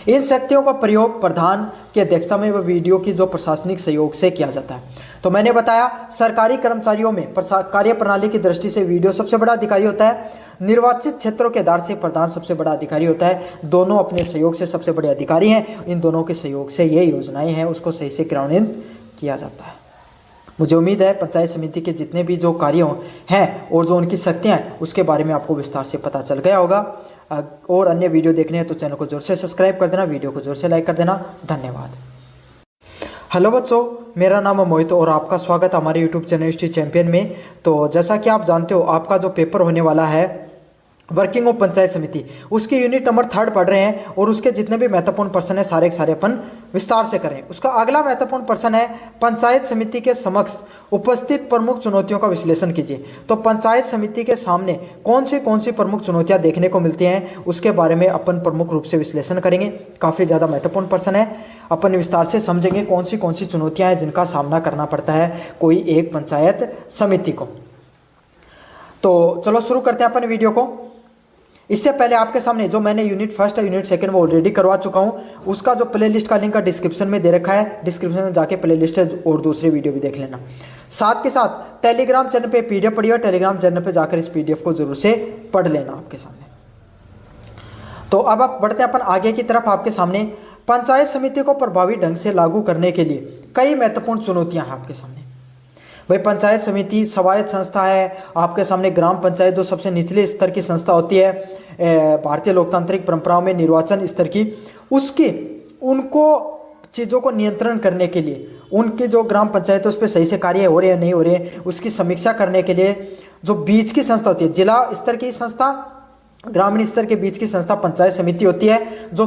इन शक्तियों का प्रयोग प्रधान की अध्यक्षता में व वीडियो की जो प्रशासनिक सहयोग से किया जाता है। तो मैंने बताया सरकारी कर्मचारियों में कार्य प्रणाली की दृष्टि से वीडियो सबसे बड़ा अधिकारी होता है, निर्वाचित क्षेत्रों के आधार से प्रधान सबसे बड़ा अधिकारी होता है। दोनों अपने सहयोग से सबसे बड़े अधिकारी हैं, इन दोनों के सहयोग से ये योजनाएं हैं उसको सही से क्रियान्वित किया जाता है। मुझे उम्मीद है पंचायत समिति के जितने भी जो कार्य हैं और जो उनकी शक्तियाँ हैं उसके बारे में आपको विस्तार से पता चल गया होगा। और अन्य वीडियो देखने हैं तो चैनल को जोर से सब्सक्राइब कर देना, वीडियो को जोर से लाइक कर देना। धन्यवाद। हेलो बच्चों, मेरा नाम है मोहित और आपका स्वागत है हमारे यूट्यूब चैनल हिस्ट्री चैंपियन में। तो जैसा कि आप जानते हो आपका जो पेपर होने वाला है वर्किंग ऑफ पंचायत समिति, उसकी यूनिट नंबर 3 पढ़ रहे हैं और उसके जितने भी महत्वपूर्ण प्रश्न है सारे के सारे अपन विस्तार से करें। उसका अगला महत्वपूर्ण प्रश्न है पंचायत समिति के समक्ष उपस्थित प्रमुख चुनौतियों का विश्लेषण कीजिए। तो पंचायत समिति के सामने कौन सी प्रमुख चुनौतियां देखने को मिलती हैं उसके बारे में अपन प्रमुख रूप से विश्लेषण करेंगे। काफ़ी ज़्यादा महत्वपूर्ण प्रश्न है, अपन विस्तार से समझेंगे कौन सी चुनौतियाँ हैं जिनका सामना करना पड़ता है कोई एक पंचायत समिति को। तो चलो शुरू करते हैं अपन वीडियो को। इससे पहले आपके सामने जो मैंने यूनिट 1 और यूनिट 2 वो ऑलरेडी करवा चुका हूं, उसका जो प्लेलिस्ट का लिंक डिस्क्रिप्शन में दे रखा है, डिस्क्रिप्शन में जाके प्लेलिस्ट और दूसरे वीडियो भी देख लेना। साथ के साथ टेलीग्राम चैनल पे पीडीएफ पढ़िए, टेलीग्राम चैनल पे जाकर इस पीडीएफ को जरूर से पढ़ लेना आपके सामने। तो अब आप बढ़ते हैं अपन आगे की तरफ। आपके सामने पंचायत समिति को प्रभावी ढंग से लागू करने के लिए कई महत्वपूर्ण चुनौतियां हैं आपके सामने। भाई पंचायत समिति स्वायत्त संस्था है, आपके सामने ग्राम पंचायत जो सबसे निचले स्तर की संस्था होती है भारतीय लोकतांत्रिक परंपराओं में निर्वाचन स्तर की, उसकी उनको चीज़ों को नियंत्रण करने के लिए उनकी जो ग्राम पंचायत उस पर सही से कार्य हो रहे हैं नहीं हो रहे हैं उसकी समीक्षा करने के लिए जो बीच की संस्था होती है, जिला स्तर की संस्था ग्रामीण स्तर के बीच की संस्था पंचायत समिति होती है, जो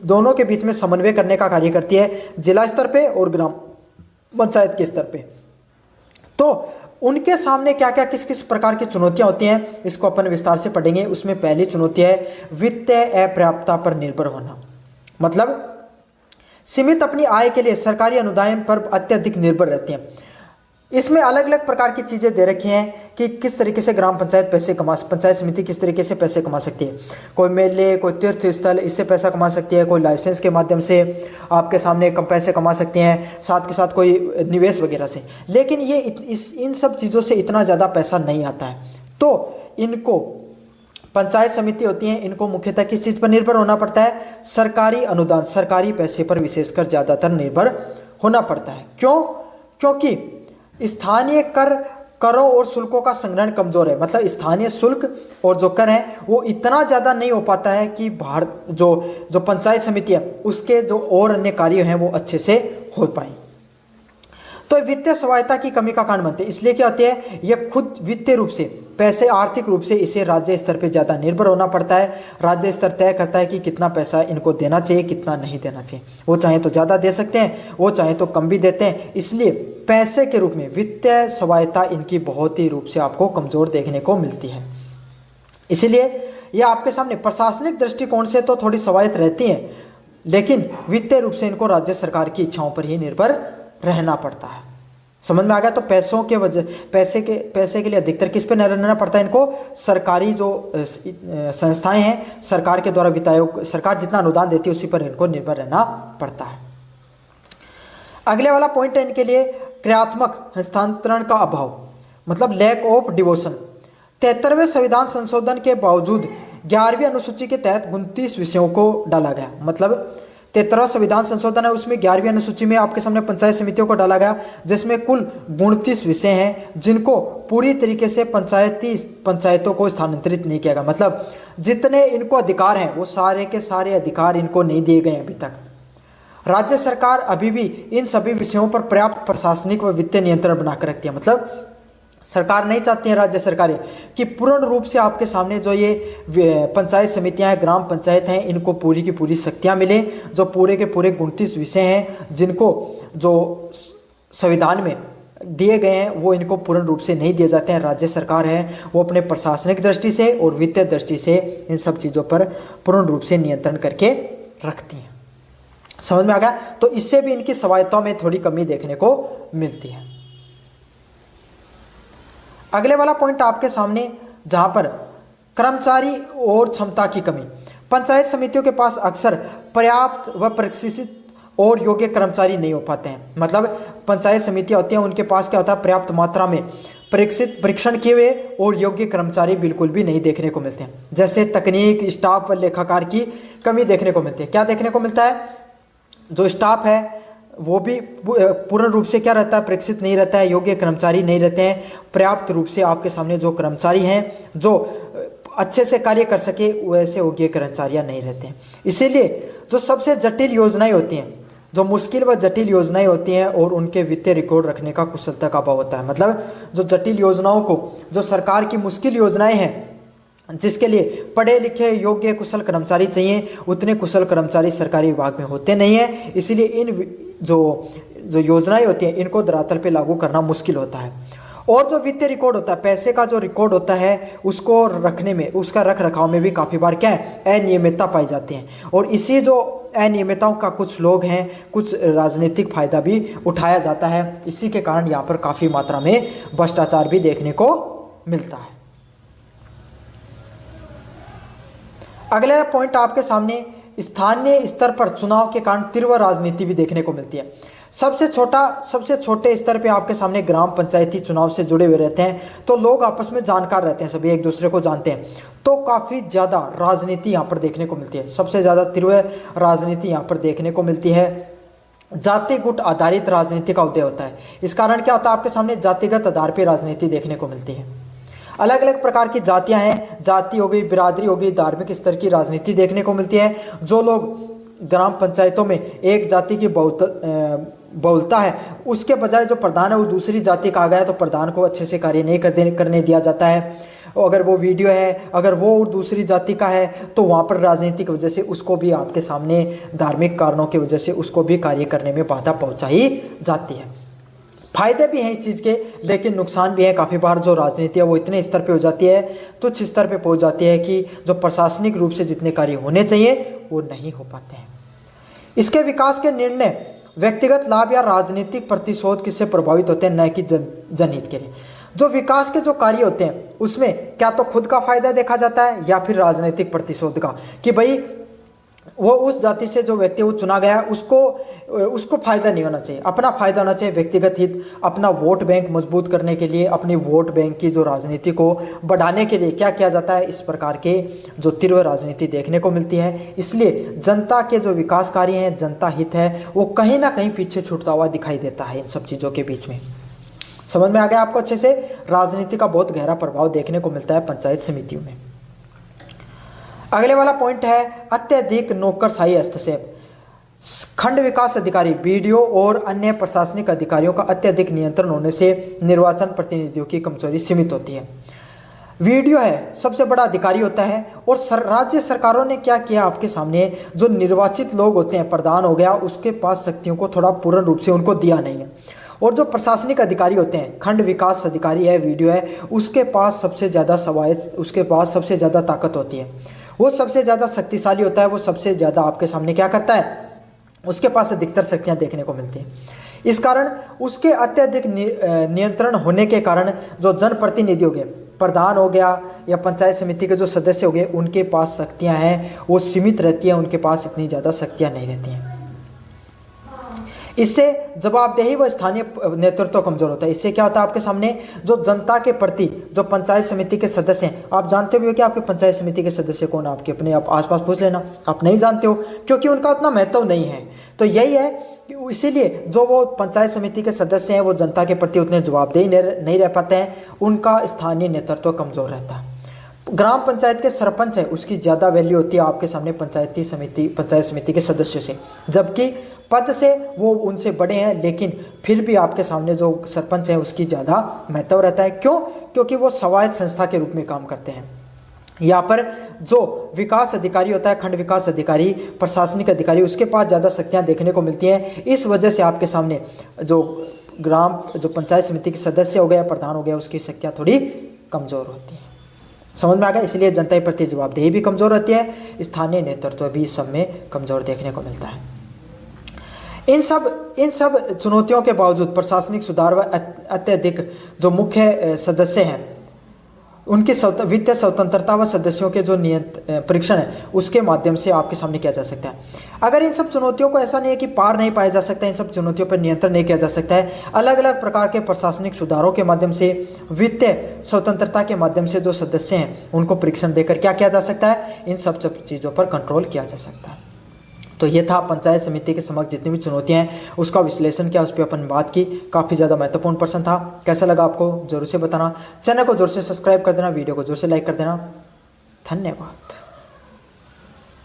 दोनों के बीच में समन्वय करने का कार्य करती है, जिला स्तर पे और ग्राम पंचायत के स्तर पे। तो उनके सामने क्या क्या किस किस प्रकार की चुनौतियां होती हैं, इसको अपन विस्तार से पढ़ेंगे। उसमें पहली चुनौती है वित्तीय अपर्याप्तता पर निर्भर होना। मतलब सीमित अपनी आय के लिए सरकारी अनुदान पर अत्यधिक निर्भर रहते हैं। इसमें अलग अलग प्रकार की चीज़ें दे रखी हैं कि किस तरीके से ग्राम पंचायत पंचायत समिति किस तरीके से पैसे कमा सकती है। कोई मेले, कोई तीर्थ स्थल, इससे पैसा कमा सकती है। कोई लाइसेंस के माध्यम से आपके सामने कम पैसे कमा सकते हैं, साथ के साथ कोई निवेश वगैरह से। लेकिन ये इन सब चीज़ों से इतना ज़्यादा पैसा नहीं आता है। तो इनको पंचायत समिति होती हैं, इनको मुख्यतः किस चीज़ पर निर्भर होना पड़ता है? सरकारी अनुदान, सरकारी पैसे पर विशेषकर ज़्यादातर निर्भर होना पड़ता है। क्यों? क्योंकि स्थानीय करों और शुल्कों का संग्रहण कमजोर है। मतलब स्थानीय शुल्क और जो कर है वो इतना ज़्यादा नहीं हो पाता है कि जो पंचायत समिति है उसके जो और अन्य कार्य हैं वो अच्छे से हो पाए। तो वित्तीय स्वायत्ता की कमी का कारण बनते हैं। इसलिए क्या होती है, ये खुद वित्तीय रूप से, पैसे आर्थिक रूप से इसे राज्य स्तर पे ज़्यादा निर्भर होना पड़ता है। राज्य स्तर तय करता है कि कितना पैसा इनको देना चाहिए, कितना नहीं देना चाहिए। वो चाहे तो ज़्यादा दे सकते हैं, वो चाहे तो कम भी देते हैं। इसलिए पैसे के रूप में वित्तीय स्वायत्ता इनकी बहुत ही रूप से आपको कमज़ोर देखने को मिलती है। इसलिए ये आपके सामने प्रशासनिक दृष्टिकोण से तो थोड़ी स्वायत्त रहती हैं, लेकिन वित्तीय रूप से इनको राज्य सरकार की इच्छाओं पर ही निर्भर रहना पड़ता है। समझ में आ गया? तो पैसे के लिए अधिकतर किस पे निर्भर रहना पड़ता है इनको? सरकारी जो संस्थाएं हैं, सरकार के द्वारा वित्त आयोग, सरकार जितना अनुदान देती है उसी पर इनको निर्भर रहना पड़ता है। अगले वाला पॉइंट है इनके लिए क्रियात्मक हस्तांतरण का अभाव, मतलब लैक ऑफ डिवोशन। 73वें संविधान संशोधन के बावजूद 11वीं अनुसूची के तहत 29 विषयों को डाला गया। मतलब 73वां संविधान संशोधन है, उसमें 11वीं अनुसूची में आपके सामने पंचायत समितियों को डाला गया, जिसमें कुल 29 विषय हैं जिनको पूरी तरीके से पंचायतों को स्थानांतरित नहीं किया गया। मतलब जितने इनको अधिकार हैं वो सारे के सारे अधिकार इनको नहीं दिए गए अभी तक। राज्य सरकार अभी भी इन सभी विषयों पर पर्याप्त प्रशासनिक व वित्तीय नियंत्रण बनाकर रखती है। मतलब सरकार नहीं चाहती है, राज्य सरकारें, कि पूर्ण रूप से आपके सामने जो ये पंचायत समितियां हैं, ग्राम पंचायत हैं, इनको पूरी की पूरी शक्तियां मिले। जो पूरे के पूरे 29 विषय हैं जिनको जो संविधान में दिए गए हैं वो इनको पूर्ण रूप से नहीं दिए जाते हैं। राज्य सरकार है वो अपने प्रशासनिक दृष्टि से और वित्तीय दृष्टि से इन सब चीज़ों पर पूर्ण रूप से नियंत्रण करके रखती हैं। समझ में आ गया? तो इससे भी इनकी स्वायत्ता में थोड़ी कमी देखने को मिलती है। अगले वाला पॉइंट आपके सामने, जहां पर कर्मचारी और क्षमता की कमी। पंचायत समितियों के पास अक्सर पर्याप्त व प्रशिक्षित और योग्य कर्मचारी नहीं हो पाते हैं। मतलब पंचायत समितियां होती हैं, उनके पास क्या होता है, पर्याप्त मात्रा में परीक्षण किए हुए और योग्य कर्मचारी बिल्कुल भी नहीं देखने को मिलते हैं। जैसे तकनीक, स्टाफ व लेखाकार की कमी देखने को मिलती है। क्या देखने को मिलता है? जो स्टाफ है वो भी पूर्ण रूप से क्या रहता है, प्रशिक्षित नहीं रहता है, योग्य कर्मचारी नहीं रहते हैं। पर्याप्त रूप से आपके सामने जो कर्मचारी हैं जो अच्छे से कार्य कर सके वैसे योग्य कर्मचारियां नहीं रहते हैं। इसीलिए जो सबसे जटिल योजनाएं होती हैं, जो मुश्किल व जटिल योजनाएं होती हैं और उनके वित्तीय रिकॉर्ड रखने का कुशलता का अभाव होता है। मतलब जो जटिल योजनाओं को, जो सरकार की मुश्किल योजनाएं हैं जिसके लिए पढ़े लिखे योग्य कुशल कर्मचारी चाहिए, उतने कुशल कर्मचारी सरकारी विभाग में होते नहीं हैं। इसीलिए इन जो योजनाएं होती हैं इनको धरातल पे लागू करना मुश्किल होता है। और जो वित्तीय रिकॉर्ड होता है, पैसे का जो रिकॉर्ड होता है, उसको रखने में, उसका रख रखाव में भी काफ़ी बार क्या है, अनियमितता पाई जाती है। और इसी जो अनियमितताओं का कुछ लोग हैं, कुछ राजनीतिक फायदा भी उठाया जाता है। इसी के कारण यहाँ पर काफ़ी मात्रा में भ्रष्टाचार भी देखने को मिलता है। अगला पॉइंट आपके सामने, स्थानीय स्तर पर चुनाव के कारण तीव्र राजनीति भी देखने को मिलती है। सबसे छोटे स्तर पे आपके सामने ग्राम पंचायती चुनाव से जुड़े हुए रहते हैं, तो लोग आपस में जानकार रहते हैं, सभी एक दूसरे को जानते हैं, तो काफ़ी ज़्यादा राजनीति यहाँ पर देखने को मिलती है। सबसे ज़्यादा तीव्र राजनीति यहाँ पर देखने को मिलती है। जाति गुट आधारित राजनीति का उदय होता है। इस कारण क्या होता है, आपके सामने जातिगत आधार पर राजनीति देखने को मिलती है। अलग अलग प्रकार की जातियां हैं, जाति हो गई, बिरादरी हो गई, धार्मिक स्तर की राजनीति देखने को मिलती है। जो लोग ग्राम पंचायतों में एक जाति की बहुलता है, उसके बजाय जो प्रधान है वो दूसरी जाति का आ गया है, तो प्रधान को अच्छे से कार्य नहीं करने दिया जाता है। अगर वो वीडियो है, अगर वो दूसरी जाति का है, तो वहाँ पर राजनीतिक वजह से उसको भी आपके सामने धार्मिक कारणों की वजह से उसको भी कार्य करने में बाधा पहुँचाई जाती है। फायदे भी हैं इस चीज़ के, लेकिन नुकसान भी है। काफ़ी बार जो राजनीति है वो इतने स्तर पे हो जाती है, तुच्छ स्तर पे पहुंच जाती है कि जो प्रशासनिक रूप से जितने कार्य होने चाहिए वो नहीं हो पाते हैं। इसके विकास के निर्णय व्यक्तिगत लाभ या राजनीतिक प्रतिशोध किससे प्रभावित होते हैं, न कि जनहित के लिए। जो विकास के जो कार्य होते हैं उसमें क्या तो खुद का फायदा देखा जाता है या फिर राजनीतिक प्रतिशोध का, कि भाई वो उस जाति से जो व्यक्ति वो चुना गया है उसको फायदा नहीं होना चाहिए, अपना फायदा होना चाहिए, व्यक्तिगत हित, अपना वोट बैंक मजबूत करने के लिए, अपनी वोट बैंक की जो राजनीति को बढ़ाने के लिए क्या किया जाता है। इस प्रकार के जो तीव्र राजनीति देखने को मिलती है। इसलिए जनता के जो विकास कार्य हैं, जनता हित है, वो कहीं ना कहीं पीछे छूटता हुआ दिखाई देता है इन सब चीज़ों के बीच में। समझ में आ गया आपको अच्छे से। राजनीति का बहुत गहरा प्रभाव देखने को मिलता है पंचायत समितियों में। अगले वाला पॉइंट है अत्यधिक नौकरशाही हस्तक्षेप। खंड विकास अधिकारी, बीडीओ और अन्य प्रशासनिक अधिकारियों का अत्यधिक नियंत्रण होने से निर्वाचन प्रतिनिधियों की कमजोरी सीमित होती है। वीडियो है सबसे बड़ा अधिकारी होता है, और राज्य सरकारों ने क्या किया आपके सामने, जो निर्वाचित लोग होते हैं, प्रधान हो गया, उसके पास शक्तियों को थोड़ा पूर्ण रूप से उनको दिया नहीं है। और जो प्रशासनिक अधिकारी होते हैं, खंड विकास अधिकारी है, वीडियो है, उसके पास सबसे ज़्यादा सवायत, उसके पास सबसे ज़्यादा ताकत होती है, वो सबसे ज़्यादा शक्तिशाली होता है, वो सबसे ज़्यादा आपके सामने क्या करता है, उसके पास अधिकतर शक्तियाँ देखने को मिलती हैं। इस कारण उसके अत्यधिक नियंत्रण होने के कारण जो जनप्रतिनिधि हो गए, प्रधान हो गया या पंचायत समिति के जो सदस्य हो गए, उनके पास शक्तियाँ हैं वो सीमित रहती हैं, उनके पास इतनी ज़्यादा शक्तियाँ नहीं रहती हैं। इससे जवाबदेही व स्थानीय नेतृत्व कमजोर होता है। इससे क्या होता है आपके सामने, जो जनता के प्रति जो पंचायत समिति के सदस्य हैं, आप जानते भी हो कि आपके पंचायत समिति के सदस्य कौन, आपके अपने आप आसपास पूछ लेना, आप नहीं जानते हो क्योंकि उनका उतना महत्व नहीं है। तो यही है कि इसीलिए जो वो पंचायत समिति के सदस्य हैं वो जनता के प्रति उतने जवाबदेही नहीं रह पाते हैं, उनका स्थानीय नेतृत्व कमजोर रहता है। ग्राम पंचायत के सरपंच है उसकी ज़्यादा वैल्यू होती है आपके सामने पंचायत समिति के सदस्यों से, जबकि पद से वो उनसे बड़े हैं, लेकिन फिर भी आपके सामने जो सरपंच है उसकी ज़्यादा महत्व रहता है। क्यों? क्योंकि वो स्वायत्त संस्था के रूप में काम करते हैं। यहाँ पर जो विकास अधिकारी होता है, खंड विकास अधिकारी, प्रशासनिक अधिकारी, उसके पास ज़्यादा शक्तियाँ देखने को मिलती हैं। इस वजह से आपके सामने जो पंचायत समिति के सदस्य हो गया, प्रधान हो गया, उसकी शक्तियाँ थोड़ी कमज़ोर होती हैं। समझ में आ गया। इसलिए जनता के प्रति जवाबदेही भी कमज़ोर रहती है, स्थानीय नेतृत्व भी सब में कमज़ोर देखने को मिलता है। इन सब चुनौतियों के बावजूद प्रशासनिक सुधार व अत्यधिक जो मुख्य सदस्य हैं उनकी वित्तीय स्वतंत्रता व सदस्यों के जो परीक्षण है उसके माध्यम से आपके सामने किया जा सकता है। अगर इन सब चुनौतियों को ऐसा नहीं है कि पार नहीं पाया जा सकता, इन सब चुनौतियों पर नियंत्रण नहीं किया जा सकता है, अलग अलग प्रकार के प्रशासनिक सुधारों के माध्यम से, वित्तीय स्वतंत्रता के माध्यम से जो सदस्य हैं उनको परीक्षण देकर क्या किया जा सकता है, इन सब चीज़ों पर कंट्रोल किया जा सकता है। तो ये था पंचायत समिति के समक्ष जितनी भी चुनौतियां हैं उसका विश्लेषण किया, उस पर अपन बात की। काफ़ी ज़्यादा महत्वपूर्ण प्रश्न था। कैसा लगा आपको जरूर से बताना। चैनल को जोर से सब्सक्राइब कर देना, वीडियो को जोर से लाइक कर देना। धन्यवाद।